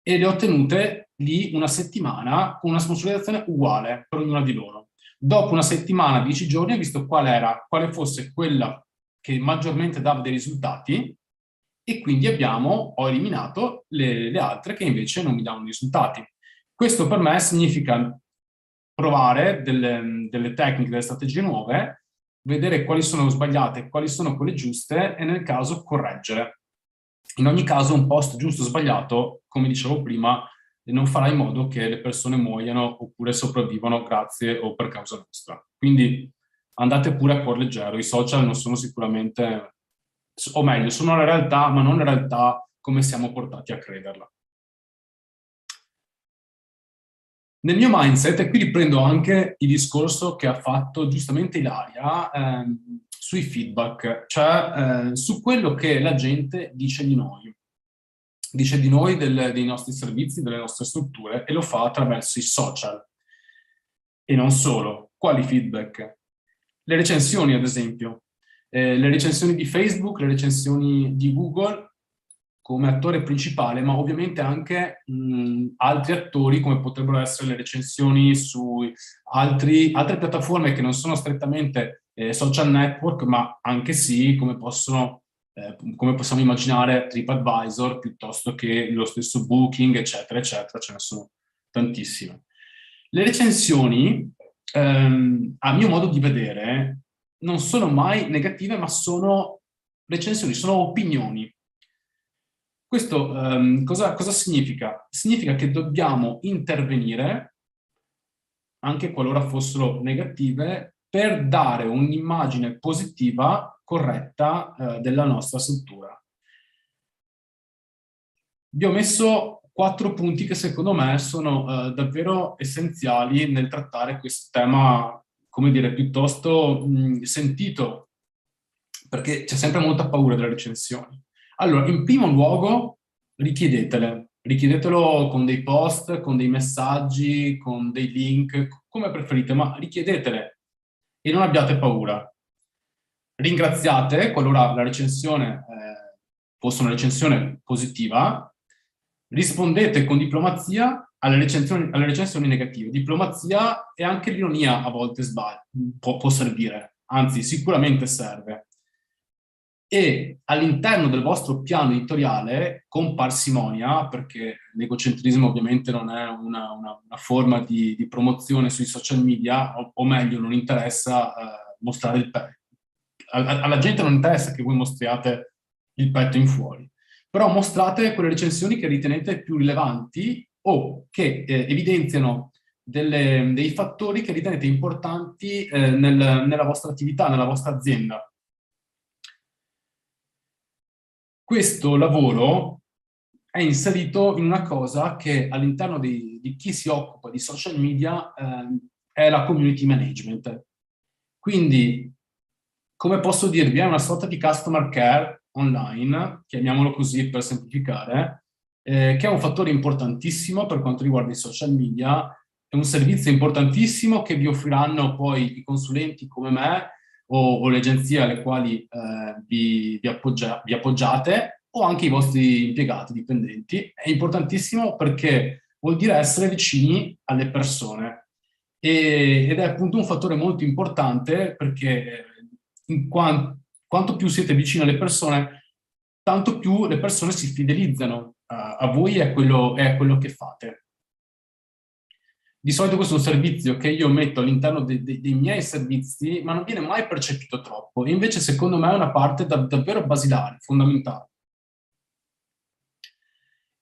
[SPEAKER 7] e le ho tenute lì una settimana con una sponsorizzazione uguale per ognuna di loro. Dopo una settimana, 10 giorni, ho visto quale fosse quella che maggiormente dava dei risultati, e quindi ho eliminato le altre che invece non mi davano risultati. Questo per me significa provare delle tecniche, delle strategie nuove, vedere quali sono sbagliate, quali sono quelle giuste, e nel caso correggere. In ogni caso un post giusto o sbagliato, come dicevo prima, non farà in modo che le persone muoiano oppure sopravvivano grazie o per causa nostra. Quindi andate pure a cuor leggero, i social non sono sicuramente, o meglio, sono la realtà, ma non la realtà come siamo portati a crederla. Nel mio mindset, e qui riprendo anche il discorso che ha fatto giustamente Ilaria sui feedback, cioè su quello che la gente dice di noi. Dice di noi, dei nostri servizi, delle nostre strutture, e lo fa attraverso i social. E non solo. Quali feedback? Le recensioni, ad esempio. Le recensioni di Facebook, le recensioni di Google come attore principale, ma ovviamente anche altri attori, come potrebbero essere le recensioni su altre piattaforme che non sono strettamente social network, ma anche sì, come possiamo immaginare TripAdvisor, piuttosto che lo stesso Booking, eccetera, eccetera, ce ne sono tantissime. Le recensioni, a mio modo di vedere, non sono mai negative, ma sono recensioni, sono opinioni. Questo cosa significa? Significa che dobbiamo intervenire, anche qualora fossero negative, per dare un'immagine positiva, corretta della nostra struttura. Vi ho messo 4 punti che secondo me sono davvero essenziali nel trattare questo tema, come dire, piuttosto sentito, perché c'è sempre molta paura delle recensioni. Allora, in primo luogo, richiedetelo con dei post, con dei messaggi, con dei link, come preferite, ma richiedetele e non abbiate paura. Ringraziate qualora la recensione fosse una recensione positiva, rispondete con diplomazia alle recensioni negative. Diplomazia e anche l'ironia a volte può servire, anzi sicuramente serve. E all'interno del vostro piano editoriale, con parsimonia, perché l'egocentrismo ovviamente non è una forma di promozione sui social media, o meglio, non interessa mostrare il petto. Alla gente non interessa che voi mostriate il petto in fuori, però mostrate quelle recensioni che ritenete più rilevanti o che evidenziano dei fattori che ritenete importanti nella vostra attività, nella vostra azienda. Questo lavoro è inserito in una cosa che all'interno di chi si occupa di social media è la community management. Quindi, come posso dirvi, è una sorta di customer care online, chiamiamolo così per semplificare, che è un fattore importantissimo per quanto riguarda i social media, è un servizio importantissimo che vi offriranno poi i consulenti come me o le agenzie alle quali vi appoggiate, o anche i vostri impiegati, dipendenti. È importantissimo perché vuol dire essere vicini alle persone ed è appunto un fattore molto importante perché quanto più siete vicini alle persone, tanto più le persone si fidelizzano a voi e a quello che fate. Di solito questo è un servizio che io metto all'interno dei miei servizi, ma non viene mai percepito troppo. E invece, secondo me, è una parte davvero basilare, fondamentale.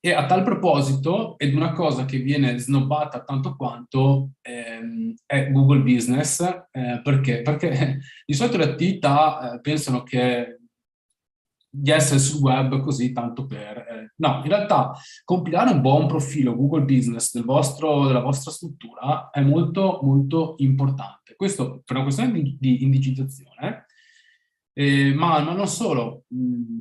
[SPEAKER 7] E a tal proposito, ed una cosa che viene snobbata tanto quanto, è Google Business. Perché? Perché di solito le attività pensano che di essere sul web così tanto per... No, in realtà compilare un buon profilo Google Business della vostra struttura è molto molto importante. Questo per una questione di indicizzazione, ma non solo.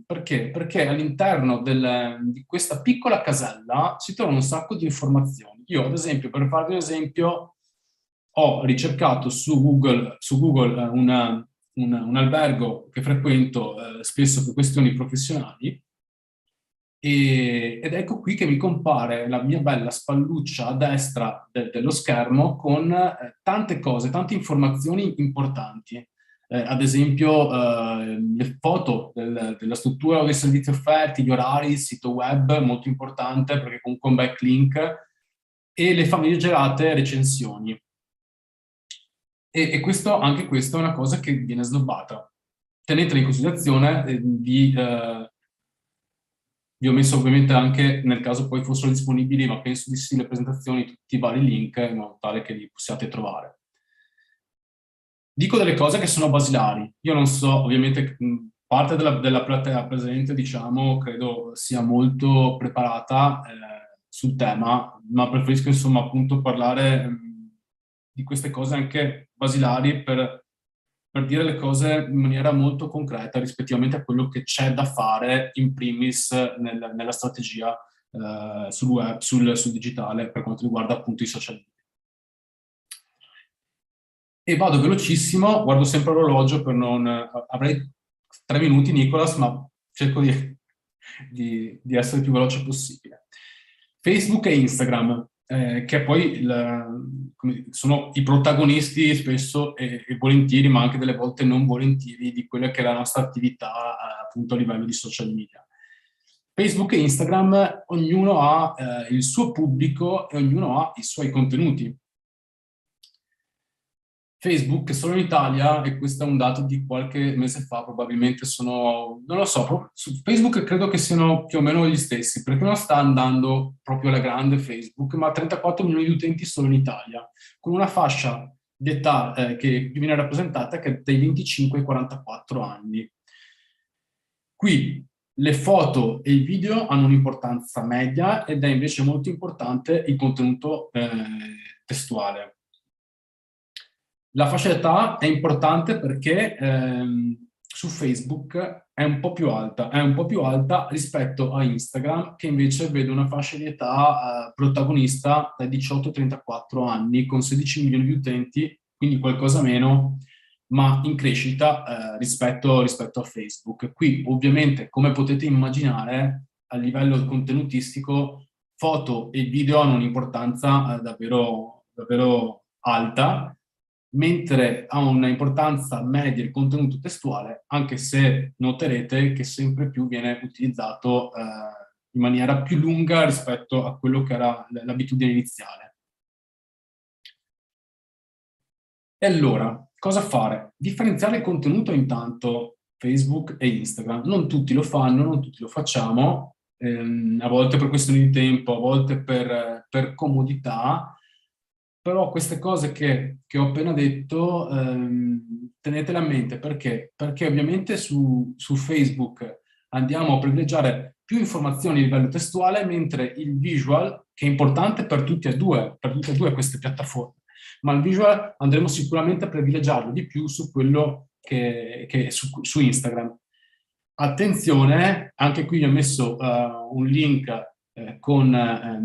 [SPEAKER 7] Perché? Perché all'interno di questa piccola casella si trovano un sacco di informazioni. Io, ad esempio, per farvi un esempio, ho ricercato su Google un albergo che frequento spesso per questioni professionali ed ecco qui che mi compare la mia bella spalluccia a destra dello schermo con tante cose, tante informazioni importanti. Ad esempio le foto della struttura o dei servizi offerti, gli orari, il sito web, molto importante perché comunque un backlink, e le famigerate recensioni. E anche questo è una cosa che viene snobbata. Tenetela in considerazione, vi ho messo ovviamente anche, nel caso poi fossero disponibili, ma penso di sì, le presentazioni, tutti i vari link, in modo tale che li possiate trovare. Dico delle cose che sono basilari. Io non so, ovviamente, parte della platea presente, diciamo, credo sia molto preparata sul tema, ma preferisco, insomma, appunto parlare di queste cose anche basilari per dire le cose in maniera molto concreta rispettivamente a quello che c'è da fare in primis nella strategia sul web, sul digitale, per quanto riguarda appunto i social media. E vado velocissimo, guardo sempre l'orologio per non... Avrei 3 minuti, Nicolas, ma cerco di essere il più veloce possibile. Facebook e Instagram, che poi sono i protagonisti spesso e volentieri, ma anche delle volte non volentieri, di quella che è la nostra attività appunto a livello di social media. Facebook e Instagram, ognuno ha il suo pubblico e ognuno ha i suoi contenuti. Facebook solo in Italia, e questo è un dato di qualche mese fa, probabilmente non lo so, su Facebook credo che siano più o meno gli stessi, perché non sta andando proprio alla grande Facebook, ma 34 milioni di utenti solo in Italia, con una fascia di età che viene rappresentata che è dai 25 ai 44 anni. Qui le foto e i video hanno un'importanza media ed è invece molto importante il contenuto testuale. La fascia d'età è importante perché su Facebook è un po' più alta rispetto a Instagram, che invece vede una fascia di età protagonista dai 18 ai 34 anni, con 16 milioni di utenti, quindi qualcosa meno, ma in crescita rispetto a Facebook. Qui ovviamente, come potete immaginare, a livello contenutistico, foto e video hanno un'importanza davvero, davvero alta, mentre ha una importanza media il contenuto testuale, anche se noterete che sempre più viene utilizzato in maniera più lunga rispetto a quello che era l'abitudine iniziale. E allora, cosa fare? Differenziare il contenuto intanto, Facebook e Instagram. Non tutti lo fanno, non tutti lo facciamo, a volte per questioni di tempo, a volte per comodità. Però queste cose che ho appena detto tenetele a mente. Perché? Perché ovviamente su Facebook andiamo a privilegiare più informazioni a livello testuale, mentre il visual, che è importante per tutte e due queste piattaforme, ma il visual andremo sicuramente a privilegiarlo di più su quello che su Instagram. Attenzione, anche qui vi ho messo un link con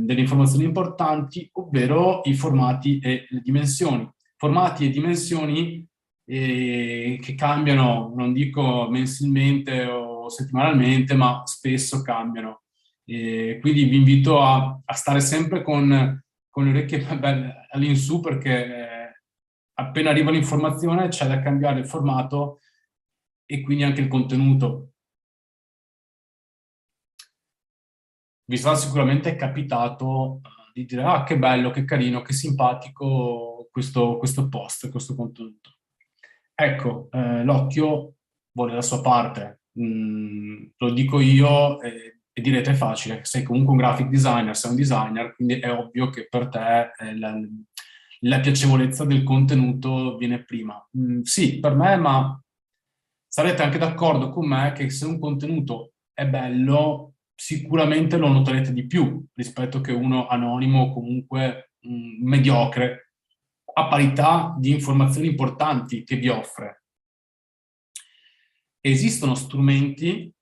[SPEAKER 7] delle informazioni importanti, ovvero i formati e le dimensioni. Formati e dimensioni che cambiano, non dico mensilmente o settimanalmente, ma spesso cambiano. Quindi vi invito a stare sempre con le orecchie all'insù, perché appena arriva l'informazione c'è da cambiare il formato e quindi anche il contenuto. Vi sarà sicuramente capitato di dire: ah, che bello, che carino, che simpatico questo post, questo contenuto. Ecco, l'occhio vuole la sua parte. Lo dico io e direte: è facile, sei comunque un graphic designer, sei un designer, quindi è ovvio che per te la piacevolezza del contenuto viene prima. Sì, per me, ma sarete anche d'accordo con me che se un contenuto è bello, sicuramente lo noterete di più rispetto che uno anonimo o comunque mediocre, a parità di informazioni importanti che vi offre. Esistono strumenti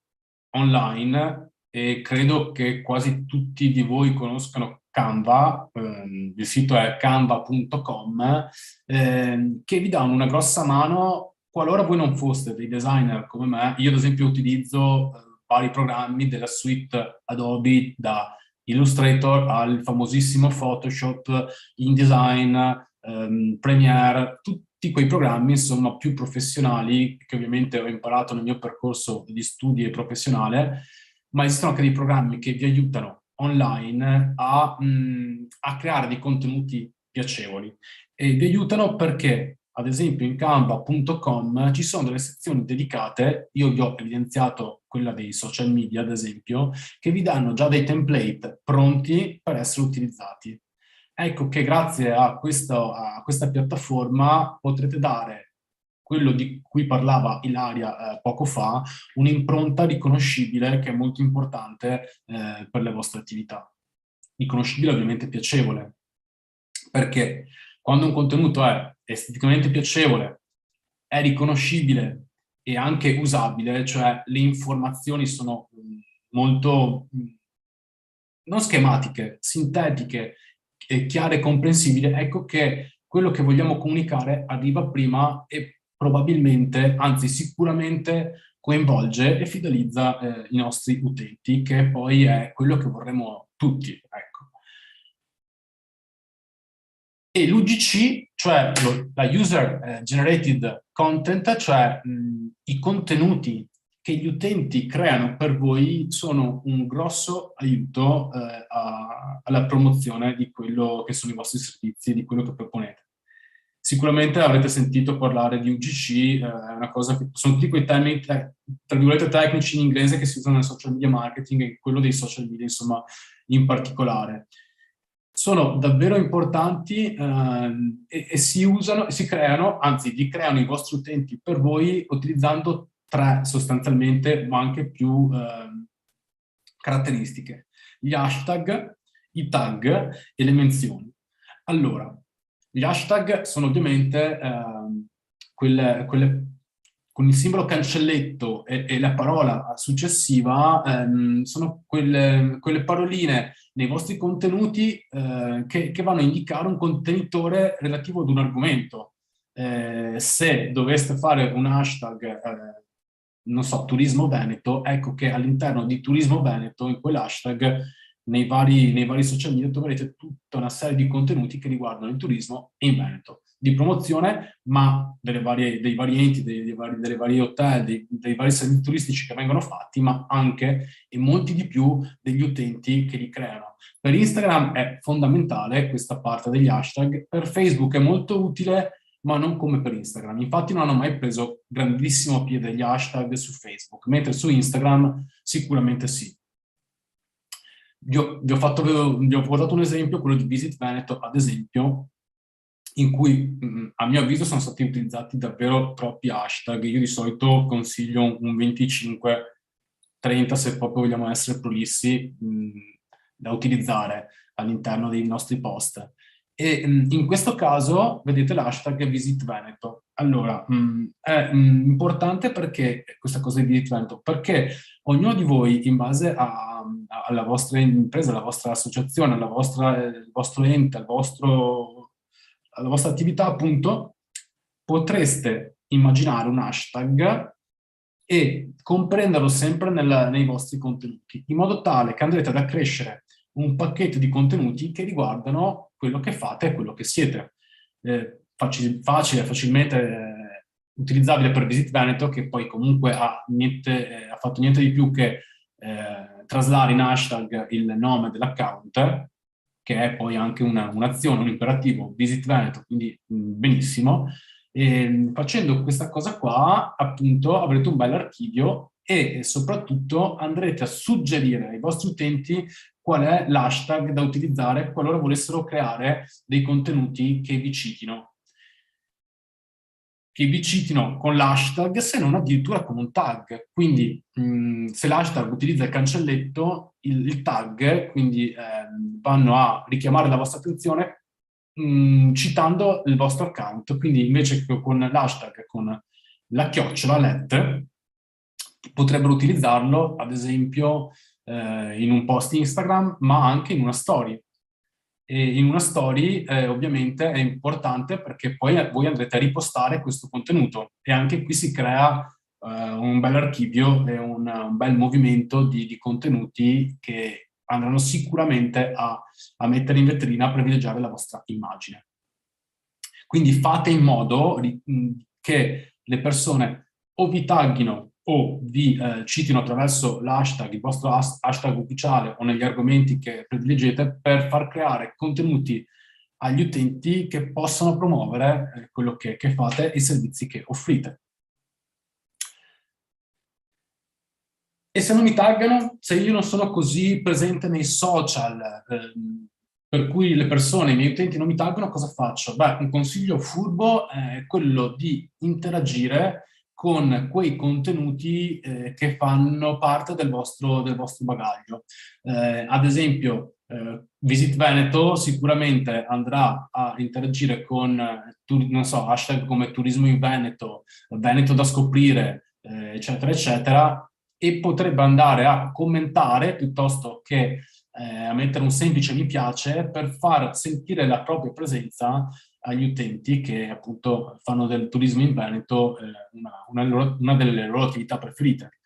[SPEAKER 7] online, e credo che quasi tutti di voi conoscano Canva, il sito è canva.com, che vi danno una grossa mano qualora voi non foste dei designer come me. Io ad esempio utilizzo vari programmi della suite Adobe, da Illustrator al famosissimo Photoshop, InDesign, Premiere, tutti quei programmi insomma più professionali che ovviamente ho imparato nel mio percorso di studi professionale, ma esistono anche dei programmi che vi aiutano online a creare dei contenuti piacevoli, e vi aiutano perché ad esempio in canva.com ci sono delle sezioni dedicate. Io vi ho evidenziato quella dei social media ad esempio, che vi danno già dei template pronti per essere utilizzati. Ecco che grazie a questa piattaforma potrete dare quello di cui parlava Ilaria poco fa, un'impronta riconoscibile che è molto importante per le vostre attività. Riconoscibile, ovviamente piacevole, perché quando un contenuto è esteticamente piacevole, è riconoscibile e anche usabile, cioè le informazioni sono molto non schematiche, sintetiche, chiare e comprensibili, ecco che quello che vogliamo comunicare arriva prima e probabilmente, anzi sicuramente, coinvolge e fidelizza i nostri utenti, che poi è quello che vorremmo tutti, ecco. E l'UGC, cioè la User Generated Content, cioè i contenuti che gli utenti creano per voi, sono un grosso aiuto alla promozione di quello che sono i vostri servizi, di quello che proponete. Sicuramente avrete sentito parlare di UGC, è una cosa che sono tutti quei termini, tra virgolette, tecnici in inglese che si usano nel social media marketing e quello dei social media, insomma, in particolare. Sono davvero importanti e si usano, si creano, anzi vi creano i vostri utenti per voi utilizzando tre sostanzialmente, ma anche più caratteristiche: gli hashtag, i tag e le menzioni. Allora, gli hashtag sono ovviamente quelle con il simbolo cancelletto e la parola successiva, sono quelle paroline nei vostri contenuti che vanno a indicare un contenitore relativo ad un argomento. Se doveste fare un hashtag, non so, turismo Veneto, ecco che all'interno di turismo Veneto, in quell'hashtag, nei vari social media troverete tutta una serie di contenuti che riguardano il turismo in Veneto, di promozione, ma dei vari enti, delle varie hotel, dei vari servizi turistici che vengono fatti, ma anche e molti di più degli utenti che li creano. Per Instagram è fondamentale questa parte degli hashtag, per Facebook è molto utile, ma non come per Instagram. Infatti non hanno mai preso grandissimo piede gli hashtag su Facebook, mentre su Instagram sicuramente sì. Vi ho portato un esempio, quello di Visit Veneto, ad esempio, in cui a mio avviso sono stati utilizzati davvero troppi hashtag. Io di solito consiglio un 25-30, se proprio vogliamo essere prolissi, da utilizzare all'interno dei nostri post. E in questo caso vedete l'hashtag Visit Veneto. Allora, è importante perché questa cosa di Visit Veneto, perché ognuno di voi, in base alla vostra impresa, alla vostra associazione, al vostro ente, alla vostra attività, appunto, potreste immaginare un hashtag e comprenderlo sempre nei vostri contenuti, in modo tale che andrete ad accrescere un pacchetto di contenuti che riguardano quello che fate e quello che siete. Facilmente utilizzabile per Visit Veneto, che poi comunque ha fatto niente di più che traslare in hashtag il nome dell'account, che è poi anche un'azione, un imperativo Visit Veneto, quindi benissimo. E facendo questa cosa qua, appunto, avrete un bel archivio e soprattutto andrete a suggerire ai vostri utenti qual è l'hashtag da utilizzare qualora volessero creare dei contenuti che vi citino con l'hashtag, se non addirittura con un tag. Quindi se l'hashtag utilizza il cancelletto, il tag, quindi vanno a richiamare la vostra attenzione citando il vostro account. Quindi invece che con l'hashtag, con la chiocciola let, potrebbero utilizzarlo ad esempio in un post Instagram, ma anche in una story. E in una story ovviamente è importante perché poi voi andrete a ripostare questo contenuto e anche qui si crea un bel archivio e un bel movimento di contenuti che andranno sicuramente a mettere in vetrina, a privilegiare la vostra immagine. Quindi fate in modo che le persone o vi taggino o vi citino attraverso l'hashtag, il vostro hashtag ufficiale o negli argomenti che prediligete, per far creare contenuti agli utenti che possano promuovere quello che fate e i servizi che offrite. E se non mi taggano, se io non sono così presente nei social, per cui le persone, i miei utenti non mi taggano, cosa faccio? Beh, un consiglio furbo è quello di interagire con quei contenuti che fanno parte del vostro bagaglio. Ad esempio, Visit Veneto sicuramente andrà a interagire con, non so, hashtag come turismo in Veneto, Veneto da scoprire, eccetera, eccetera, e potrebbe andare a commentare piuttosto che a mettere un semplice mi piace per far sentire la propria presenza agli utenti che appunto fanno del turismo in Veneto una delle loro attività preferite.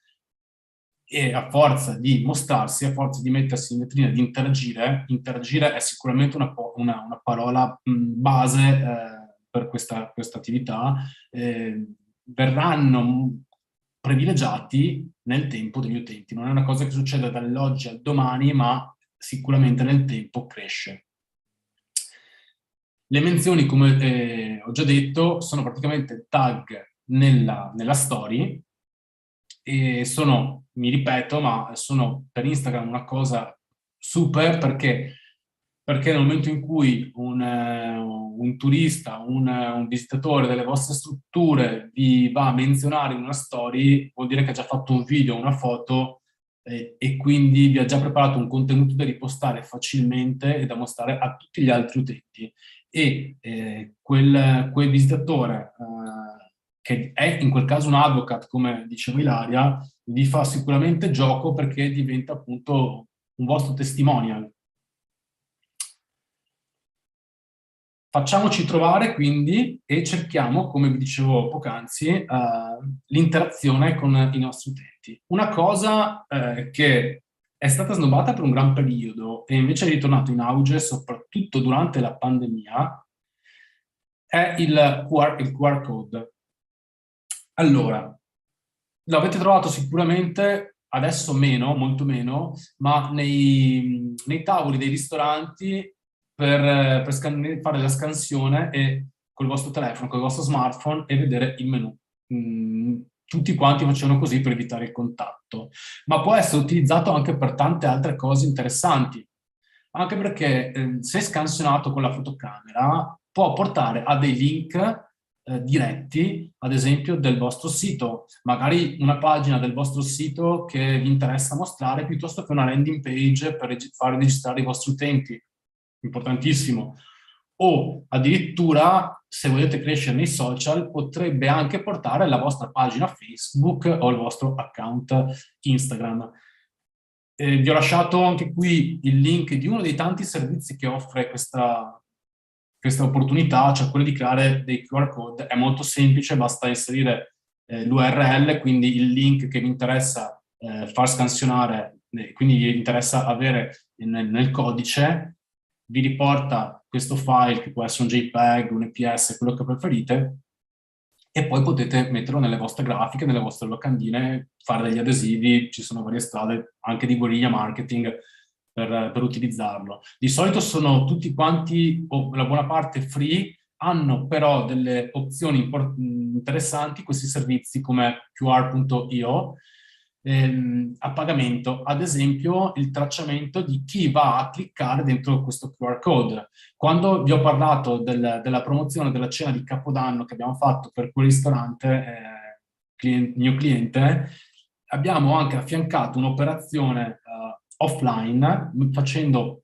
[SPEAKER 7] E a forza di mostrarsi, a forza di mettersi in vetrina, di interagire è sicuramente una parola base per questa attività, verranno privilegiati nel tempo degli utenti. Non è una cosa che succede dall'oggi al domani, ma sicuramente nel tempo cresce. Le menzioni, come ho già detto, sono praticamente tag nella story e sono, mi ripeto, ma sono per Instagram una cosa super perché nel momento in cui un turista, un visitatore delle vostre strutture vi va a menzionare in una story, vuol dire che ha già fatto un video, una foto e quindi vi ha già preparato un contenuto da ripostare facilmente e da mostrare a tutti gli altri utenti. E quel visitatore che è in quel caso un advocate, come diceva Ilaria, vi fa sicuramente gioco perché diventa appunto un vostro testimonial. Facciamoci trovare quindi e cerchiamo, come vi dicevo poc'anzi, l'interazione con i nostri utenti. Una cosa che è stata snobbata per un gran periodo e invece è ritornato in auge soprattutto durante la pandemia è il QR code. Allora, l'avete trovato sicuramente, adesso meno, molto meno, ma nei tavoli dei ristoranti per fare la scansione e col vostro telefono, col vostro smartphone e vedere il menu. Tutti quanti facevano così per evitare il contatto, ma può essere utilizzato anche per tante altre cose interessanti, anche perché se scansionato con la fotocamera può portare a dei link diretti, ad esempio del vostro sito, magari una pagina del vostro sito che vi interessa mostrare piuttosto che una landing page per far registrare i vostri utenti, importantissimo. O addirittura, se volete crescere nei social, potrebbe anche portare la vostra pagina Facebook o il vostro account Instagram. Vi ho lasciato anche qui il link di uno dei tanti servizi che offre questa opportunità, cioè quello di creare dei QR code. È molto semplice, basta inserire l'URL, quindi il link che vi interessa far scansionare, quindi vi interessa avere nel codice, vi riporta questo file che può essere un JPEG, un EPS, quello che preferite, e poi potete metterlo nelle vostre grafiche, nelle vostre locandine, fare degli adesivi. Ci sono varie strade anche di guerriglia marketing per utilizzarlo. Di solito sono tutti quanti, o la buona parte, free, hanno però delle opzioni interessanti questi servizi come QR.io, a pagamento, ad esempio il tracciamento di chi va a cliccare dentro questo QR code. Quando vi ho parlato della promozione della cena di Capodanno che abbiamo fatto per quel ristorante, mio cliente, abbiamo anche affiancato un'operazione offline,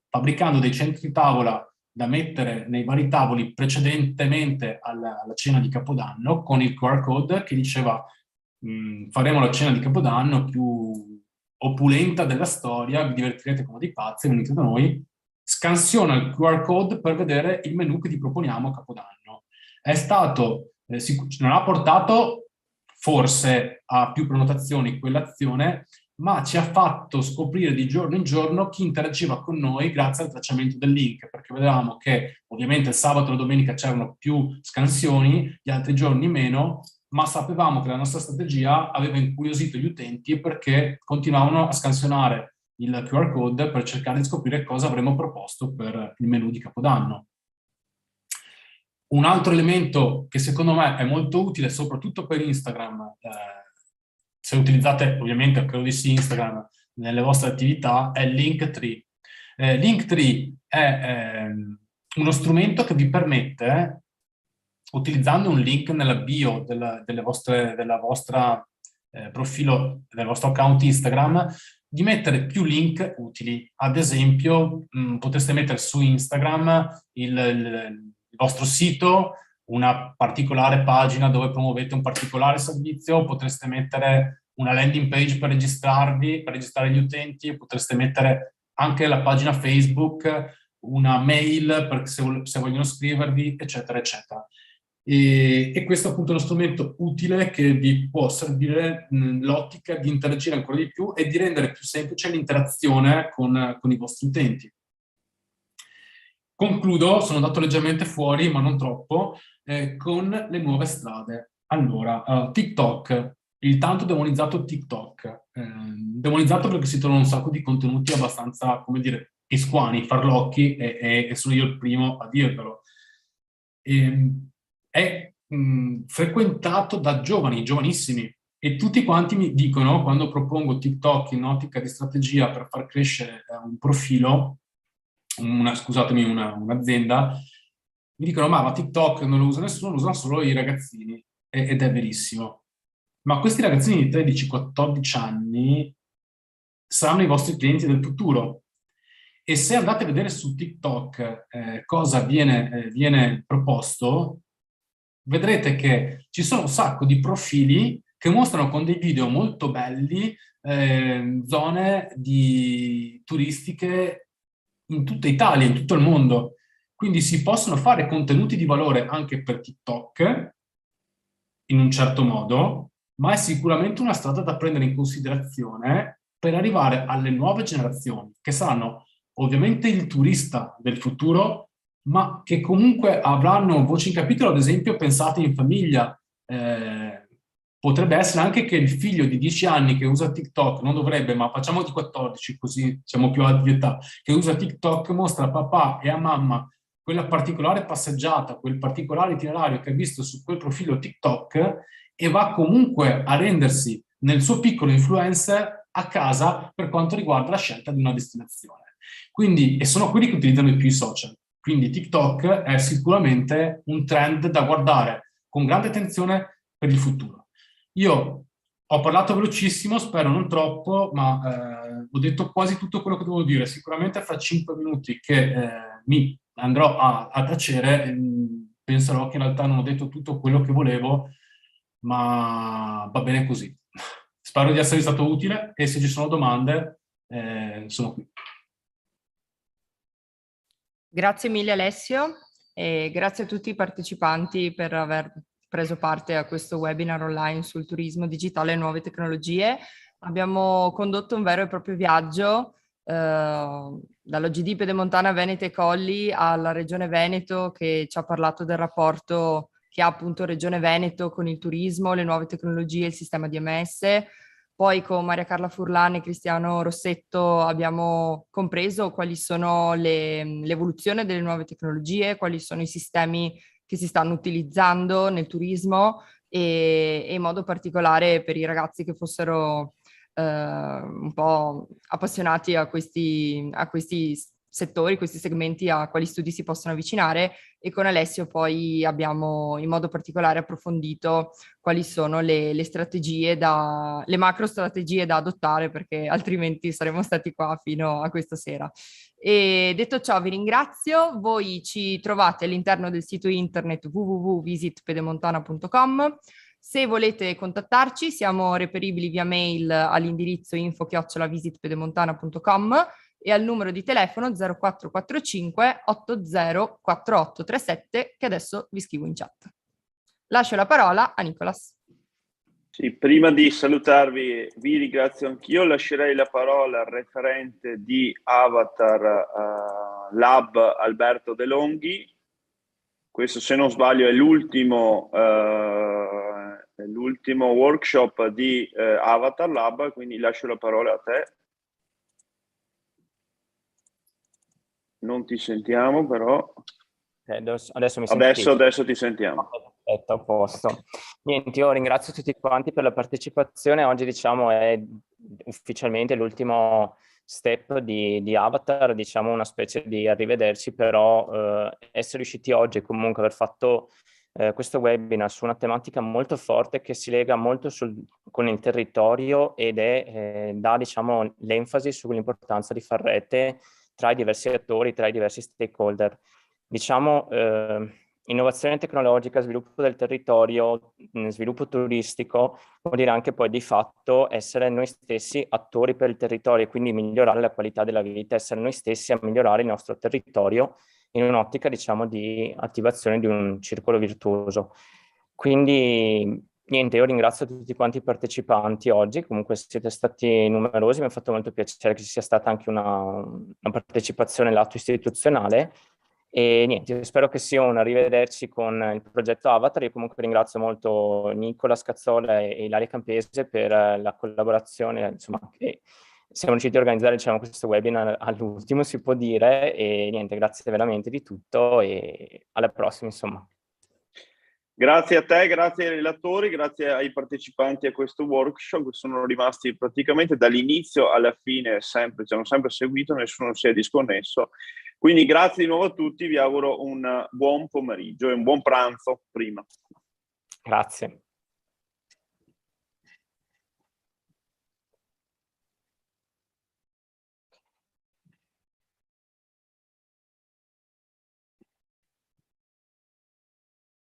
[SPEAKER 7] fabbricando dei centri tavola da mettere nei vari tavoli precedentemente alla cena di Capodanno, con il QR code che diceva faremo la cena di Capodanno più opulenta della storia, vi divertirete come dei pazzi, venite da noi. Scansiona il QR code per vedere il menù che ti proponiamo a Capodanno. È stato, non ha portato forse a più prenotazioni quell'azione, ma ci ha fatto scoprire di giorno in giorno chi interagiva con noi grazie al tracciamento del link, perché vedevamo che ovviamente il sabato e la domenica c'erano più scansioni, gli altri giorni meno, ma sapevamo che la nostra strategia aveva incuriosito gli utenti perché continuavano a scansionare il QR code per cercare di scoprire cosa avremmo proposto per il menù di Capodanno. Un altro elemento che secondo me è molto utile, soprattutto per Instagram, se utilizzate ovviamente, credo di sì, Instagram nelle vostre attività, è Linktree. Linktree è uno strumento che vi permette, utilizzando un link nella bio del vostro profilo, del vostro account Instagram, di mettere più link utili. Ad esempio, potreste mettere su Instagram il vostro sito, una particolare pagina dove promuovete un particolare servizio, potreste mettere una landing page per registrarvi, per registrare gli utenti, potreste mettere anche la pagina Facebook, una mail per se vogliono scrivervi, eccetera, eccetera. E questo è appunto uno strumento utile che vi può servire nell'ottica di interagire ancora di più e di rendere più semplice l'interazione con i vostri utenti. Concludo, sono andato leggermente fuori, ma non troppo, con le nuove strade. Allora, TikTok, il tanto demonizzato TikTok. Demonizzato perché si trovano un sacco di contenuti abbastanza, come dire, pisquani, farlocchi, e sono io il primo a dirvelo. È frequentato da giovani, giovanissimi, e tutti quanti mi dicono, quando propongo TikTok in ottica di strategia per far crescere un profilo, un'azienda, mi dicono ma TikTok non lo usa nessuno, lo usano solo i ragazzini, ed è verissimo. Ma questi ragazzini di 13-14 anni saranno i vostri clienti del futuro. E se andate a vedere su TikTok cosa viene proposto, vedrete che ci sono un sacco di profili che mostrano con dei video molto belli zone turistiche in tutta Italia, in tutto il mondo. Quindi si possono fare contenuti di valore anche per TikTok, in un certo modo, ma è sicuramente una strada da prendere in considerazione per arrivare alle nuove generazioni, che saranno ovviamente il turista del futuro, ma che comunque avranno voce in capitolo. Ad esempio, pensate in famiglia, potrebbe essere anche che il figlio di 10 anni che usa TikTok, non dovrebbe, ma facciamo di 14 così siamo più alti di età, che usa TikTok, mostra a papà e a mamma quella particolare passeggiata, quel particolare itinerario che ha visto su quel profilo TikTok, e va comunque a rendersi nel suo piccolo influencer a casa per quanto riguarda la scelta di una destinazione. Quindi, e sono quelli che utilizzano di più i social. Quindi TikTok è sicuramente un trend da guardare con grande attenzione per il futuro. Io ho parlato velocissimo, spero non troppo, ma ho detto quasi tutto quello che dovevo dire. Sicuramente fra 5 minuti che mi andrò a tacere, penserò che in realtà non ho detto tutto quello che volevo, ma va bene così. Spero di essere stato utile, e se ci sono domande sono qui.
[SPEAKER 4] Grazie mille Alessio e grazie a tutti i partecipanti per aver preso parte a questo webinar online sul turismo digitale e nuove tecnologie. Abbiamo condotto un vero e proprio viaggio dall'OGD Pedemontana Venete Colli alla Regione Veneto, che ci ha parlato del rapporto che ha appunto Regione Veneto con il turismo, le nuove tecnologie, il sistema DMS. Poi con Maria Carla Furlan e Cristiano Rossetto abbiamo compreso quali sono l'evoluzione delle nuove tecnologie, quali sono i sistemi che si stanno utilizzando nel turismo e in modo particolare per i ragazzi che fossero un po' appassionati a questi settori, questi segmenti, a quali studi si possono avvicinare, e con Alessio poi abbiamo in modo particolare approfondito quali sono le strategie le macro strategie da adottare, perché altrimenti saremmo stati qua fino a questa sera. E detto ciò vi ringrazio, voi ci trovate all'interno del sito internet www.visitpedemontana.com. Se volete contattarci siamo reperibili via mail all'indirizzo info@visitpedemontana.com e al numero di telefono 0445 804837 che adesso vi scrivo in chat. Lascio la parola a Nicolas.
[SPEAKER 1] Sì, prima di salutarvi vi ringrazio anch'io, lascerei la parola al referente di Avatar Lab Alberto De Longhi. Questo, se non sbaglio, è l'ultimo workshop di Avatar Lab, quindi lascio la parola a te. Non ti sentiamo però.
[SPEAKER 8] Adesso mi sentite?
[SPEAKER 1] Adesso ti sentiamo.
[SPEAKER 8] Perfetto, a posto. Niente, io ringrazio tutti quanti per la partecipazione. Oggi diciamo è ufficialmente l'ultimo step di Avatar, diciamo una specie di arrivederci, però essere riusciti oggi comunque aver fatto questo webinar su una tematica molto forte che si lega molto con il territorio ed dà diciamo l'enfasi sull'importanza di far rete tra i diversi attori, tra i diversi stakeholder. Diciamo innovazione tecnologica, sviluppo del territorio, sviluppo turistico, vuol dire anche poi di fatto essere noi stessi attori per il territorio e quindi migliorare la qualità della vita, essere noi stessi a migliorare il nostro territorio in un'ottica diciamo di attivazione di un circolo virtuoso. Quindi niente, io ringrazio tutti quanti i partecipanti oggi, comunque siete stati numerosi, mi ha fatto molto piacere che ci sia stata anche una partecipazione lato istituzionale e niente, spero che sia un arrivederci con il progetto Avatar. Io comunque ringrazio molto Nicola Scazzola e Ilaria Campese per la collaborazione, insomma, che siamo riusciti a organizzare diciamo, questo webinar all'ultimo, si può dire, e niente, grazie veramente di tutto e alla prossima, insomma.
[SPEAKER 1] Grazie a te, grazie ai relatori, grazie ai partecipanti a questo workshop, che sono rimasti praticamente dall'inizio alla fine sempre, ci hanno sempre seguito, nessuno si è disconnesso. Quindi grazie di nuovo a tutti, vi auguro un buon pomeriggio e un buon pranzo prima.
[SPEAKER 8] Grazie.